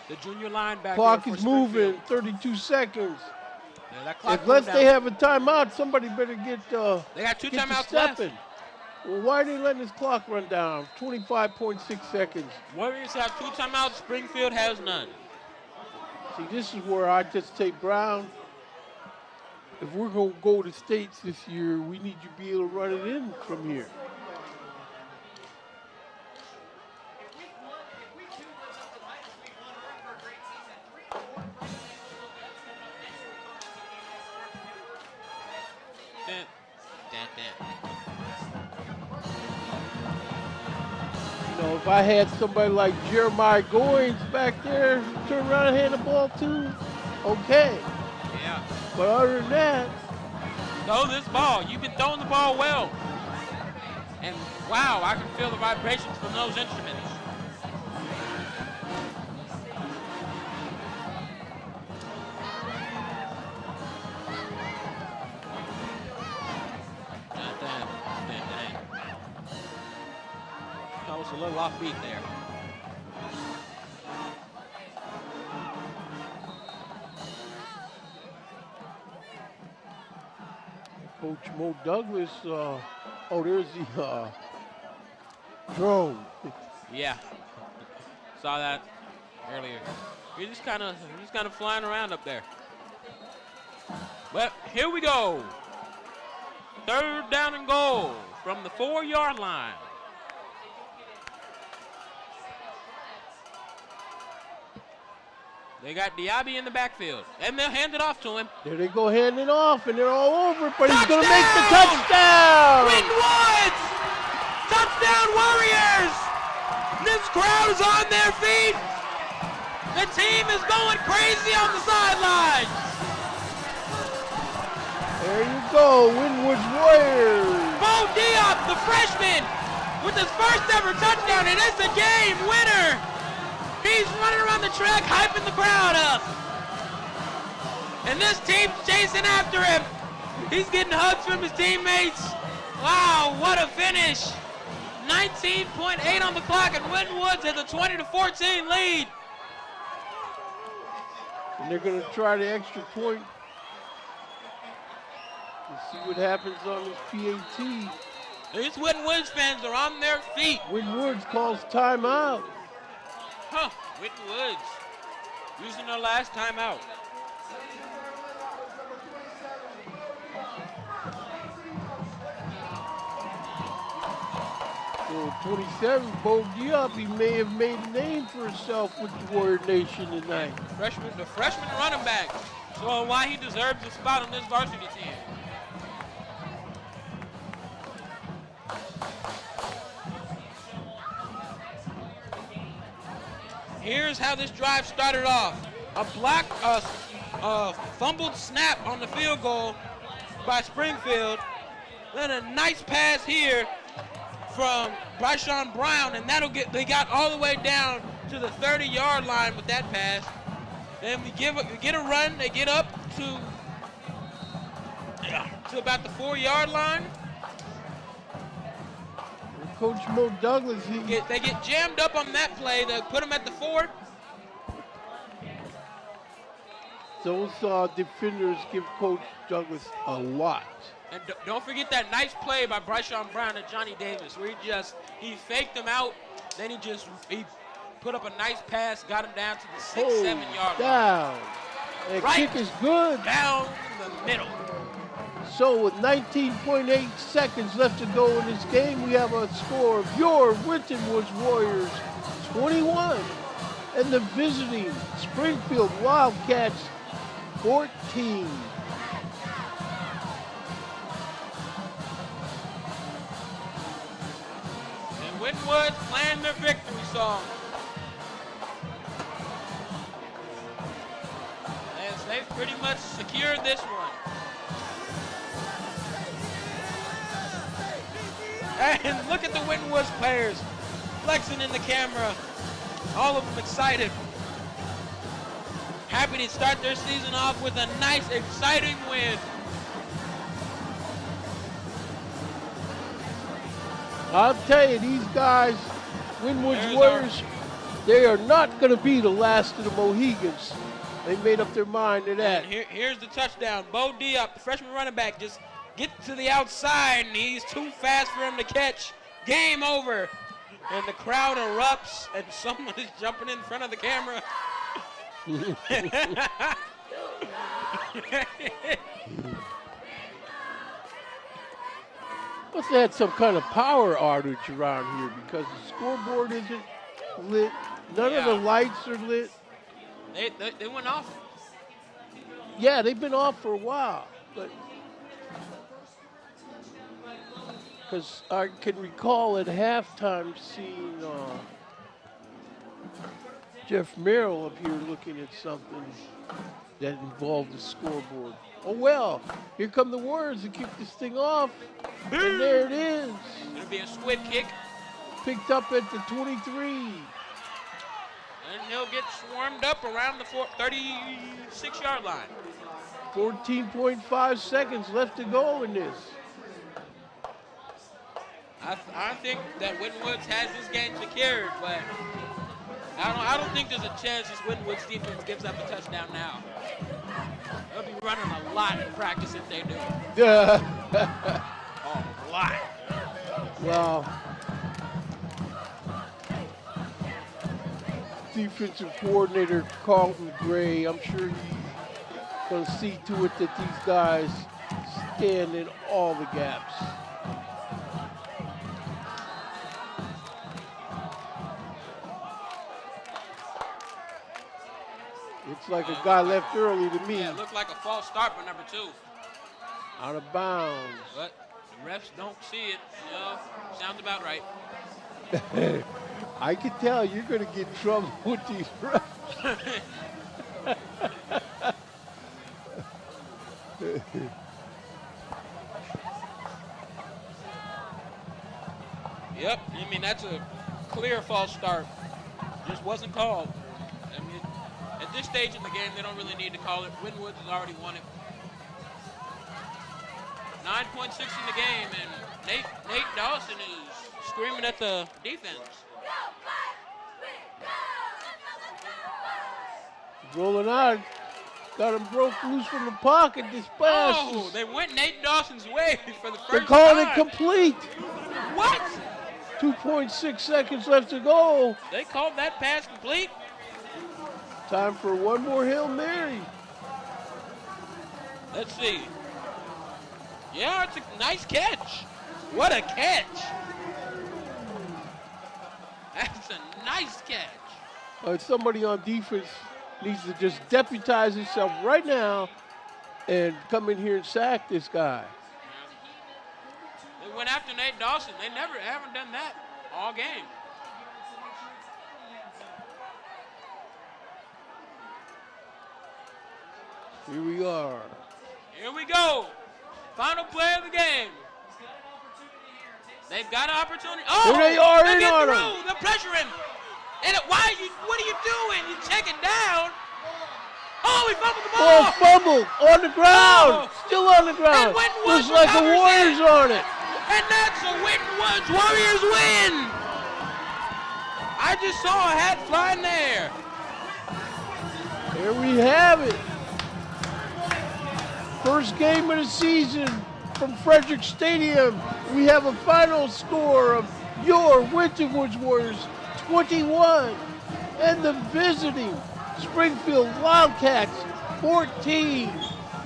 Speaker 13: the junior linebacker.
Speaker 14: Clock
Speaker 13: for
Speaker 14: is moving,
Speaker 13: Springfield.
Speaker 14: 32 seconds.
Speaker 13: Yeah, that clock
Speaker 14: Unless
Speaker 13: moved
Speaker 14: they
Speaker 13: down.
Speaker 14: have a timeout, somebody better get
Speaker 13: They got 2
Speaker 14: get to
Speaker 13: timeouts left.
Speaker 14: stepping. Well, why are they letting this clock run down? 25.6 seconds.
Speaker 13: Warriors have 2 timeouts. Springfield has none.
Speaker 14: See, this is where I just take Brown. If we're going to go to states this year, we need to be able to run it in from here. You know, if I had somebody like Jeremiah Goins back there, turn around and hand the ball to, okay.
Speaker 13: Yeah.
Speaker 14: But other than that,
Speaker 13: Throw this ball. You've been throwing the ball well. And wow, I can feel the vibrations from those instruments.
Speaker 14: that was a little
Speaker 13: offbeat there.
Speaker 14: Coach Mo Douglas, there's the drone.
Speaker 13: Yeah, saw that earlier. You're just kind of flying around up there. But here we go. 3rd down and goal from the 4-yard line. They got Diaby in the backfield, and they'll hand it off to him.
Speaker 14: There they go, hand it off, and they're all over it, but he's going to make the touchdown!
Speaker 13: Win Woods! Touchdown Warriors! This crowd is on their feet. The team is going crazy on the sidelines.
Speaker 14: There you go, Winwood's Warriors.
Speaker 13: Bo Diop, the freshman, with his first ever touchdown, and it's a game winner. He's running around the track, hyping the crowd up. And this team's chasing after him. He's getting hugs from his teammates. Wow, what a finish. 19.8 on the clock, and Winwoods has a 20-14 lead.
Speaker 14: And they're going to try the extra point. Let's see what happens on this PAT.
Speaker 13: These Winwoods fans are on their feet.
Speaker 14: Winwoods calls timeout.
Speaker 13: Huh, Winwoods using their last timeout.
Speaker 14: So 27, Bo Diop, he may have made a name for himself with the Warrior Nation tonight.
Speaker 13: The freshman running back. So why he deserves a spot on this varsity team. Here's how this drive started off. A fumbled snap on the field goal by Springfield. Then a nice pass here from Bryshawn Brown, and they got all the way down to the 30-yard line with that pass. Then we get a run. They get up to about the 4-yard line.
Speaker 14: Coach Mo Douglas,
Speaker 13: they get jammed up on that play. They put them at the 4.
Speaker 14: Those defenders give Coach Douglas a lot.
Speaker 13: And don't forget that nice play by Bryshawn Brown and Johnny Davis, where he faked him out, then he put up a nice pass, got him down to the 6-7-yard line.
Speaker 14: Down. That kick is good.
Speaker 13: Down the middle.
Speaker 14: So with 19.8 seconds left to go in this game, we have a score of your Winton Woods Warriors 21 and the visiting Springfield Wildcats 14.
Speaker 13: And Winwood playing their victory song. As they've pretty much secured this one. And look at the Winwoods players flexing in the camera. All of them excited. Happy to start their season off with a nice, exciting win.
Speaker 14: I'll tell you, these guys, Winwoods Warriors, they are not going to be the last of the Mohegans. They made up their mind to that.
Speaker 13: And here's the touchdown. Bo Diop, the freshman running back, just get to the outside, and he's too fast for him to catch. Game over. And the crowd erupts, and someone is jumping in front of the camera.
Speaker 14: Must have had some kind of power outage around here because the scoreboard isn't lit. None of the lights are lit.
Speaker 13: They went off.
Speaker 14: Yeah, they've been off for a while, but because I can recall at halftime seeing Jeff Merrill up here looking at something that involved the scoreboard. Oh well, here come the Warriors to kick this thing off, and there it is.
Speaker 13: It'll be a squib kick.
Speaker 14: Picked up at the 23.
Speaker 13: And he'll get swarmed up around the 36-yard line.
Speaker 14: 14.5 seconds left to go in this.
Speaker 13: I think that Winwoods has this game secured, but I don't think there's a chance this Winwoods defense gives up a touchdown now. They'll be running a lot in practice if they do.
Speaker 14: Yeah.
Speaker 13: A lot.
Speaker 14: Well, defensive coordinator Carlton Gray, I'm sure he's going to see to it that these guys stand in all the gaps. Looks like a guy left early to me.
Speaker 13: Yeah, it looked like a false start for number 2.
Speaker 14: Out of bounds.
Speaker 13: But the refs don't see it. You know, sounds about right.
Speaker 14: I can tell you're going to get in trouble with these refs.
Speaker 13: Yep, I mean, that's a clear false start. Just wasn't called. I mean, at this stage in the game, they don't really need to call it. Winwoods has already won it. 9.6 in the game, and Nate Dawson is screaming at the defense.
Speaker 14: Rolling out. Got him broke loose from the pocket. This pass.
Speaker 13: Oh, they went Nate Dawson's way for the first time.
Speaker 14: They're calling it complete.
Speaker 13: What?
Speaker 14: 2.6 seconds left to go.
Speaker 13: They called that pass complete?
Speaker 14: Time for one more Hail Mary.
Speaker 13: Let's see. Yeah, it's a nice catch. What a catch. That's a nice catch.
Speaker 14: Somebody on defense needs to just deputize himself right now and come in here and sack this guy.
Speaker 13: They went after Nate Dawson. They haven't done that all game.
Speaker 14: Here we are.
Speaker 13: Here we go. Final play of the game. They've got an opportunity. Oh,
Speaker 14: here they are in
Speaker 13: get
Speaker 14: on
Speaker 13: through.
Speaker 14: him.
Speaker 13: They're pressuring. And what are you doing? You check it down. Oh, he fumbled the ball.
Speaker 14: Oh, fumble on the ground. Still on the ground.
Speaker 13: And Winwoods
Speaker 14: Looks like the
Speaker 13: recovers
Speaker 14: Warriors
Speaker 13: it.
Speaker 14: on it.
Speaker 13: And that's a Winwoods Warriors win. I just saw a hat flying there.
Speaker 14: There we have it. First game of the season from Frederick Stadium. We have a final score of your Winter Woods Warriors 21 and the visiting Springfield Wildcats 14.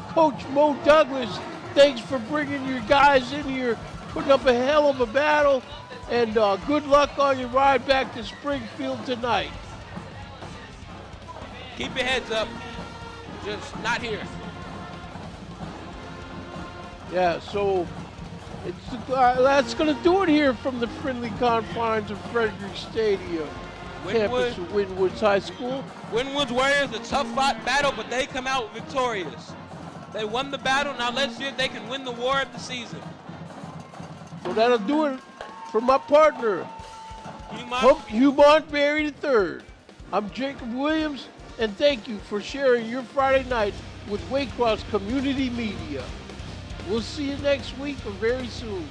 Speaker 14: Coach Mo Douglas, thanks for bringing your guys in here, putting up a hell of a battle, and good luck on your ride back to Springfield tonight.
Speaker 13: Keep your heads up. Just not here.
Speaker 14: Yeah, so that's going to do it here from the friendly confines of Frederick Stadium, campus of Winwoods High School.
Speaker 13: Winwoods Warriors, a tough fought battle, but they come out victorious. They won the battle. Now let's see if they can win the war of the season.
Speaker 14: So that'll do it for my partner, Humont Berry III. I'm Jacob Williams, and thank you for sharing your Friday night with Waycross Community Media. We'll see you next week or very soon.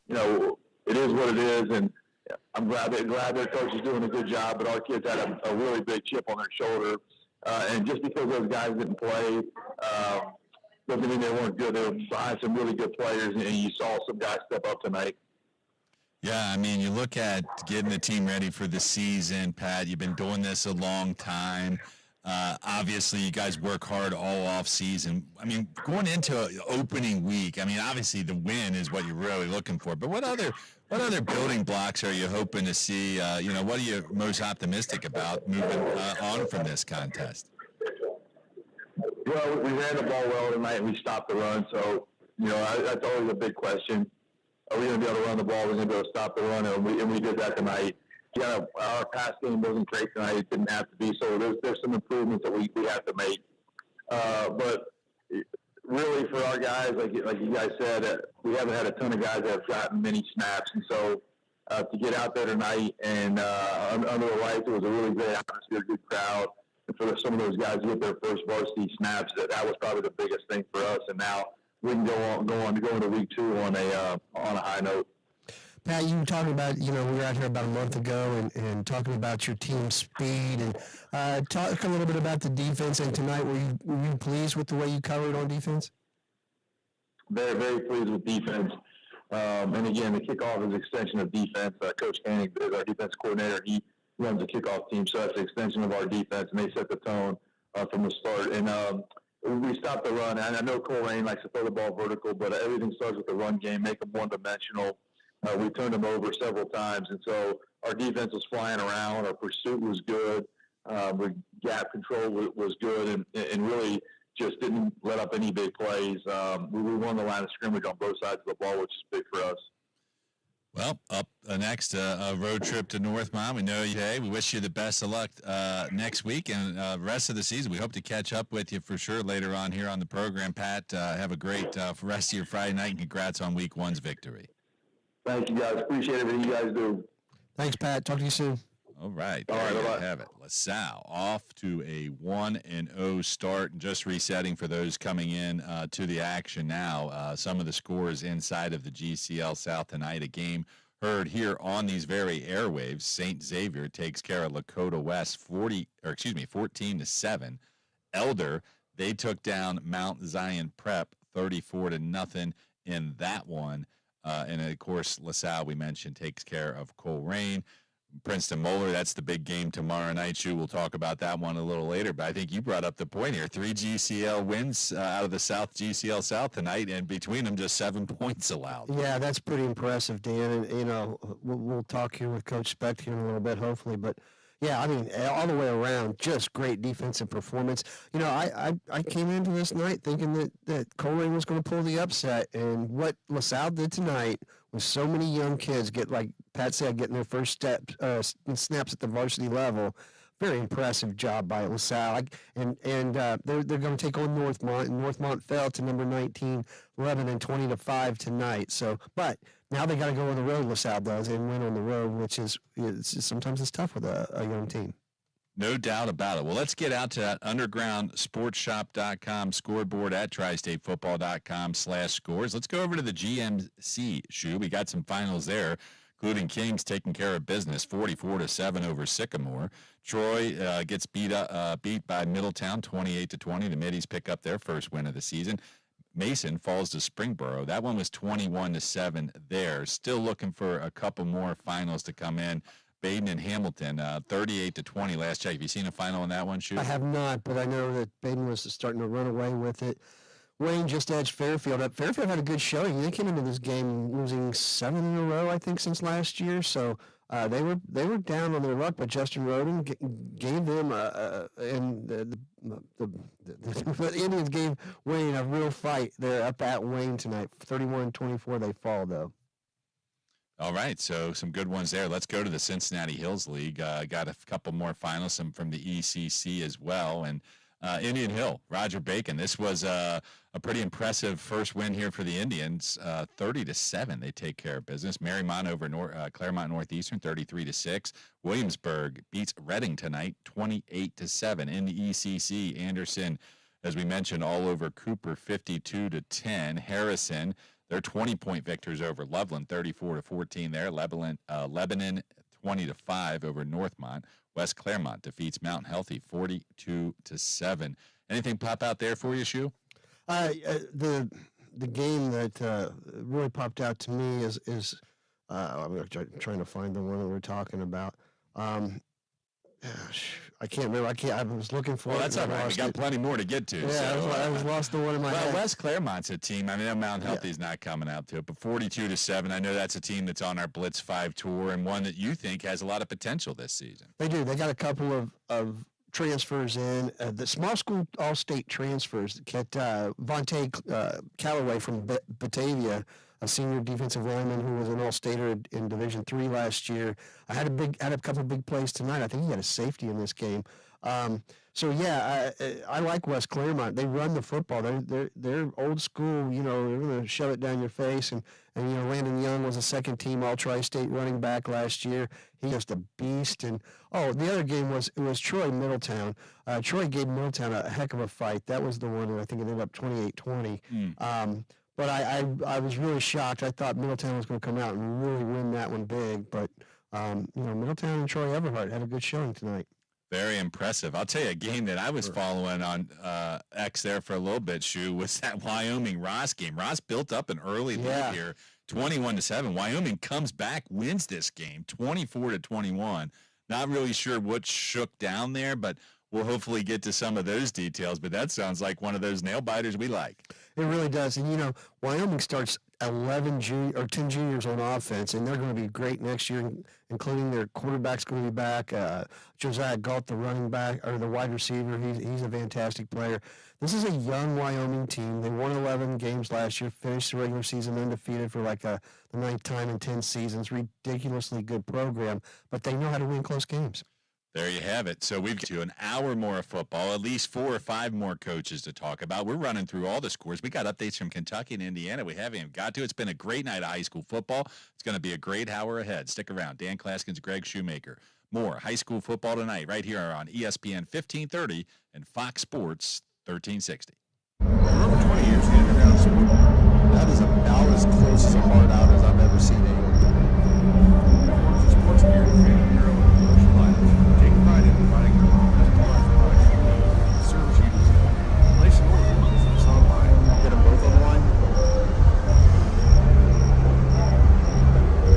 Speaker 1: You know, it is what it is, and I'm glad their coach is doing a good job, but our kids had a really big chip on their shoulder. And just because those guys didn't play doesn't mean they weren't good. They were behind some really good players, and you saw some guys step up tonight.
Speaker 9: Yeah, I mean, you look at getting the team ready for the season, Pat. You've been doing this a long time. Obviously, you guys work hard all off season. I mean, going into opening week, I mean, obviously the win is what you're really looking for. But what other building blocks are you hoping to see? What are you most optimistic about moving on from this contest?
Speaker 1: Well, we ran the ball well tonight, and we stopped the run. So, that's always a big question. Are we going to be able to run the ball? Are we going to be able to stop the run? And we did that tonight. Yeah, our pass game wasn't great tonight. It didn't have to be. So there's some improvements that we have to make. But really, for our guys, like you guys said, we haven't had a ton of guys that have gotten many snaps. And so to get out there tonight and under the lights, it was a really great atmosphere, good crowd. And for some of those guys to get their first varsity snaps, that was probably the biggest thing for us. And now we can go into week 2 on a high note.
Speaker 10: Pat, you were talking about, we were out here about a month ago and talking about your team's speed, and talk a little bit about the defense. And tonight, were you pleased with the way you covered on defense?
Speaker 1: Very, very pleased with defense. And again, the kickoff is an extension of defense. Coach Koenig is our defense coordinator. He runs the kickoff team, so that's an extension of our defense, and they set the tone from the start. And we stopped the run. And I know Coleraine likes to throw the ball vertical, but everything starts with the run game, make them one-dimensional. We turned them over several times, and so our defense was flying around. Our pursuit was good. Gap control was good, and really just didn't let up any big plays. We won the line of scrimmage on both sides of the ball, which is big for us.
Speaker 9: Well, up next, a road trip to Northmont. We know you. Hey, we wish you the best of luck next week and rest of the season. We hope to catch up with you for sure later on here on the program. Pat, have a great rest of your Friday night, and congrats on Week 1's victory.
Speaker 1: Thank you, guys. Appreciate everything you guys do.
Speaker 10: Thanks, Pat. Talk to you soon.
Speaker 9: All right.
Speaker 1: All right,
Speaker 9: there you
Speaker 1: bye-bye.
Speaker 9: have it. LaSalle off to a 1-0 start. Just resetting for those coming in to the action now. Some of the scores inside of the GCL South tonight. A game heard here on these very airwaves. St. Xavier takes care of Lakota West 14-7. Elder, they took down Mount Zion Prep 34-0 in that one. And, of course, LaSalle, we mentioned, takes care of Coleraine. Princeton Moeller, that's the big game tomorrow night. Shu, we'll talk about that one a little later. But I think you brought up the point here. 3 GCL wins out of the South GCL South tonight, and between them just 7 points allowed.
Speaker 10: Yeah, that's pretty impressive, Dan. And, we'll talk here with Coach Specht here in a little bit, hopefully. But, yeah, I mean, all the way around, just great defensive performance. I came into this night thinking that Coleraine was going to pull the upset, and what LaSalle did tonight with so many young kids like Pat said, getting their first snaps at the varsity level. Very impressive job by LaSalle. And they're going to take on Northmont, and Northmont fell to number 19, 11 and 20-5 tonight. So, but now they got to go on the road. LaSalle does and win on the road, which is sometimes it's tough with a young team.
Speaker 9: No doubt about it. Well, let's get out to that undergroundsportshop.com scoreboard at tristatefootball.com/scores. Let's go over to the GMC, Shu. We got some finals there, including Kings taking care of business 44-7 over Sycamore. Troy gets beat by Middletown 28-20. The Middies pick up their first win of the season. Mason falls to Springboro. That one was 21-7 there. Still looking for a couple more finals to come in. Baden and Hamilton, 38-20 last check. Have you seen a final in that one, Shu?
Speaker 10: I have not, but I know that Baden was starting to run away with it. Wayne just edged Fairfield up. Fairfield had a good showing. They came into this game losing 7 in a row, I think, since last year. So they were down on their luck, but Justin Roden gave them and the Indians gave Wayne a real fight. They're up at Wayne tonight, 31-24. They fall though.
Speaker 9: All right, so some good ones there. Let's go to the Cincinnati Hills League. Got a couple more finals, some from the ECC as well. And Indian Hill, Roger Bacon. This was a pretty impressive first win here for the Indians. 30-7, they take care of business. Marymount over Claremont Northeastern, 33-6. Williamsburg beats Reading tonight, 28-7. In the ECC, Anderson, as we mentioned, all over Cooper, 52-10. Harrison, they're 20-point victors over Loveland, 34-14 there. Lebanon 20-5 over Northmont. West Claremont defeats Mount Healthy, 42-7. Anything pop out there for you, Shu?
Speaker 10: The game that really popped out to me is I'm trying to find the one that we're talking about. I can't remember. I was looking for it.
Speaker 9: Well, that's all right. We got plenty more to get to.
Speaker 10: Yeah, so. I was lost the one in my head.
Speaker 9: West Claremont's a team. I know Mount Healthy's not coming out to it, but 42-7. I know that's a team that's on our Blitz 5 tour and one that you think has a lot of potential this season.
Speaker 10: They do. They got a couple of transfers in. The small school all-state transfers. Get Vontae Callaway from Batavia, a senior defensive lineman who was an all-stater in Division III last year. I had a couple of big plays tonight. I think he had a safety in this game. So yeah, I like West Claremont. They run the football. They're old school. You know, they're going to shove it down your face. And you know, Landon Young was a second-team All-Tri-State running back last year. He's just a beast. And the other game was Troy Middletown. Troy gave Middletown a heck of a fight. That was the one that I think it ended up 28-20. But I was really shocked. I thought Middletown was going to come out and really win that one big. But, you know, Middletown and Troy Everhart had a good showing tonight.
Speaker 9: Very impressive. I'll tell you a game that I was following on X there for a little bit, Shu, was that Wyoming-Ross game. Ross built up an early lead here, 21-7. Wyoming comes back, wins this game, 24-21. Not really sure what shook down there, but we'll hopefully get to some of those details. But that sounds like one of those nail-biters we like.
Speaker 10: It really does. And, you know, Wyoming starts 10 juniors on offense, and they're going to be great next year, including their quarterback's going to be back. Josiah Galt, the running back, or the wide receiver, he's a fantastic player. This is a young Wyoming team. They won 11 games last year, finished the regular season undefeated for like the 9th time in 10 seasons. Ridiculously good program, but they know how to win close games.
Speaker 9: There you have it. So we've got to an hour more of football, at least 4 or 5 more coaches to talk about. We're running through all the scores. We got updates from Kentucky and Indiana. We haven't even got to. It's been a great night of high school football. It's going to be a great hour ahead. Stick around. Dan Klaskins, Greg Shoemaker. More high school football tonight right here on ESPN 1530 and Fox Sports 1360.
Speaker 7: For over 20 years, the underground sport, that is about as close as a hard out as I've ever seen anyone. Sports gear and your own promotion line. Take pride in providing the best products. Service you deserve. Place an order. Visit us online. Get them both online.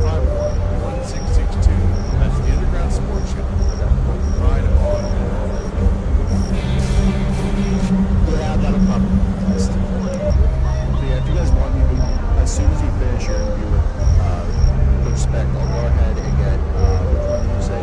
Speaker 7: 51662. That's the Underground Sports Shop. Pride of all. Yeah, that'll come. So yeah, if you guys want me to, as soon as you finish your interview with Coach Speck, I'll go ahead and get which one you say.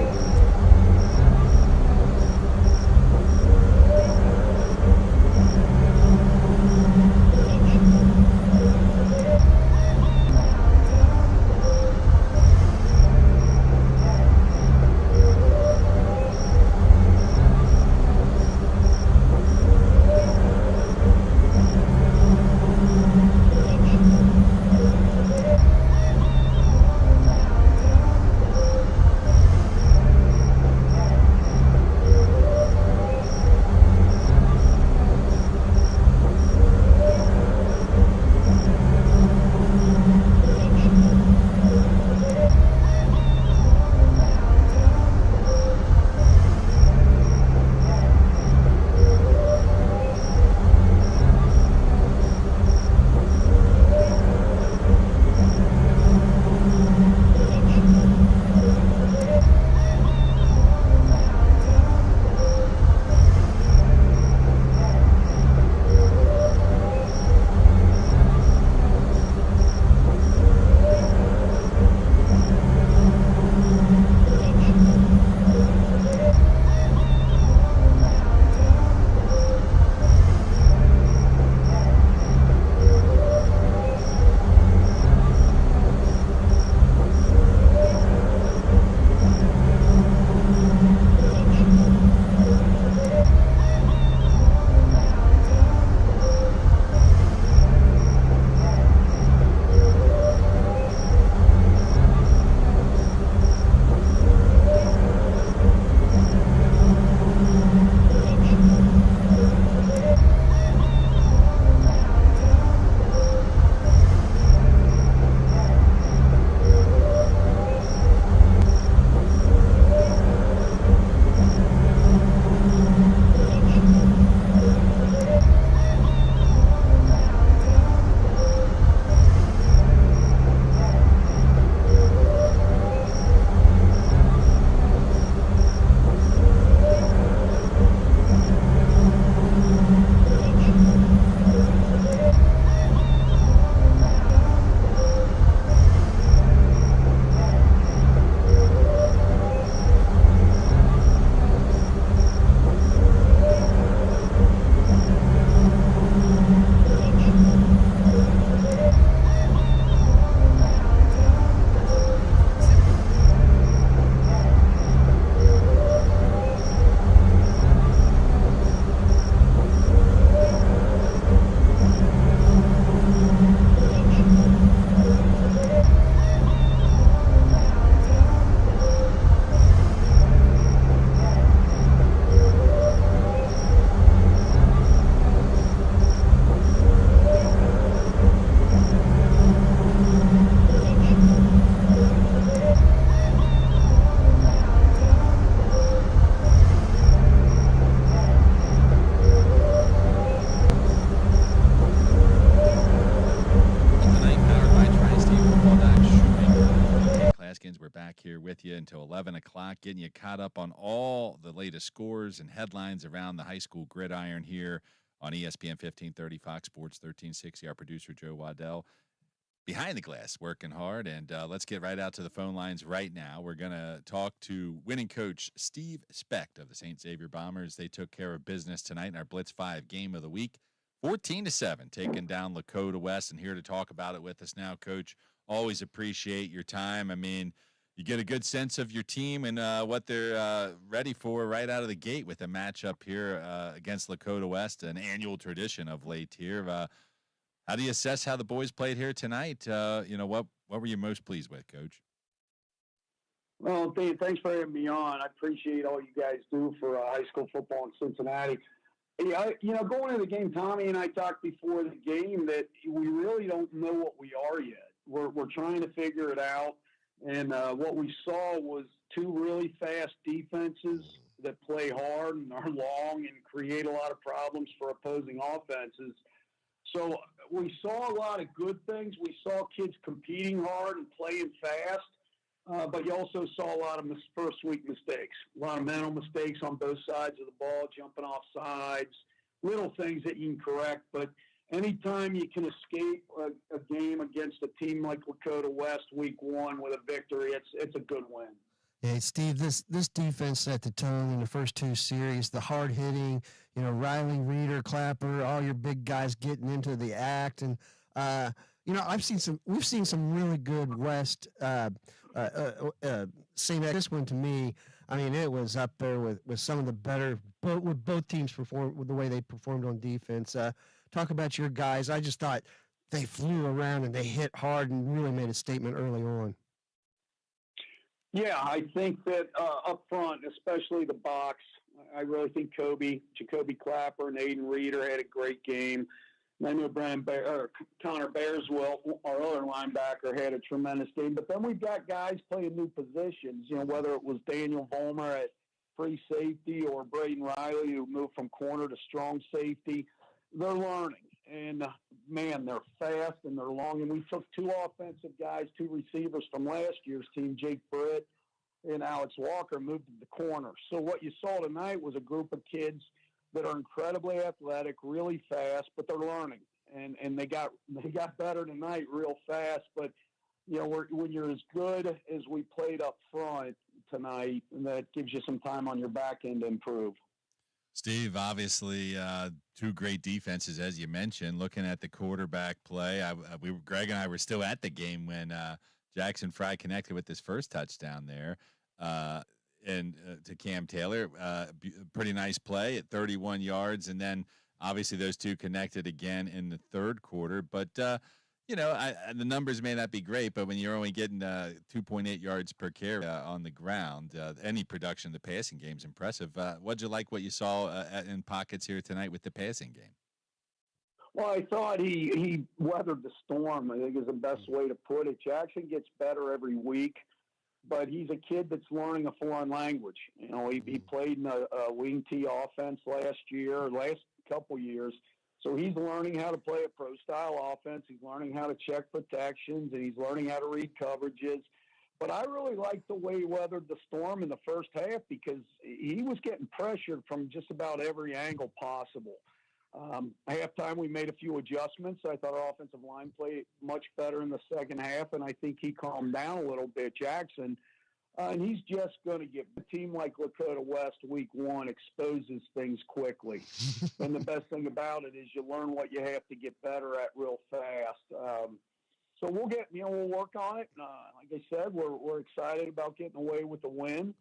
Speaker 9: We're back here with you until 11 o'clock, getting you caught up on all the latest scores and headlines around the high school gridiron here on ESPN 1530, Fox Sports 1360. Our producer, Joe Waddell, behind the glass, working hard. And let's get right out to the phone lines right now. We're going to talk to winning coach Steve Specht of the St. Xavier Bombers. They took care of business tonight in our Blitz 5 game of the week, 14-7, taking down Lakota West. And here to talk about it with us now, Coach. Always appreciate your time. I mean, you get a good sense of your team and what they're ready for right out of the gate with a matchup here against Lakota West, an annual tradition of late here. How do you assess how the boys played here tonight? What were you most pleased with, Coach?
Speaker 8: Well, thanks for having me on. I appreciate all you guys do for high school football in Cincinnati. Yeah, going into the game, Tommy and I talked before the game that we really don't know what we are yet. We're trying to figure it out. And what we saw was two really fast defenses that play hard and are long and create a lot of problems for opposing offenses. So we saw a lot of good things. We saw kids competing hard and playing fast, but you also saw a lot of first week mistakes, a lot of mental mistakes on both sides of the ball, jumping off sides, little things that you can correct. But anytime you can escape a game against a team like Lakota West week one with a victory, it's a good win.
Speaker 10: Hey, Steve, this defense set the tone in the first two series, the hard hitting, Riley, Reeder, Clapper, all your big guys getting into the act. And, we've seen some really good West, same as this one to me. I mean, it was up there with some of the better, with both teams performed with the way they performed on defense. Talk about your guys. I just thought they flew around and they hit hard and really made a statement early on.
Speaker 8: Yeah, I think that up front, especially the box, I really think Jacoby Clapper and Aiden Reeder had a great game. And I know Connor Bearswell, our other linebacker, had a tremendous game. But then we've got guys playing new positions, whether it was Daniel Vollmer at free safety or Braden Riley, who moved from corner to strong safety. They're learning. And, man, they're fast and they're long. And we took two offensive guys, two receivers from last year's team, Jake Britt and Alex Walker, moved to the corner. So what you saw tonight was a group of kids that are incredibly athletic, really fast, but they're learning. And they got better tonight real fast. But, when you're as good as we played up front tonight, that gives you some time on your back end to improve.
Speaker 9: Steve, obviously, two great defenses, as you mentioned. Looking at the quarterback play, Greg and I were still at the game when Jackson Fry connected with his first touchdown there, and to Cam Taylor. Pretty nice play at 31 yards, and then obviously those two connected again in the third quarter. But the numbers may not be great, but when you're only getting 2.8 yards per carry on the ground, any production in the passing game is impressive. What'd you like what you saw in pockets here tonight with the passing game?
Speaker 8: Well, I thought he weathered the storm, I think is the best way to put it. Jackson gets better every week, but he's a kid that's learning a foreign language. He played in a wing T offense last couple years. So he's learning how to play a pro-style offense. He's learning how to check protections, and he's learning how to read coverages. But I really liked the way he weathered the storm in the first half because he was getting pressured from just about every angle possible. Halftime, we made a few adjustments. I thought our offensive line played much better in the second half, and I think he calmed down a little bit, Jackson. And he's just going to get a team like Lakota West week one exposes things quickly. And the best thing about it is you learn what you have to get better at real fast. So we'll work on it. Like I said, we're excited about getting away with the win,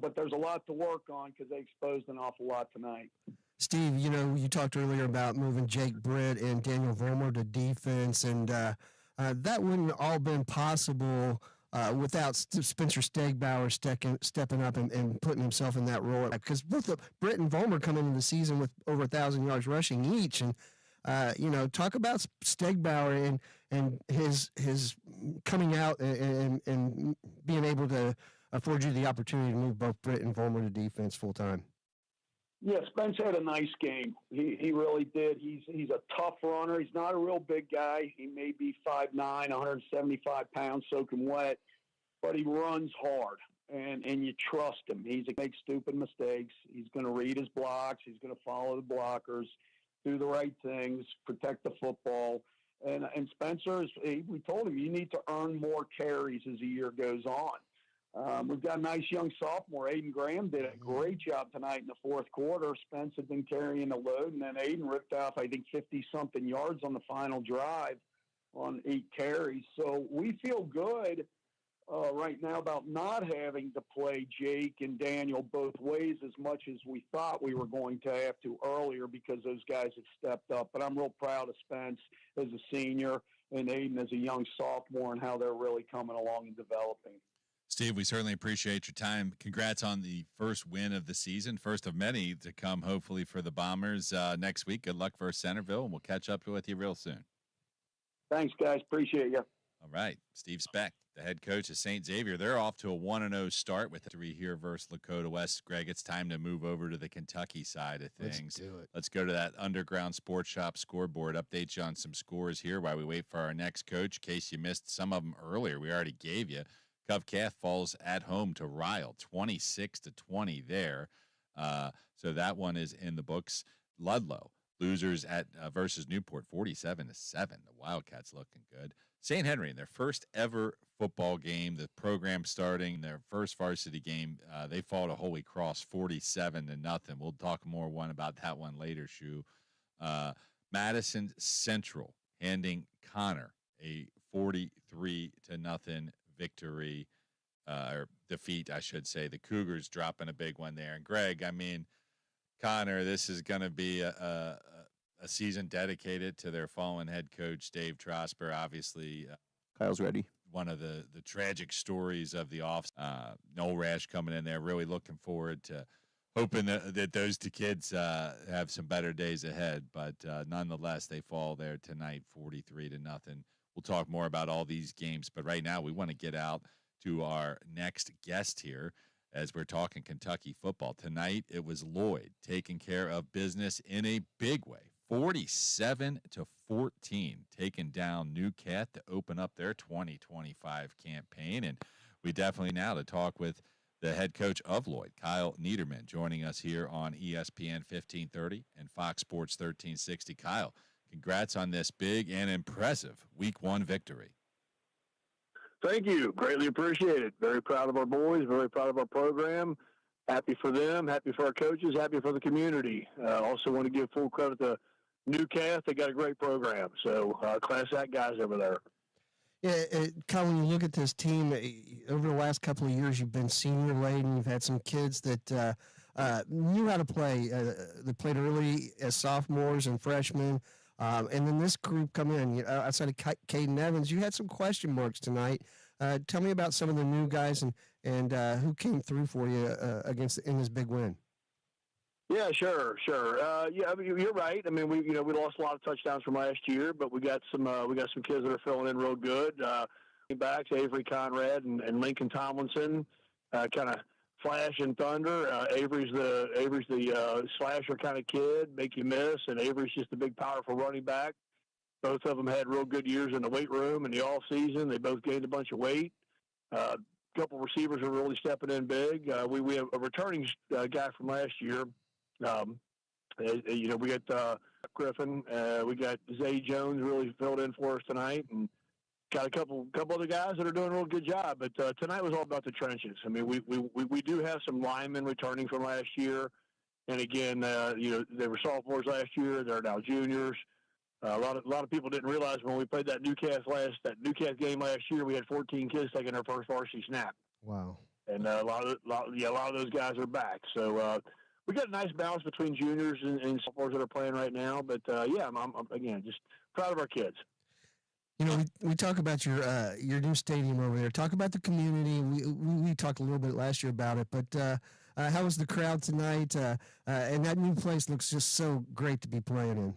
Speaker 8: but there's a lot to work on because they exposed an awful lot tonight.
Speaker 10: Steve, you talked earlier about moving Jake Britt and Daniel Vollmer to defense, and that wouldn't all been possible without Spencer Stegbauer stepping up and putting himself in that role. Because both Britt and Vollmer come into the season with over 1,000 yards rushing each. And, talk about Stegbauer and his coming out and being able to afford you the opportunity to move both Britt and Vollmer to defense full time.
Speaker 8: Yeah, Spence had a nice game. He really did. He's a tough runner. He's not a real big guy. He may be 5'9", 175 pounds, soaking wet. but he runs hard, and you trust him. He's going to make stupid mistakes. He's going to read his blocks. He's going to follow the blockers, do the right things, protect the football. And Spencer, we told him, you need to earn more carries as the year goes on. We've got a nice young sophomore. Aiden Graham did a great job tonight in the fourth quarter. Spence had been carrying the load, and then Aiden ripped off, I think, 50-something yards on the final drive on 8 carries. So we feel good right now about not having to play Jake and Daniel both ways as much as we thought we were going to have to earlier, because those guys have stepped up. But I'm real proud of Spence as a senior and Aiden as a young sophomore and how they're really coming along and developing.
Speaker 9: Steve, we certainly appreciate your time. Congrats on the first win of the season, first of many to come, hopefully, for the Bombers next week. Good luck versus Centerville, and we'll catch up with you real soon.
Speaker 8: Thanks, guys. Appreciate you.
Speaker 9: All right. Steve Speck, the head coach of St. Xavier. They're off to a 1-0 start with 3 here versus Lakota West. Greg, it's time to move over to the Kentucky side of things.
Speaker 10: Let's do it.
Speaker 9: Let's go to that Underground Sports Shop scoreboard. Update you on some scores here while we wait for our next coach. In case you missed some of them earlier, we already gave you. Cov Cath falls at home to Ryle, 26-20 there. So that one is in the books. Ludlow, losers at versus Newport, 47-7. The Wildcats looking good. St. Henry, in their first ever football game, the program starting their first varsity game, they fall to Holy Cross, 47-0. We'll talk more about that one later, Shu. Madison Central handing Connor a 43-0 victory, or defeat, I should say. The Cougars dropping a big one there. And Greg, I mean, Connor, this is going to be a season dedicated to their fallen head coach, Dave Trosper. Obviously,
Speaker 7: Kyle's ready.
Speaker 9: One of the tragic stories of the off. Noel Rash coming in there, really looking forward to hoping that those 2 kids have some better days ahead. But nonetheless, they fall there tonight, 43-0. We'll talk more about all these games, but right now we want to get out to our next guest here as we're talking Kentucky football. Tonight it was Lloyd taking care of business in a big way, 47-14, taking down Newcat to open up their 2025 campaign. And we definitely now to talk with the head coach of Lloyd, Kyle Niederman, joining us here on ESPN 1530 and Fox Sports 1360. Kyle, congrats on this big and impressive Week 1 victory.
Speaker 1: Thank you. Greatly appreciate it. Very proud of our boys. Very proud of our program. Happy for them. Happy for our coaches. Happy for the community. Also want to give full credit to Newcastle. They got a great program. So class act guys over there.
Speaker 10: Yeah, Kyle, when you look at this team, over the last couple of years, you've been senior laden. You've had some kids that knew how to play. They played early as sophomores and freshmen. And then this group come in. Outside of Caden Evans, you had some question marks tonight. Tell me about some of the new guys and who came through for you in this big win.
Speaker 1: Yeah, sure. Yeah, I mean, you're right. I mean, we lost a lot of touchdowns from last year, but we got some kids that are filling in real good. Backs Avery Conrad and Lincoln Tomlinson, kind of flash and thunder. Avery's the slasher kind of kid, make you miss, and Avery's just a big, powerful running back. Both of them had real good years in the weight room in the off season. They both gained a bunch of weight. A couple receivers are really stepping in big. We have a returning guy from last year. We got Griffin. We got Zay Jones really filled in for us tonight, and got a couple other guys that are doing a real good job. But tonight was all about the trenches. I mean, we do have some linemen returning from last year, and again, they were sophomores last year. They're now juniors. A lot of people didn't realize when we played that Newcastle game last year, we had 14 kids taking their first varsity snap.
Speaker 10: Wow!
Speaker 1: And a lot of those guys are back. So we got a nice balance between juniors and sophomores that are playing right now. But I'm again just proud of our kids.
Speaker 10: You know, we talk about your new stadium over there. Talk about the community. We talked a little bit last year about it, but how was the crowd tonight? And that new place looks just so great to be playing in.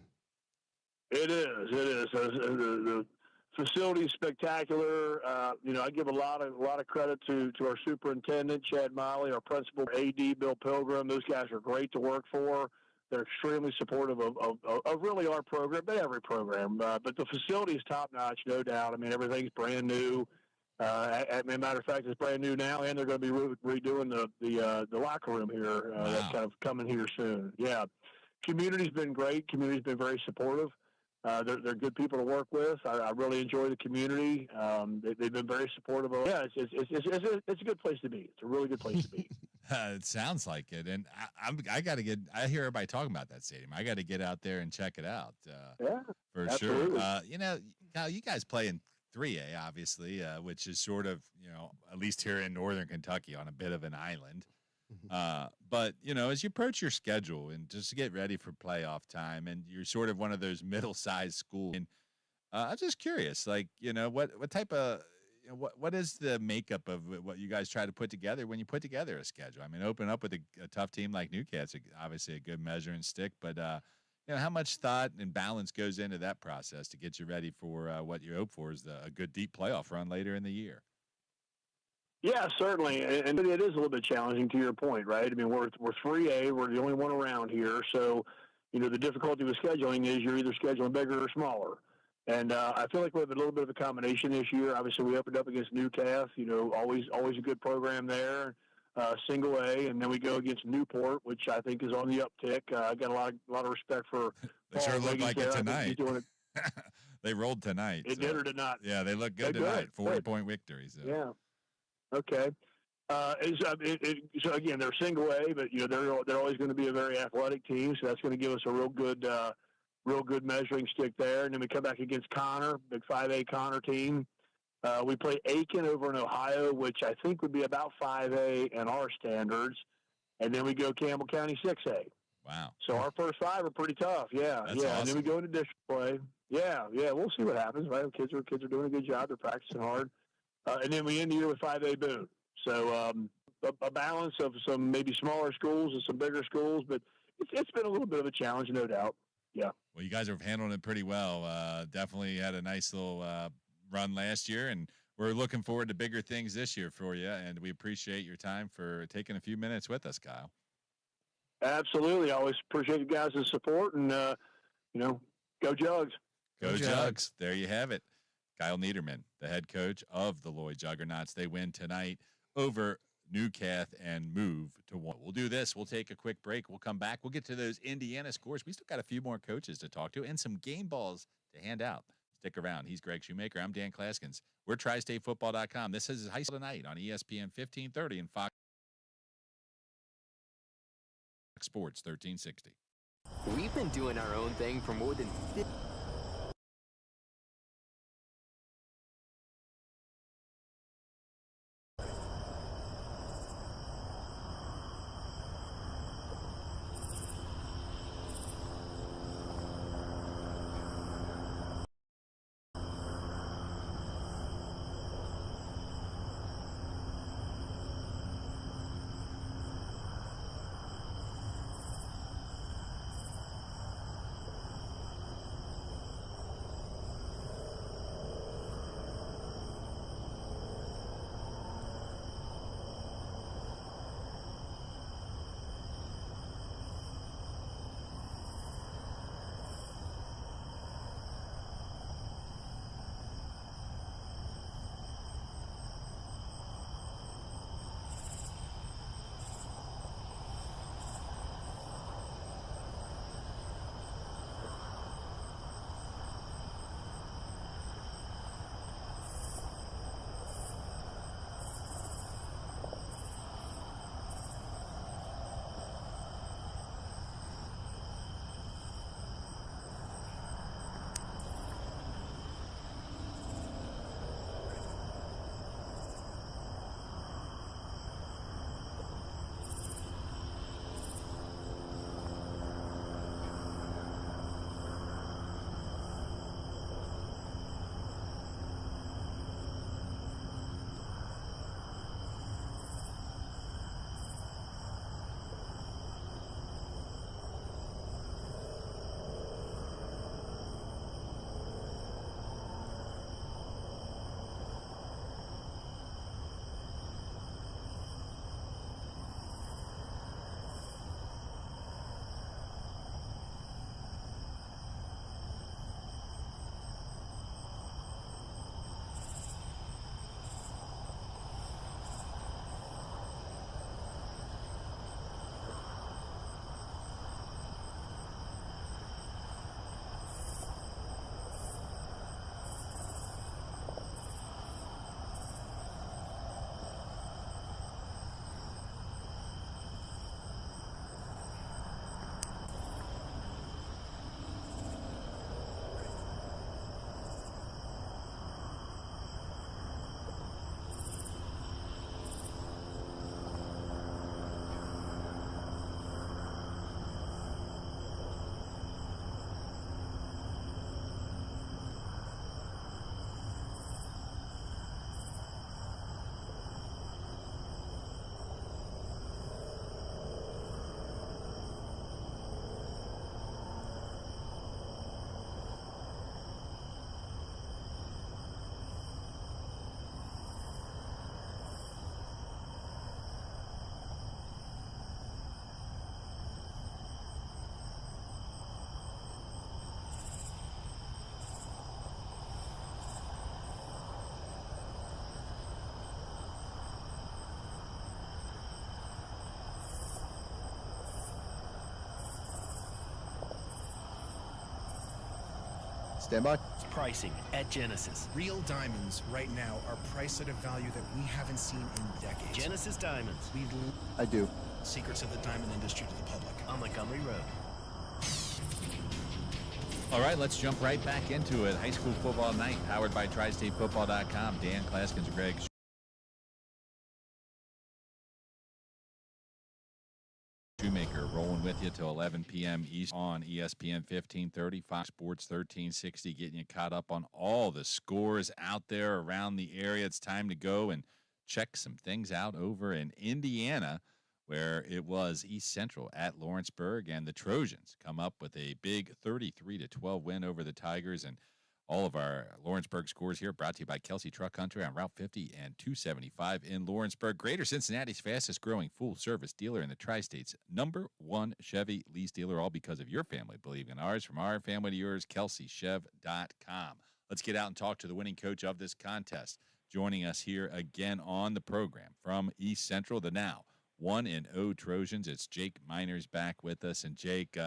Speaker 1: It is. The facility is spectacular. I give a lot of credit to our superintendent, Chad Miley, our principal, AD, Bill Pilgrim. Those guys are great to work for. They're extremely supportive of really our program, but every program. But the facility is top-notch, no doubt. I mean, everything's brand new.
Speaker 8: As a matter of fact, it's brand new now, and they're going to be redoing the locker room here. That's kind of coming here soon. Yeah, community's been great. Community's been very supportive. They're good people to work with. I really enjoy the community. They've been very supportive. Yeah, it's a good place to be. It's a really good place to be.
Speaker 9: It sounds like it, and I got to get. I hear everybody talking about that stadium. I got to get out there and check it out.
Speaker 8: Yeah,
Speaker 9: for
Speaker 8: absolutely.
Speaker 9: Sure. Now you guys play in 3A, obviously, which is sort of, at least here in Northern Kentucky, on a bit of an island. But, as you approach your schedule and just to get ready for playoff time, and you're sort of one of those middle-sized schools, and I'm just curious, like, what type of, what is the makeup of what you guys try to put together when you put together a schedule? I mean, open up with a tough team like Newcastle, obviously a good measuring stick, but, how much thought and balance goes into that process to get you ready for what you hope for is a good deep playoff run later in the year?
Speaker 8: Yeah, certainly, and it is a little bit challenging to your point, right? I mean, we're 3A, we're the only one around here, so the difficulty with scheduling is you're either scheduling bigger or smaller. And I feel like we have a little bit of a combination this year. Obviously, we opened up against Newcastle, always a good program there. Single A, and then we go against Newport, which I think is on the uptick. I got a lot of respect for.
Speaker 9: They sure look like it tonight. They rolled tonight.
Speaker 8: It did or did not?
Speaker 9: Yeah, they look good tonight. 40-point victory. So.
Speaker 8: Yeah. Okay. So again, they're single A, but they're always going to be a very athletic team. So that's going to give us a real good measuring stick there. And then we come back against Connor, big 5A Connor team. We play Aiken over in Ohio, which I think would be about 5A in our standards. And then we go Campbell County 6A.
Speaker 9: Wow.
Speaker 8: So our first 5 are pretty tough. Yeah.
Speaker 9: That's
Speaker 8: yeah.
Speaker 9: awesome.
Speaker 8: And then we go into district play. Yeah. Yeah. We'll see what happens, right? Kids are doing a good job. They're practicing hard. And then we end the year with 5A Boone. So a balance of some maybe smaller schools and some bigger schools, but it's been a little bit of a challenge, no doubt. Yeah.
Speaker 9: Well, you guys are handling it pretty well. Definitely had a nice little run last year, and we're looking forward to bigger things this year for you, and we appreciate your time for taking a few minutes with us, Kyle.
Speaker 8: Absolutely. I always appreciate you guys' support, and, go Jugs.
Speaker 9: Go Jugs. There you have it. Kyle Niederman, the head coach of the Lloyd Juggernauts. They win tonight over Newcath and move to 1. We'll do this. We'll take a quick break. We'll come back. We'll get to those Indiana scores. We still got a few more coaches to talk to and some game balls to hand out. Stick around. He's Greg Shoemaker. I'm Dan Klaskins. We're TriStateFootball.com. This is High School Tonight on ESPN 1530 and Fox Sports 1360.
Speaker 11: We've been doing our own thing for more than 50
Speaker 7: Stand by.
Speaker 12: Pricing at Genesis.
Speaker 16: Real diamonds right now are priced at a value that we haven't seen in decades.
Speaker 12: Genesis Diamonds.
Speaker 7: I do.
Speaker 16: Secrets of the diamond industry to the public.
Speaker 12: On Montgomery Road.
Speaker 9: All right, let's jump right back into it. High school football night, powered by TriStateFootball.com. Dan Klaskins, Greg Shoemaker rolling with you till 11 p.m. East on ESPN 1530, Fox Sports 1360, getting you caught up on all the scores out there around the area. It's time to go and check some things out over in Indiana, where it was East Central at Lawrenceburg, and the Trojans come up with a big 33-12 win over the Tigers. And all of our Lawrenceburg scores here brought to you by Kelsey Truck Country on Route 50 and 275 in Lawrenceburg. Greater Cincinnati's fastest-growing full-service dealer in the Tri-States. #1 Chevy lease dealer, all because of your family. Believe in ours. From our family to yours, KelseyChev.com. Let's get out and talk to the winning coach of this contest. Joining us here again on the program from East Central, the now 1-0 Trojans. It's Jake Miners back with us. And Jake,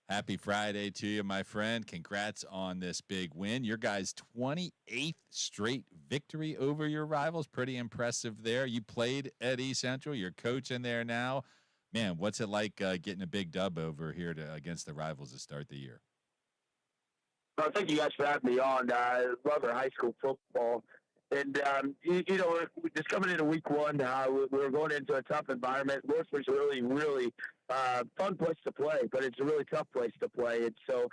Speaker 9: happy Friday to you, my friend. Congrats on this big win. Your guys' 28th straight victory over your rivals. Pretty impressive there. You played at East Central. You're coaching there now. Man, what's it like getting a big dub over here against the rivals to start the year?
Speaker 1: Well, thank you guys for having me on. I love our high school football. And, you know, we're just coming into week one, we're going into a tough environment. Lawrenceburg's a really, really fun place to play, but it's a really tough place to play. And so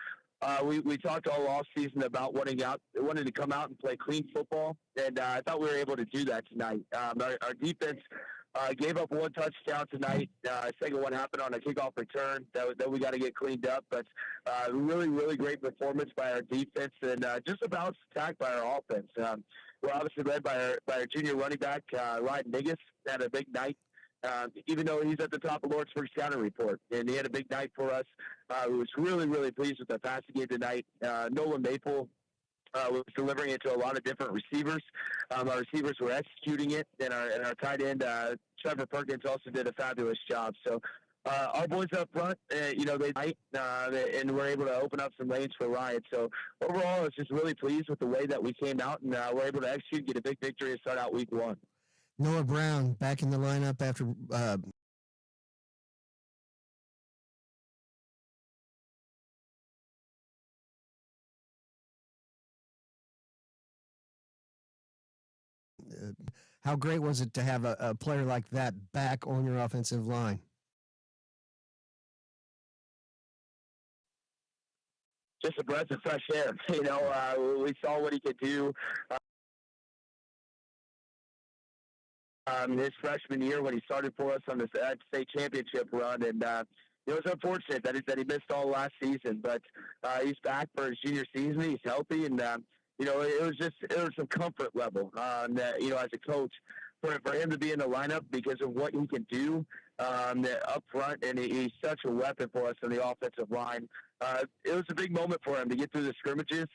Speaker 1: we talked all off season about wanting to come out and play clean football, and I thought we were able to do that tonight. Our defense gave up one touchdown tonight. Second one happened on a kickoff return that we got to get cleaned up. But really, really great performance by our defense, and just a balanced attack by our offense. We're obviously led by our junior running back, Ryan Niggis, had a big night. Even though he's at the top of Lawrenceburg's scouting report, and he had a big night for us. We was really, really pleased with the passing game tonight. Nolan Maple was delivering it to a lot of different receivers. Our receivers were executing it, and our tight end, Trevor Perkins, also did a fabulous job. So our boys up front, you know, and we're able to open up some lanes for Ryan. So overall, I was just really pleased with the way that we came out, and we're able to execute, get a big victory, and start out week one.
Speaker 10: Noah Brown back in the lineup after how great was it to have a player like that back on your offensive line?
Speaker 1: Just a breath of fresh air. You know, we saw what he could do. His freshman year when he started for us on the state championship run, and it was unfortunate that he missed all last season, but he's back for his junior season. He's healthy, and you know, it was some comfort level, you know, as a coach for him to be in the lineup because of what he can do up front, and he's such a weapon for us on the offensive line. It was a big moment for him to get through the scrimmages,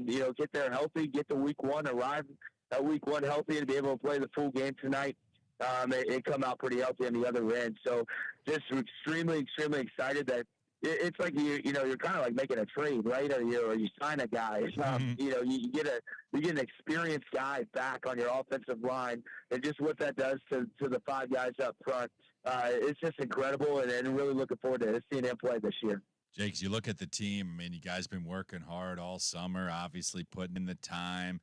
Speaker 1: you know, get there healthy, get to week one, arrive at week one healthy, and be able to play the full game tonight. And come out pretty healthy on the other end. So just extremely, extremely excited that it's like you know, you're kind of like making a trade, right? Or you sign a guy. You know, you get an experienced guy back on your offensive line, and just what that does to the five guys up front. It's just incredible, and really looking forward to seeing him play this year.
Speaker 9: Jake, as you look at the team, I mean, you guys been working hard all summer, obviously putting in the time.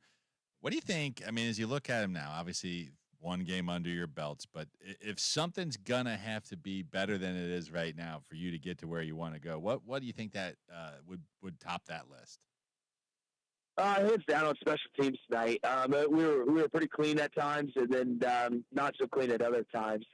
Speaker 9: What do you think? I mean, as you look at him now, obviously one game under your belts, but if something's gonna have to be better than it is right now for you to get to where you want to go, what do you think that would top that list?
Speaker 1: Hands down on special teams tonight. We were pretty clean at times, and then not so clean at other times.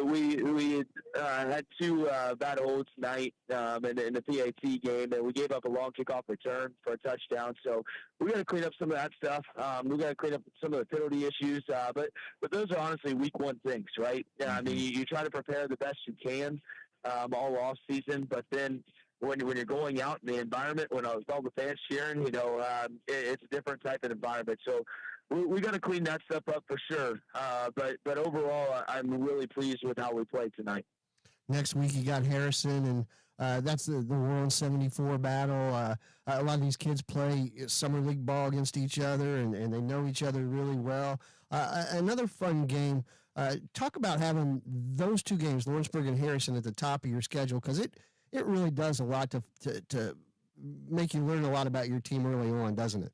Speaker 1: We had two bad holds tonight in the PAT game, and we gave up a long kickoff return for a touchdown. So we got to clean up some of that stuff. We got to clean up some of the penalty issues. But those are honestly week one things, right? I mean, you try to prepare the best you can all off season, but then when you're going out in the environment, when all the fans cheering, you know, it's a different type of environment. So we got to clean that stuff up for sure. But overall, I'm really pleased with how we played tonight.
Speaker 10: Next week you got Harrison, and that's the World 74 battle. A lot of these kids play summer league ball against each other, and they know each other really well. Another fun game. Talk about having those two games, Lawrenceburg and Harrison, at the top of your schedule, because it really does a lot to make you learn a lot about your team early on, doesn't it?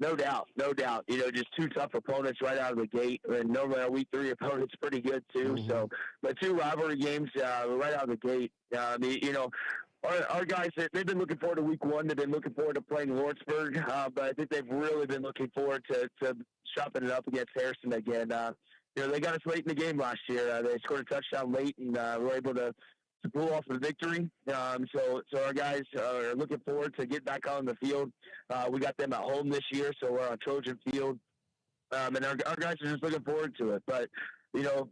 Speaker 1: No doubt, no doubt. Just two tough opponents right out of the gate. And normally our week 3 opponent's pretty good too.
Speaker 10: Mm-hmm.
Speaker 1: So, but 2 rivalry games right out of the gate. Our guys, they've been looking forward to week 1. They've been looking forward to playing Lawrenceburg, but I think they've really been looking forward to shopping it up against Harrison again. They got us late in the game last year. They scored a touchdown late, and were able to pull off the victory. So our guys are looking forward to get back on the field. We got them at home this year, so we're on Trojan Field. And our guys are just looking forward to it. But,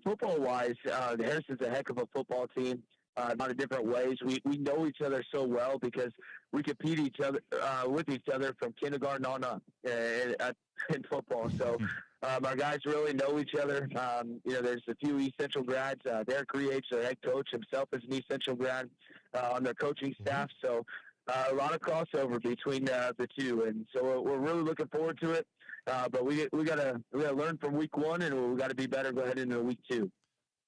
Speaker 1: football-wise, Harrison's a heck of a football team. A lot of different ways. We know each other so well because we compete with each other from kindergarten on up in football. So our guys really know each other. There's a few East Central grads. Derek Riech, their head coach himself, is an East Central grad on their coaching staff. So a lot of crossover between the two, and so we're really looking forward to it. But we gotta learn from week 1, and we got to be better going into week 2.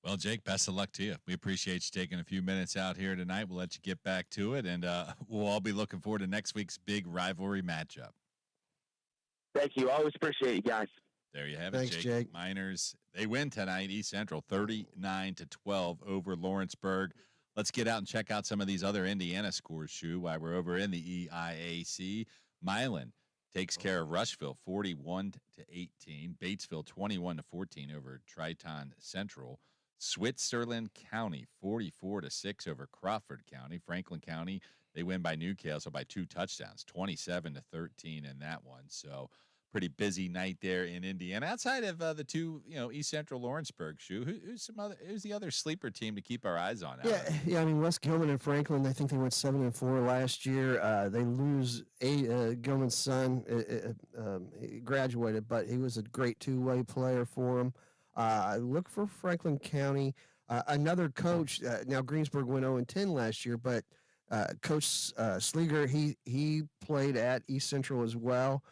Speaker 9: Well, Jake, best of luck to you. We appreciate you taking a few minutes out here tonight. We'll let you get back to it, and we'll all be looking forward to next week's big rivalry matchup.
Speaker 1: Thank you. Always appreciate you guys.
Speaker 9: There you have
Speaker 10: Thanks,
Speaker 9: it,
Speaker 10: Jake.
Speaker 9: Miners, they win tonight, East Central, 39-12 over Lawrenceburg. Let's get out and check out some of these other Indiana scores, Shu, while we're over in the EIAC. Milan takes care of Rushville, 41-18. Batesville, 21-14 over Triton Central. Switzerland County, 44-6 over Crawford County. Franklin County, they win by Newcastle by 2 touchdowns, 27-13 in that one. So pretty busy night there in Indiana. Outside of the 2, East Central Lawrenceburg, who's the other sleeper team to keep our eyes on?
Speaker 10: Yeah. I mean, West Gilman and Franklin, I think they went 7-4 last year. They lose Gilman's son. He graduated, but he was a great two-way player for them. Look for Franklin County. Another coach. Now Greensburg went 0-10 last year, but Coach Sleeger, he played at East Central as well.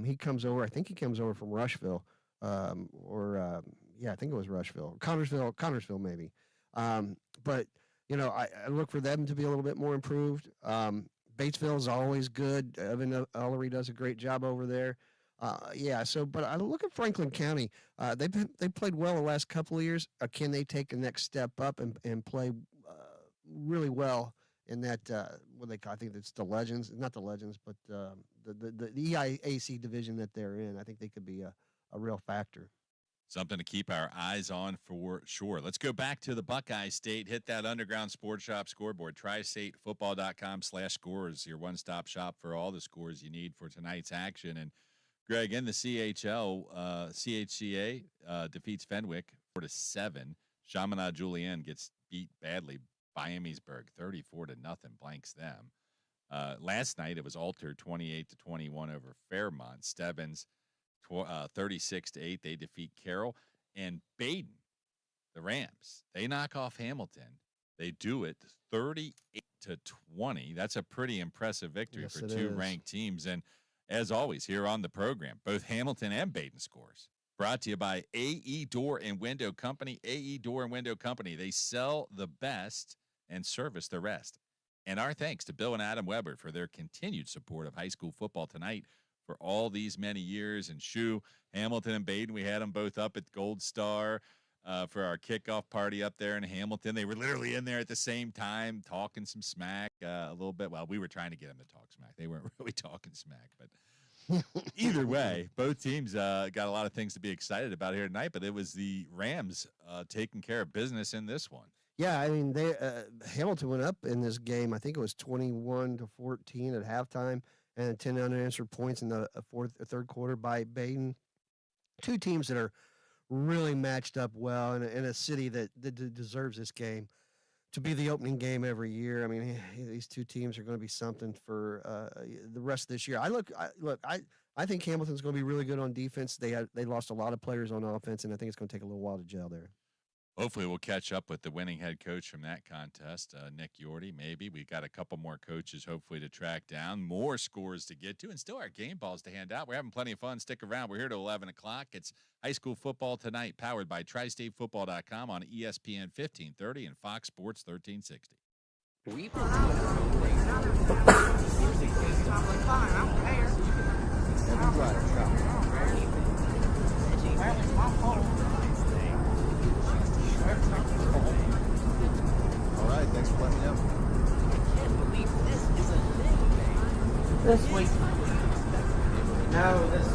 Speaker 10: He comes over. I think he comes over from Rushville, I think it was Rushville, Connorsville maybe. But I look for them to be a little bit more improved. Batesville is always good. Evan Ellery does a great job over there. But I look at Franklin County. They played well the last couple of years. Can they take the next step up and play really well in that? I think it's the Legends, not the Legends, but the EIAC division that they're in. I think they could be a real factor.
Speaker 9: Something to keep our eyes on for sure. Let's go back to the Buckeye State. Hit that Underground Sports Shop scoreboard. TriStateFootball.com/scores. Your one-stop shop for all the scores you need for tonight's action. And Greg, in the CHL, CHCA defeats Fenwick 4-7. Chaminade Julienne gets beat badly by Amesburg 34-0, blanks them. Last night it was Alter 28-21 over Fairmont. Stebbins 36-8. They defeat Carroll. And Baden, the Rams, they knock off Hamilton. They do it 38-20. That's a pretty impressive victory for 2 ranked teams. And as always, here on the program, both Hamilton and Baden scores. Brought to you by AE Door and Window Company. AE Door and Window Company. They sell the best and service the rest. And our thanks to Bill and Adam Weber for their continued support of high school football tonight for all these many years. And Shu, Hamilton and Baden, we had them both up at Gold Star for our kickoff party up there in Hamilton. They were literally in there at the same time talking some smack a little bit. Well, we were trying to get them to talk smack. They weren't really talking smack, but either way, both teams got a lot of things to be excited about here tonight, but it was the Rams taking care of business in this one.
Speaker 10: Yeah, I mean, Hamilton went up in this game. I think it was 21-14 at halftime, and 10 unanswered points in the third quarter by Baden. 2 teams that are really matched up well in a city that deserves this game to be the opening game every year. I mean, these 2 teams are going to be something for the rest of this year. I think Hamilton's going to be really good on defense. They lost a lot of players on offense, and I think it's going to take a little while to gel there.
Speaker 9: Hopefully we'll catch up with the winning head coach from that contest, Nick Yorty, maybe. We've got a couple more coaches, hopefully, to track down, more scores to get to, and still our game balls to hand out. We're having plenty of fun. Stick around. We're here till 11 o'clock. It's high school football tonight, powered by TriStateFootball.com on ESPN 1530 and Fox Sports 1360.
Speaker 11: We've been doing our own thing for years
Speaker 7: All right, thanks for letting me know.
Speaker 11: I can't believe this is a thing.
Speaker 5: This week. No, this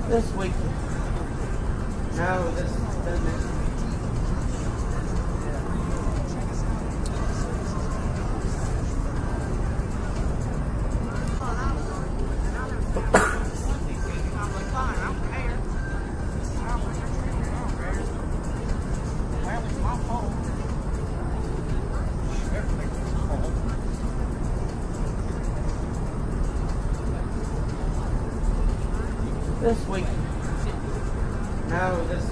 Speaker 5: this week. No, this this week. No, this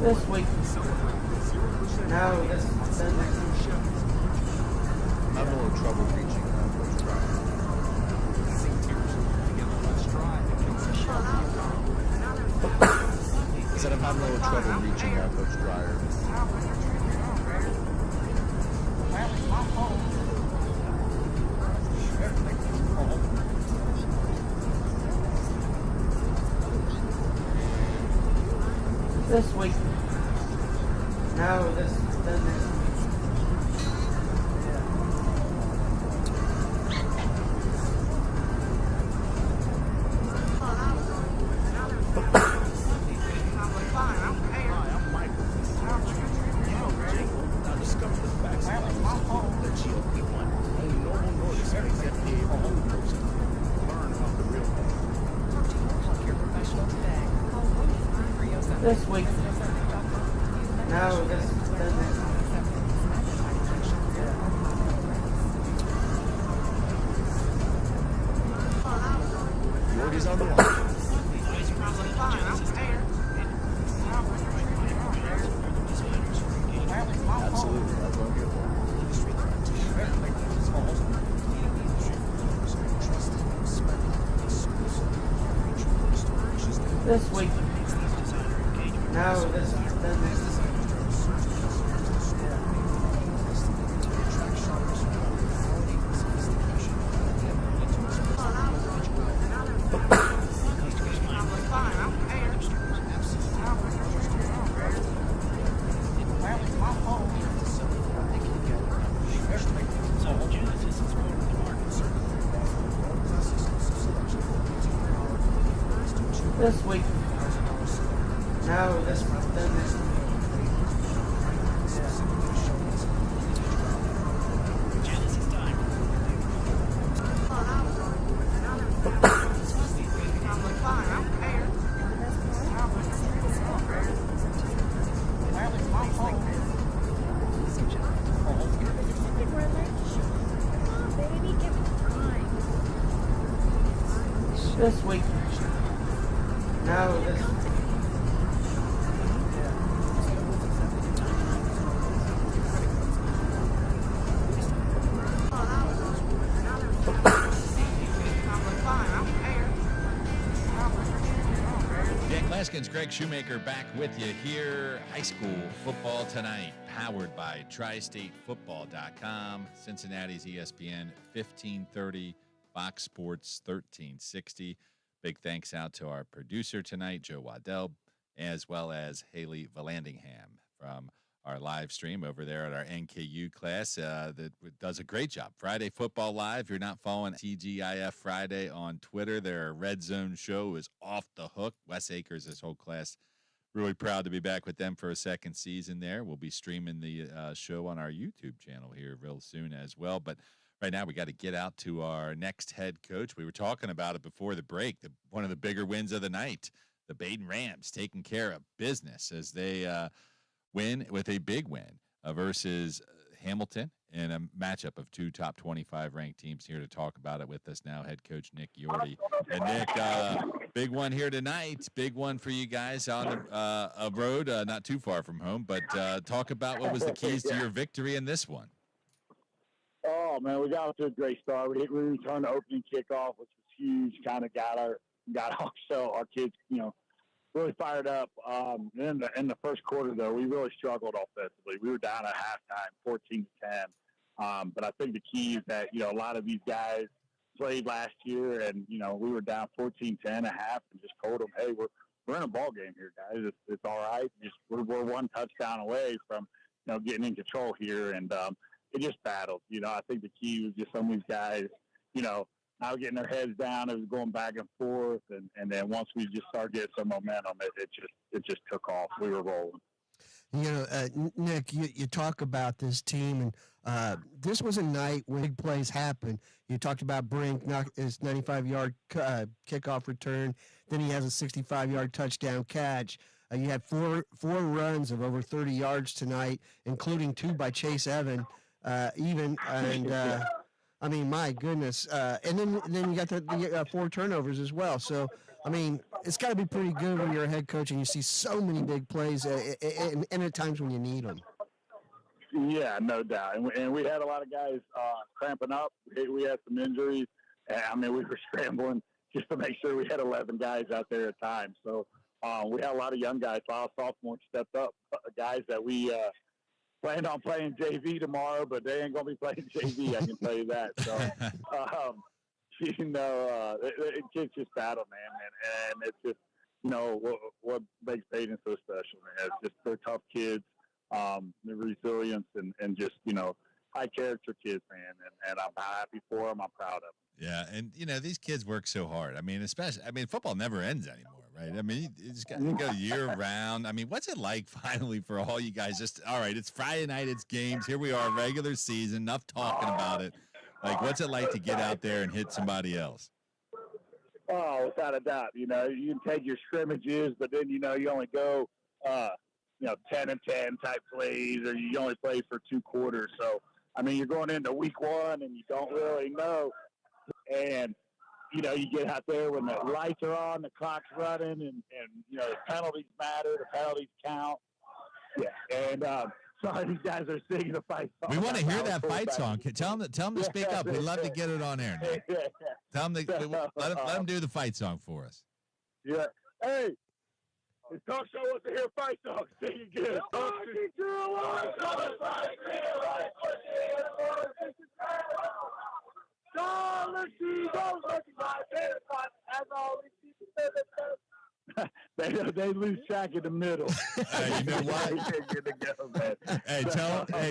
Speaker 5: this week. No, this
Speaker 7: I'm having a little trouble reaching Coach Drive. I said I'm having a little trouble reaching Coach Dryer.
Speaker 5: this week. No, this this week. No, this
Speaker 7: Yorgie's on the line. Absolutely, that's what I'm here for.
Speaker 5: this week. No, this this week. No, this this week. No, this
Speaker 9: Haskins, Greg Shoemaker back with you here. High school football tonight, powered by TriStateFootball.com, Cincinnati's ESPN 1530, Fox Sports 1360. Big thanks out to our producer tonight, Joe Waddell, as well as Haley Vallandingham from our live stream over there at our NKU class that does a great job. Friday Football Live. If you're not following TGIF Friday on Twitter, their Red Zone show is off the hook. Wes Akers, this whole class, really proud to be back with them for a second season there. We'll be streaming the show on our YouTube channel here real soon as well. But right now we got to get out to our next head coach. We were talking about it before the break. One of the bigger wins of the night, the Baden Rams taking care of business as they win with a big win versus Hamilton in a matchup of two top 25 ranked teams. Here to talk about it with us now, head coach Nick Yorty. And Nick, big one here tonight. Big one for you guys on a road not too far from home. But talk about what was the keys to your victory in this one.
Speaker 18: Oh, man, we got off to a great start. We returned the opening kickoff, which was huge. Kind of got our kids, really fired up. In the first quarter, though, we really struggled offensively. We were down at halftime, 14-10. But I think the key is that, a lot of these guys played last year, and, we were down 14-10 at half and just told them, hey, we're in a ball game here, guys. It's all right. We're one touchdown away from, getting in control here. And it just battled. I think the key was just some of these guys, now getting their heads down. It was going back and forth, and then once we just started getting some momentum, it just took off. We were rolling.
Speaker 10: Nick, you talk about this team, and this was a night when big plays happened. You talked about Brink, his 95-yard kickoff return. Then he has a 65-yard touchdown catch. You had four runs of over 30 yards tonight, including 2 by Chase Evan, I mean, my goodness. And then you got the 4 turnovers as well. So, I mean, it's got to be pretty good when you're a head coach and you see so many big plays and at times when you need them.
Speaker 18: Yeah, no doubt. And we had a lot of guys cramping up. We had some injuries. I mean, we were scrambling just to make sure we had 11 guys out there at times. So we had a lot of young guys. A lot of sophomores stepped up, guys that we planned on playing JV tomorrow, but they ain't going to be playing JV, I can tell you that. So, it's just battle, man. And it's just, what makes Baden so special, man. It's just they're tough kids, the resilience, and just, high-character kids, man. And I'm happy for them. I'm proud of them.
Speaker 9: Yeah, and, these kids work so hard. I mean, football never ends anymore, right? I mean, you just got to go year-round. I mean, what's it like finally for all you guys? All right, it's Friday night, it's games. Here we are, regular season, enough talking about it. Like, what's it like to get out there and hit somebody else?
Speaker 18: Oh, without a doubt. You can take your scrimmages, but then, you only go, 10 and 10 type plays, or you only play for 2 quarters. So, I mean, you're going into week 1 and you don't really know. And, you get out there when the lights are on, the clock's running, and the penalties matter, the penalties count. Yeah. And sorry, these guys are singing the fight song.
Speaker 9: We want to hear that fight song. Tell them to speak up. We'd love to get it on air. Tell them let them do the fight song for us.
Speaker 18: Yeah. Hey, the talk show wants to hear a fight song. Sing it good. They lose track in the middle.
Speaker 9: Hey, you know what?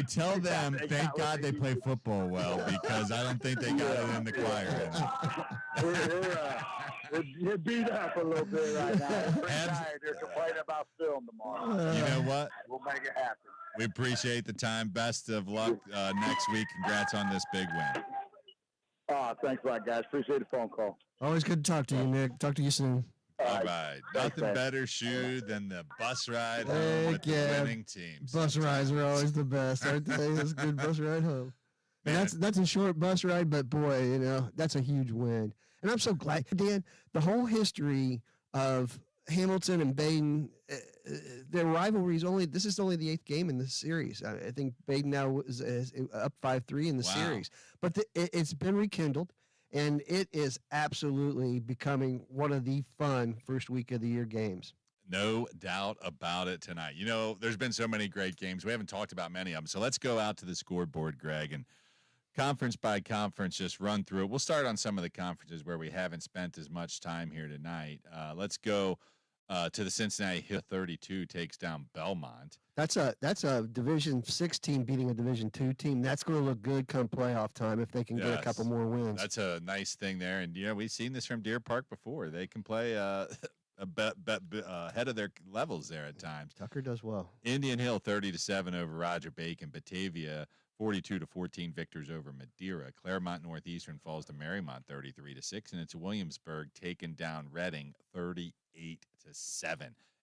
Speaker 9: Tell them. Thank God they play football well, because I don't think they got it in the choir.
Speaker 18: We're beat up a little bit right now. We're tired. They're complaining about film tomorrow.
Speaker 9: You know what?
Speaker 18: We'll make it happen.
Speaker 9: We appreciate the time. Best of luck next week. Congrats on this big win.
Speaker 18: Thanks a lot, guys. Appreciate the phone call.
Speaker 10: Always good to talk to you, Nick. Talk to you soon.
Speaker 9: All right. Nothing better, Shu, than the bus ride home with the winning teams.
Speaker 10: Bus rides are always the best, aren't they? That's a good bus ride home. And that's a short bus ride, but boy, that's a huge win. And I'm so glad, Dan, the whole history of Hamilton and Baden, their rivalry this is only the 8th game in the series. I think Baden now is up 5-3 in the series. But it's been rekindled. And it is absolutely becoming one of the fun first week of the year games.
Speaker 9: No doubt about it tonight. There's been so many great games. We haven't talked about many of them. So let's go out to the scoreboard, Greg, and conference by conference, just run through it. We'll start on some of the conferences where we haven't spent as much time here tonight. Let's go to the Cincinnati Hill. 32 takes down Belmont.
Speaker 10: That's a Division 6 team beating a Division 2 team. That's going to look good come playoff time if they can get a couple more wins.
Speaker 9: That's a nice thing there. And, we've seen this from Deer Park before. They can play ahead of their levels there at times.
Speaker 10: Tucker does well.
Speaker 9: Indian Hill 30-7 over Roger Bacon. Batavia 42-14 victors over Madeira. Claremont Northeastern falls to Marymount 33-6, and it's Williamsburg taking down Reading 38-7.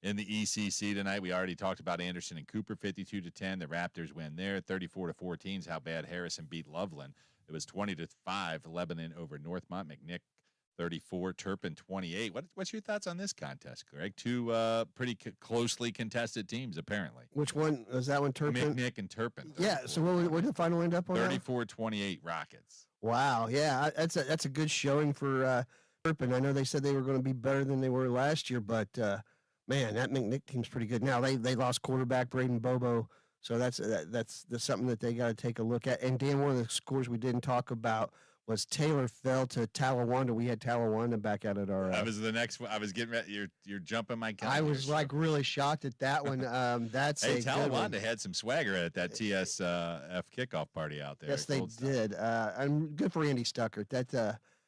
Speaker 9: In the ECC tonight, we already talked about Anderson and Cooper 52-10. The Raptors win there. 34-14 is how bad Harrison beat Loveland. It was 20-5 Lebanon over Northmont. McNick 34, Turpin 28. What's your thoughts on this contest, Greg? Two pretty closely contested teams, apparently.
Speaker 10: Which one was that one? Turpin?
Speaker 9: McNick and Turpin. 34.
Speaker 10: Yeah. So what did the final end up on?
Speaker 9: 34-28 Rockets.
Speaker 10: Wow. Yeah, that's a good showing for Turpin. I know they said they were going to be better than they were last year, but man, that McNick team's pretty good. Now they lost quarterback Braden Bobo, so that's something that they got to take a look at. And Dan, one of the scores we didn't talk about was Taylor fell to Talawanda. We had Talawanda back out at our.
Speaker 9: That was the next one. I was getting ready. You're jumping my gun.
Speaker 10: I was really shocked at that one. That's
Speaker 9: hey,
Speaker 10: a
Speaker 9: Talawanda had some swagger at that TSF kickoff party out there.
Speaker 10: Yes, they did. And good for Andy Stuckert.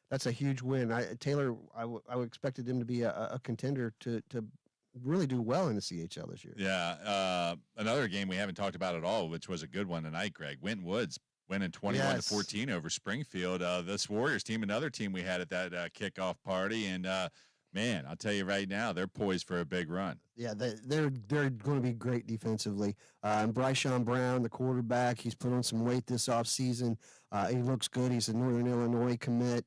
Speaker 10: That's a huge win. Taylor, I expected him to be a contender to really do well in the CHL this year.
Speaker 9: Yeah. Another game we haven't talked about at all, which was a good one tonight, Greg. Winton Woods winning 21-14 over Springfield. This Warriors team, another team we had at that kickoff party, and man, I'll tell you right now, they're poised for a big run.
Speaker 10: Yeah, they're going to be great defensively. And Bryshon Brown, the quarterback, he's put on some weight this offseason. He looks good. He's a Northern Illinois commit.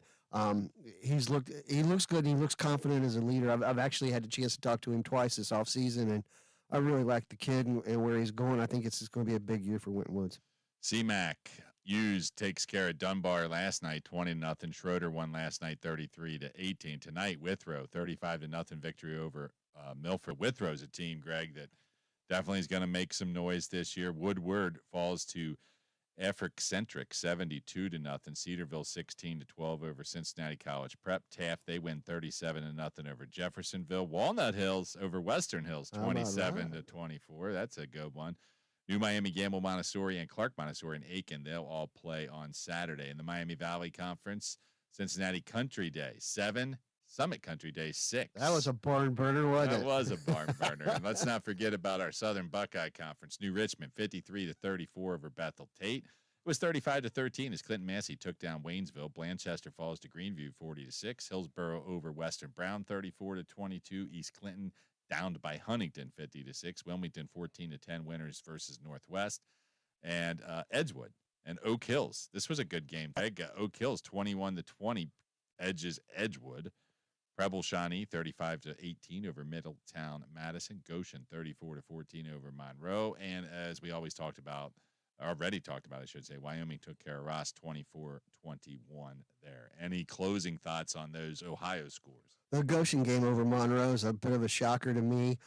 Speaker 10: He looks good. And he looks confident as a leader. I've actually had the chance to talk to him twice this offseason, and I really like the kid and where he's going. I think it's going to be a big year for Winton Woods.
Speaker 9: CMAC Hughes takes care of Dunbar last night, 20-0. Schroeder won last night, 33-18. Tonight, Withrow, 35-0 victory over Milford. Withrow's a team, Greg, that definitely is going to make some noise this year. Woodward falls to Afric-Centric, 72-0. Cedarville, 16-12 over Cincinnati College Prep. Taft, they win 37-0 over Jeffersonville. Walnut Hills over Western Hills, 27-24. That's a good one. New Miami, Gamble Montessori, and Clark Montessori and Aiken, they'll all play on Saturday. In the Miami Valley Conference, Cincinnati Country Day, 7. Summit Country Day, 6.
Speaker 10: That was a barn burner, wasn't it?
Speaker 9: That was a barn burner. And let's not forget about our Southern Buckeye Conference. New Richmond, 53-34 over Bethel Tate. It was 35-13 as Clinton Massey took down Waynesville. Blanchester falls to Greenview, 40-6. Hillsborough over Western Brown, 34-22. East Clinton downed by Huntington, 50-6. Wilmington, 14-10 winners versus Northwest. And Edgewood and Oak Hills. This was a good game. Oak Hills, 21-20 edges Edgewood. Preble Shawnee, 35-18 over Middletown Madison. Goshen, 34-14 over Monroe. And as we already talked about, I should say, Wyoming took care of Ross, 24-21 there. Any closing thoughts on those Ohio scores?
Speaker 10: The Goshen game over Monroe is a bit of a shocker to me.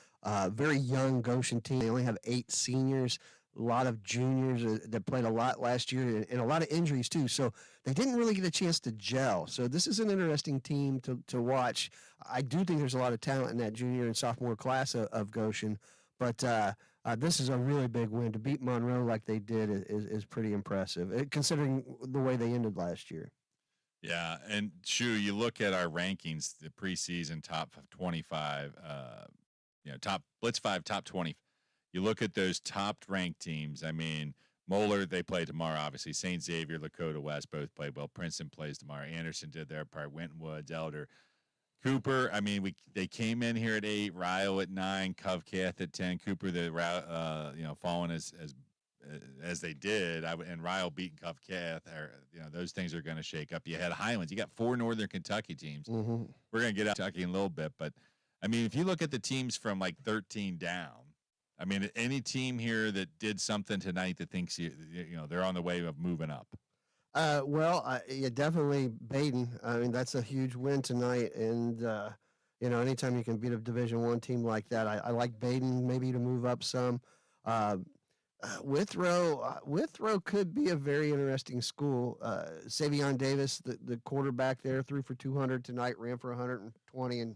Speaker 10: Very young Goshen team. They only have 8 seniors, a lot of juniors that played a lot last year, and a lot of injuries too. So they didn't really get a chance to gel. So this is an interesting team to watch. I do think there's a lot of talent in that junior and sophomore class of Goshen, but this is a really big win. To beat Monroe like they did is pretty impressive, considering the way they ended last year.
Speaker 9: Yeah, and Shu, you look at our rankings, the preseason top 25, top Blitz 5, top 20. You look at those top-ranked teams. I mean, Moeller, they play tomorrow, obviously. St. Xavier, Lakota West both play well. Princeton plays tomorrow. Anderson did their part. Winton Woods, Elder. Cooper, I mean, they came in here at 8, Ryle at 9, Covcath at 10. Cooper, falling as they did, and Ryle beating Covcath, those things are going to shake up. You had Highlands. You got 4 Northern Kentucky teams.
Speaker 10: Mm-hmm.
Speaker 9: We're going to get out Kentucky in a little bit, but, I mean, if you look at the teams from, 13 down, I mean, any team here that did something tonight that thinks, they're on the way of moving up.
Speaker 10: Definitely Baden. I mean, that's a huge win tonight, and anytime you can beat a Division I team like that, I like Baden maybe to move up some. Withrow could be a very interesting school. Savion Davis, the quarterback there, threw for 200 tonight, ran for 120, and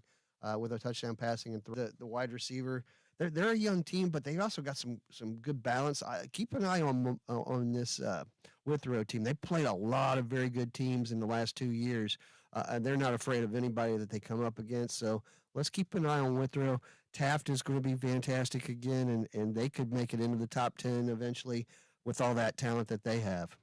Speaker 10: with a touchdown passing, and the wide receiver. They're a young team, but they also got some good balance. Keep an eye on this Withrow team. They played a lot of very good teams in the last 2 years, and they're not afraid of anybody that they come up against. So let's keep an eye on Withrow. Taft is going to be fantastic again, and they could make it into the top 10 eventually with all that talent that they have.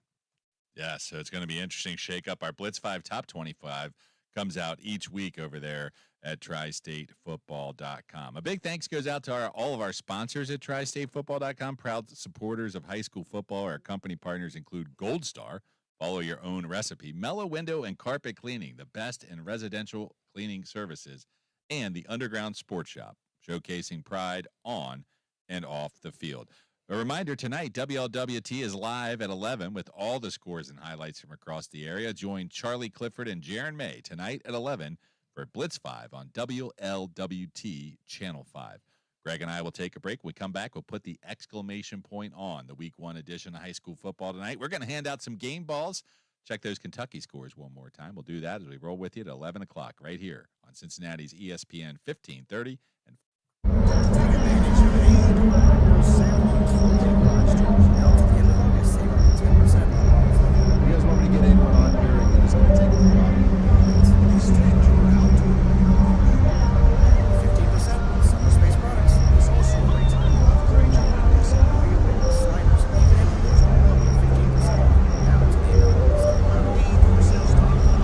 Speaker 9: Yeah, so it's going to be interesting shake-up. Our Blitz 5 Top 25 comes out each week over there at TriStateFootball.com. A big thanks goes out to all of our sponsors at TriStateFootball.com, proud supporters of high school football. Our company partners include Gold Star, follow your own recipe, Mellow Window and Carpet Cleaning, the best in residential cleaning services, and the Underground Sports Shop, showcasing pride on and off the field. A reminder, tonight, WLWT is live at 11 with all the scores and highlights from across the area. Join Charlie Clifford and Jaron May tonight at 11 for Blitz 5 on WLWT Channel 5. Greg and I will take a break. When we come back, we'll put the exclamation point on the Week 1 edition of high school football tonight. We're going to hand out some game balls. Check those Kentucky scores one more time. We'll do that as we roll with you at 11 o'clock right here on Cincinnati's ESPN 1530 and
Speaker 7: You guys want me to get anyone on here and use it? Take a look.
Speaker 11: 15% Summer Space Products. It's also a great time to upgrade your windows. Real sliders, even entry doors, all up to 15% off. Now to the end of August. Learn leadorsales.com.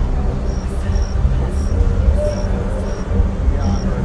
Speaker 7: Yeah, I heard.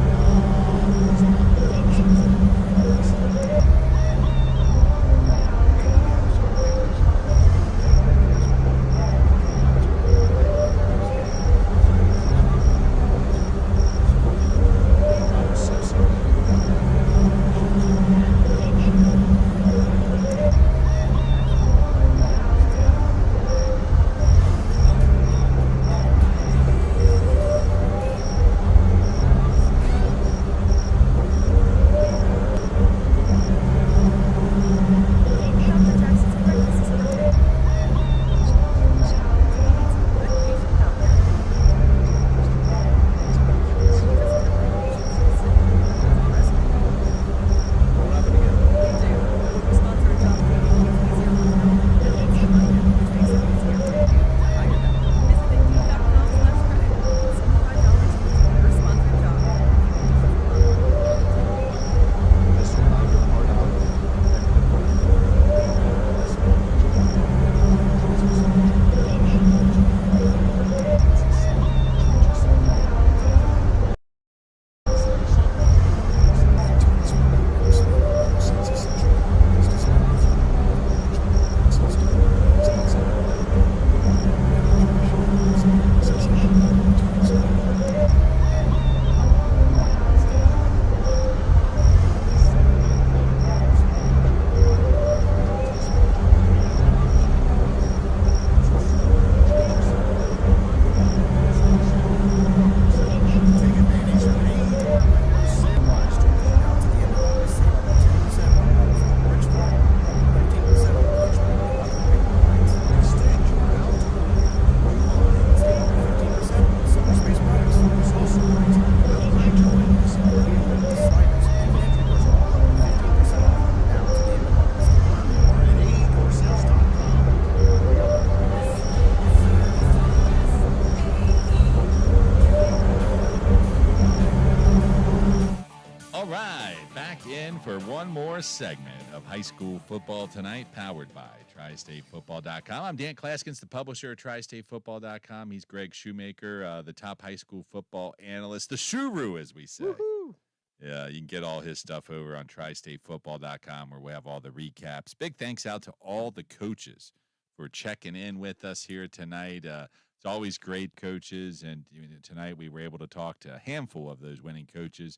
Speaker 9: Segment of High School Football Tonight, powered by TriStateFootball.com. I'm Dan Klaskins, the publisher of TriStateFootball.com. He's Greg Shoemaker, the top high school football analyst, the Shuru, as we say.
Speaker 10: Woo-hoo.
Speaker 9: Yeah, you can get all his stuff over on TriStateFootball.com, where we have all the recaps. Big thanks out to all the coaches for checking in with us here tonight. It's always great coaches, and tonight we were able to talk to a handful of those winning coaches,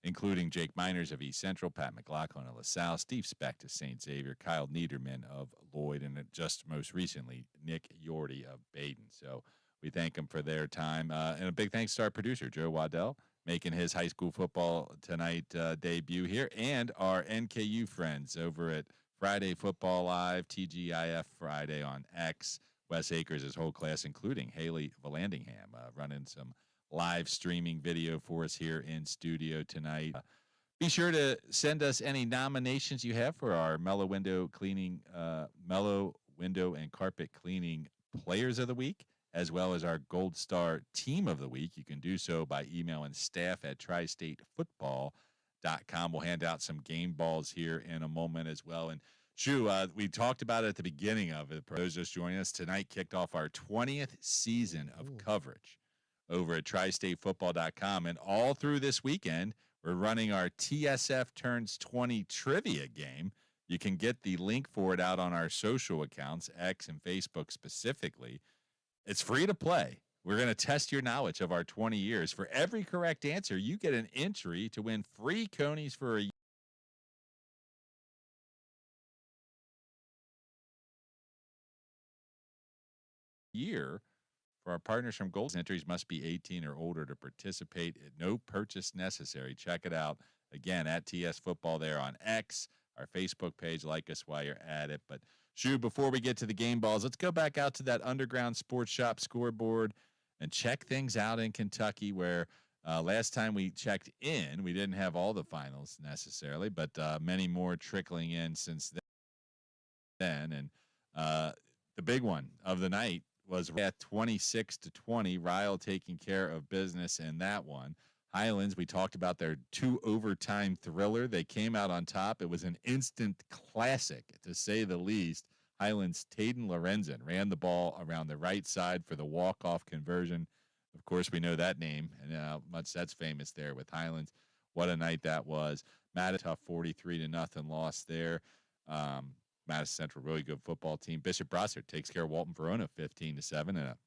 Speaker 9: including Jake Miners of East Central, Pat McLaughlin of LaSalle, Steve Specht of St. Xavier, Kyle Niederman of Lloyd, and just most recently, Nick Yorty of Baden. So we thank them for their time. And a big thanks to our producer, Joe Waddell, making his high school football tonight debut here, and our NKU friends over at Friday Football Live, TGIF Friday on X. Wes Akers, his whole class, including Haley Vallandingham, running some live streaming video for us here in studio tonight. Be sure to send us any nominations you have for our Mellow Window and Carpet Cleaning Players of the Week, as well as our Gold Star Team of the Week. You can do so by emailing staff@tristatefootball.com. We'll hand out some game balls here in a moment as well. And Shu, we talked about it at the beginning of it. For those just joining us, tonight kicked off our 20th season of coverage over at tristatefootball.com. And all through this weekend, we're running our TSF Turns 20 trivia game. You can get the link for it out on our social accounts, X and Facebook specifically. It's free to play. We're going to test your knowledge of our 20 years. For every correct answer, you get an entry to win free Conies for a year. For our partners from Gold, entries must be 18 or older to participate. No purchase necessary. Check it out again at TS Football there on X, our Facebook page. Like us while you're at it. But Shu, before we get to the game balls, let's go back out to that Underground Sports Shop scoreboard and check things out in Kentucky, where last time we checked in, we didn't have all the finals necessarily, but many more trickling in since then. And the big one of the night was at 26-20, Ryle taking care of business in that one. Highlands, we talked about their 2 overtime thriller. They came out on top. It was an instant classic, to say the least. Highlands' Taden Lorenzen ran the ball around the right side for the walk-off conversion. Of course, we know that name and how much that's famous there with Highlands. What a night that was. Madison, tough 43-0 loss there. Madison Central, really good football team. Bishop Brossard takes care of Walton Verona 15-7 in a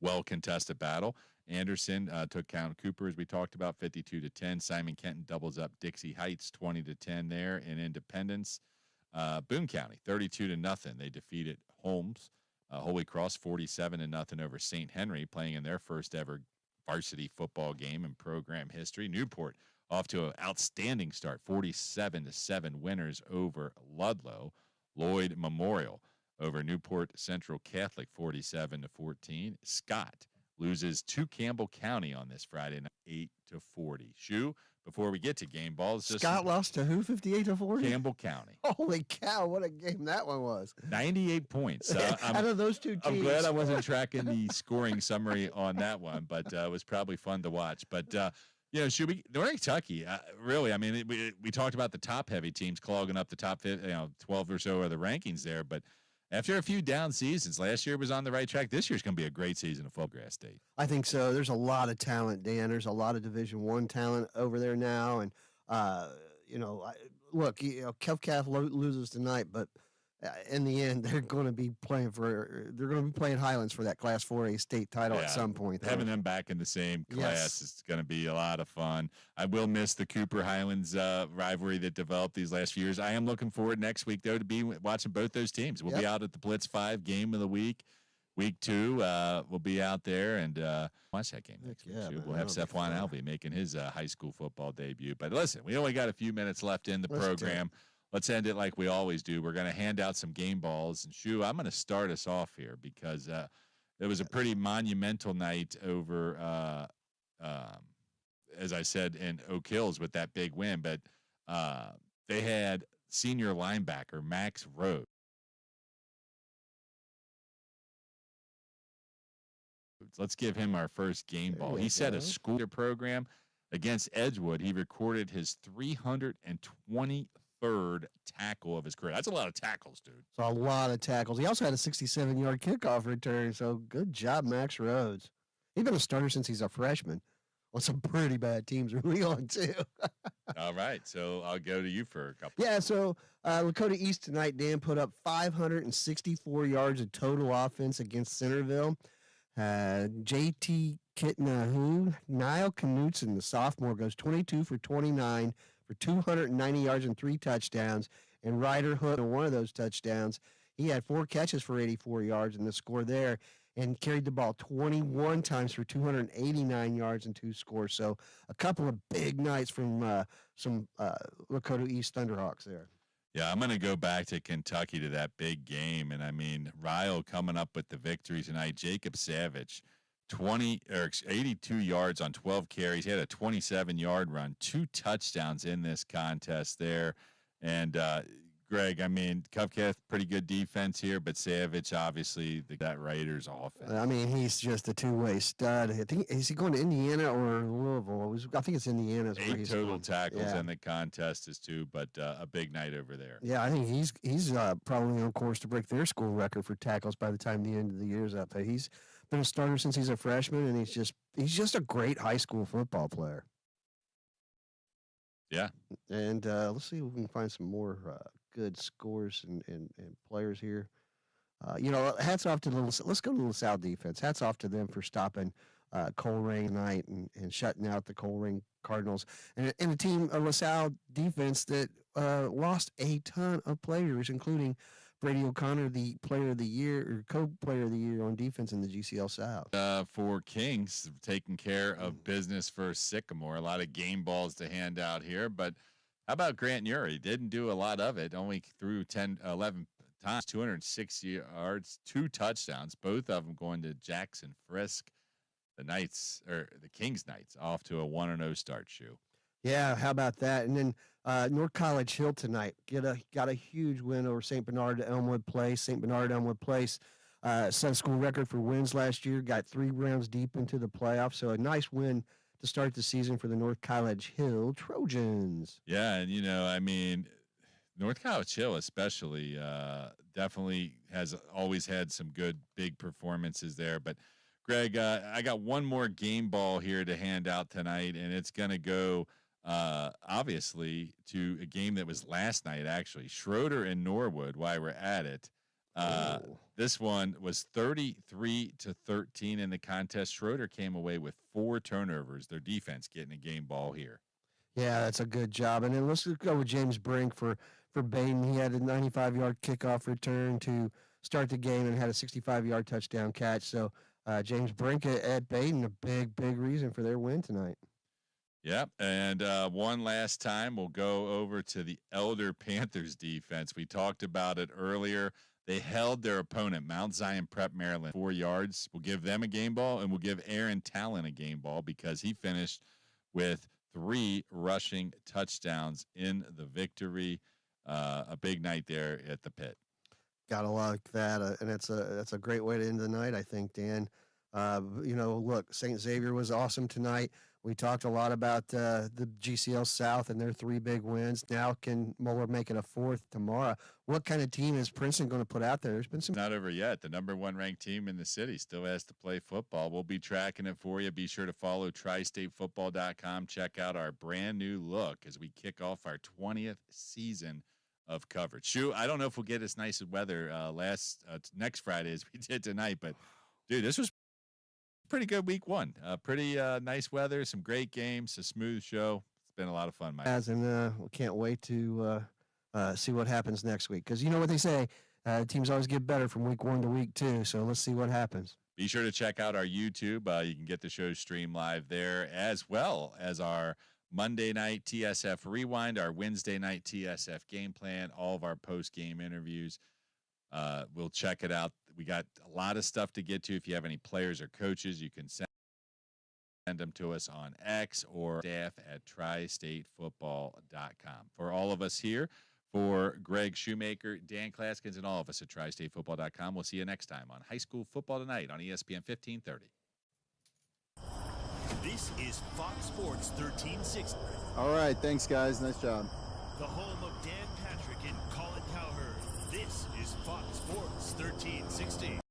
Speaker 9: well-contested battle. Anderson took Count Cooper, as we talked about, 52-10. Simon Kenton doubles up Dixie Heights 20-10 there in Independence. Boone County 32-0. They defeated Holmes. Holy Cross 47-0 over St. Henry, playing in their first ever varsity football game in program history. Newport off to an outstanding start, 47-7 winners over Ludlow. Lloyd Memorial over Newport Central Catholic 47-14. Scott loses to Campbell County on this Friday night 8-40. Shu, before we get to game balls,
Speaker 10: Scott lost to who? 58-40.
Speaker 9: Campbell County.
Speaker 10: Holy cow! What a game that one was.
Speaker 9: 98 points.
Speaker 10: Out of those two teams.
Speaker 9: I'm glad I wasn't tracking the scoring summary on that one, but it was probably fun to watch. But Northern Kentucky, really, I mean, we talked about the top-heavy teams clogging up the top 12 or so of the rankings there, but after a few down seasons, last year was on the right track. This year's going to be a great season of Grass State.
Speaker 10: I think so. There's a lot of talent, Dan. There's a lot of Division I talent over there now, and look, Kev loses tonight, but in the end, they're going to be playing Highlands for that Class 4A state title at some point.
Speaker 9: Having them back in the same class is going to be a lot of fun. I will miss the Cooper Highlands rivalry that developed these last few years. I am looking forward next week, though, to be watching both those teams. We'll be out at the Blitz 5 game of the week. Week 2, we'll be out there and watch that game next week. We'll have Stephon Alvey making his high school football debut. But listen, we only got a few minutes left in the program. Let's end it like we always do. We're going to hand out some game balls. And, Shu, I'm going to start us off here because it was a pretty monumental night over, as I said, in Oak Hills with that big win. But they had senior linebacker Max Rhodes. Let's give him our first game ball. He set a school program against Edgewood. He recorded his 323rd tackle of his career. That's a lot of tackles, dude.
Speaker 10: So a lot of tackles. He also had a 67-yard kickoff return. So good job, Max Rhodes. He's been a starter since he's a freshman. Well, some pretty bad teams early on, too.
Speaker 9: All right. So I'll go to you for a couple.
Speaker 10: Yeah, so Lakota East tonight, Dan, put up 564 yards of total offense against Centerville. JT Kitnahu, Niall Knutson, the sophomore, goes 22 for 29 for 290 yards and 3 touchdowns. And Ryder Hook, one of those touchdowns, he had 4 catches for 84 yards in the score there. and carried the ball 21 times for 289 yards and 2 scores. So a couple of big nights from some Lakota East Thunderhawks there.
Speaker 9: Yeah, I'm going to go back to Kentucky to that big game. And, I mean, Ryle coming up with the victory tonight. Jacob Savage, 82 yards on 12 carries. He had a 27-yard run, 2 touchdowns in this contest there. And, Greg, I mean, Cupcake, pretty good defense here, but Savage, obviously, that Raiders offense.
Speaker 10: I mean, he's just a two-way stud. I think, is he going to Indiana or Louisville? I think it's Indiana.
Speaker 9: 8 total tackles in the contest is 2, but a big night over there.
Speaker 10: Yeah, I think he's probably on course to break their school record for tackles by the time the end of the year is up. He's been a starter since he's a freshman, and he's just a great high school football player.
Speaker 9: Yeah.
Speaker 10: And let's see if we can find some more good scores and players here. Hats off to let's go to the LaSalle defense. Hats off to them for stopping Colerain tonight and shutting out the Colerain Cardinals. And a team, a LaSalle defense that lost a ton of players, including Brady O'Connor, the player of the year or co-player of the year on defense in the GCL South.
Speaker 9: For Kings, taking care of business for Sycamore. A lot of game balls to hand out here, but how about Grant Uri? Didn't do a lot of it. Only threw 11 times, 206 yards, 2 touchdowns, both of them going to Jackson Frisk. The Kings Knights off to a 1-0 start, Shoe.
Speaker 10: Yeah, how about that? And then North College Hill tonight got a huge win over St. Bernard Elmwood Place. St. Bernard Elmwood Place set a school record for wins last year, got 3 rounds deep into the playoffs. So a nice win to start the season for the North College Hill Trojans.
Speaker 9: Yeah, and, I mean, North College Hill especially definitely has always had some good big performances there. But, Greg, I got one more game ball here to hand out tonight, and it's going to go obviously to a game that was last night, actually. Schroeder and Norwood, while we're at it. This one was 33-13 in the contest. Schroeder came away with 4 turnovers. Their defense getting a game ball here.
Speaker 10: Yeah, that's a good job. And then let's go with James Brink for Baden. He had a 95-yard kickoff return to start the game and had a 65-yard touchdown catch. So James Brink at Baden, a big reason for their win tonight.
Speaker 9: Yep, and one last time, we'll go over to the Elder Panthers defense. We talked about it earlier. They held their opponent, Mount Zion Prep Maryland, 4 yards. We'll give them a game ball, and we'll give Aaron Talon a game ball because he finished with 3 rushing touchdowns in the victory. A big night there at the pit.
Speaker 10: Gotta like that, and that's a great way to end the night, I think, Dan. Look, St. Xavier was awesome tonight. We talked a lot about the GCL South and their 3 big wins. Now can Muller make it a 4th tomorrow? What kind of team is Princeton going to put out there? There's been some.
Speaker 9: Not over yet. The number 1 ranked team in the city still has to play football. We'll be tracking it for you. Be sure to follow tristatefootball.com. Check out our brand new look as we kick off our 20th season of coverage. Shoo, I don't know if we'll get as nice as weather next Friday as we did tonight, but dude, this was pretty good week 1. Pretty nice weather, some great games, a smooth show. It's been a lot of fun, Mike.
Speaker 10: And we can't wait to see what happens next week. Because you know what they say, teams always get better from week 1 to week 2. So let's see what happens.
Speaker 9: Be sure to check out our YouTube. You can get the show streamed live there, as well as our Monday night TSF Rewind, our Wednesday night TSF Game Plan, all of our post-game interviews. We'll check it out. We got a lot of stuff to get to. If you have any players or coaches, you can send them to us on X or staff@tristatefootball.com. For all of us here, for Greg Shoemaker, Dan Klaskins, and all of us at tristatefootball.com, we'll see you next time on High School Football Tonight on ESPN 1530.
Speaker 12: This is Fox Sports 1360.
Speaker 7: All right, thanks, guys. Nice job.
Speaker 12: The home of Dan Patrick and Colin Cowherd. This is Fox Sports 1360.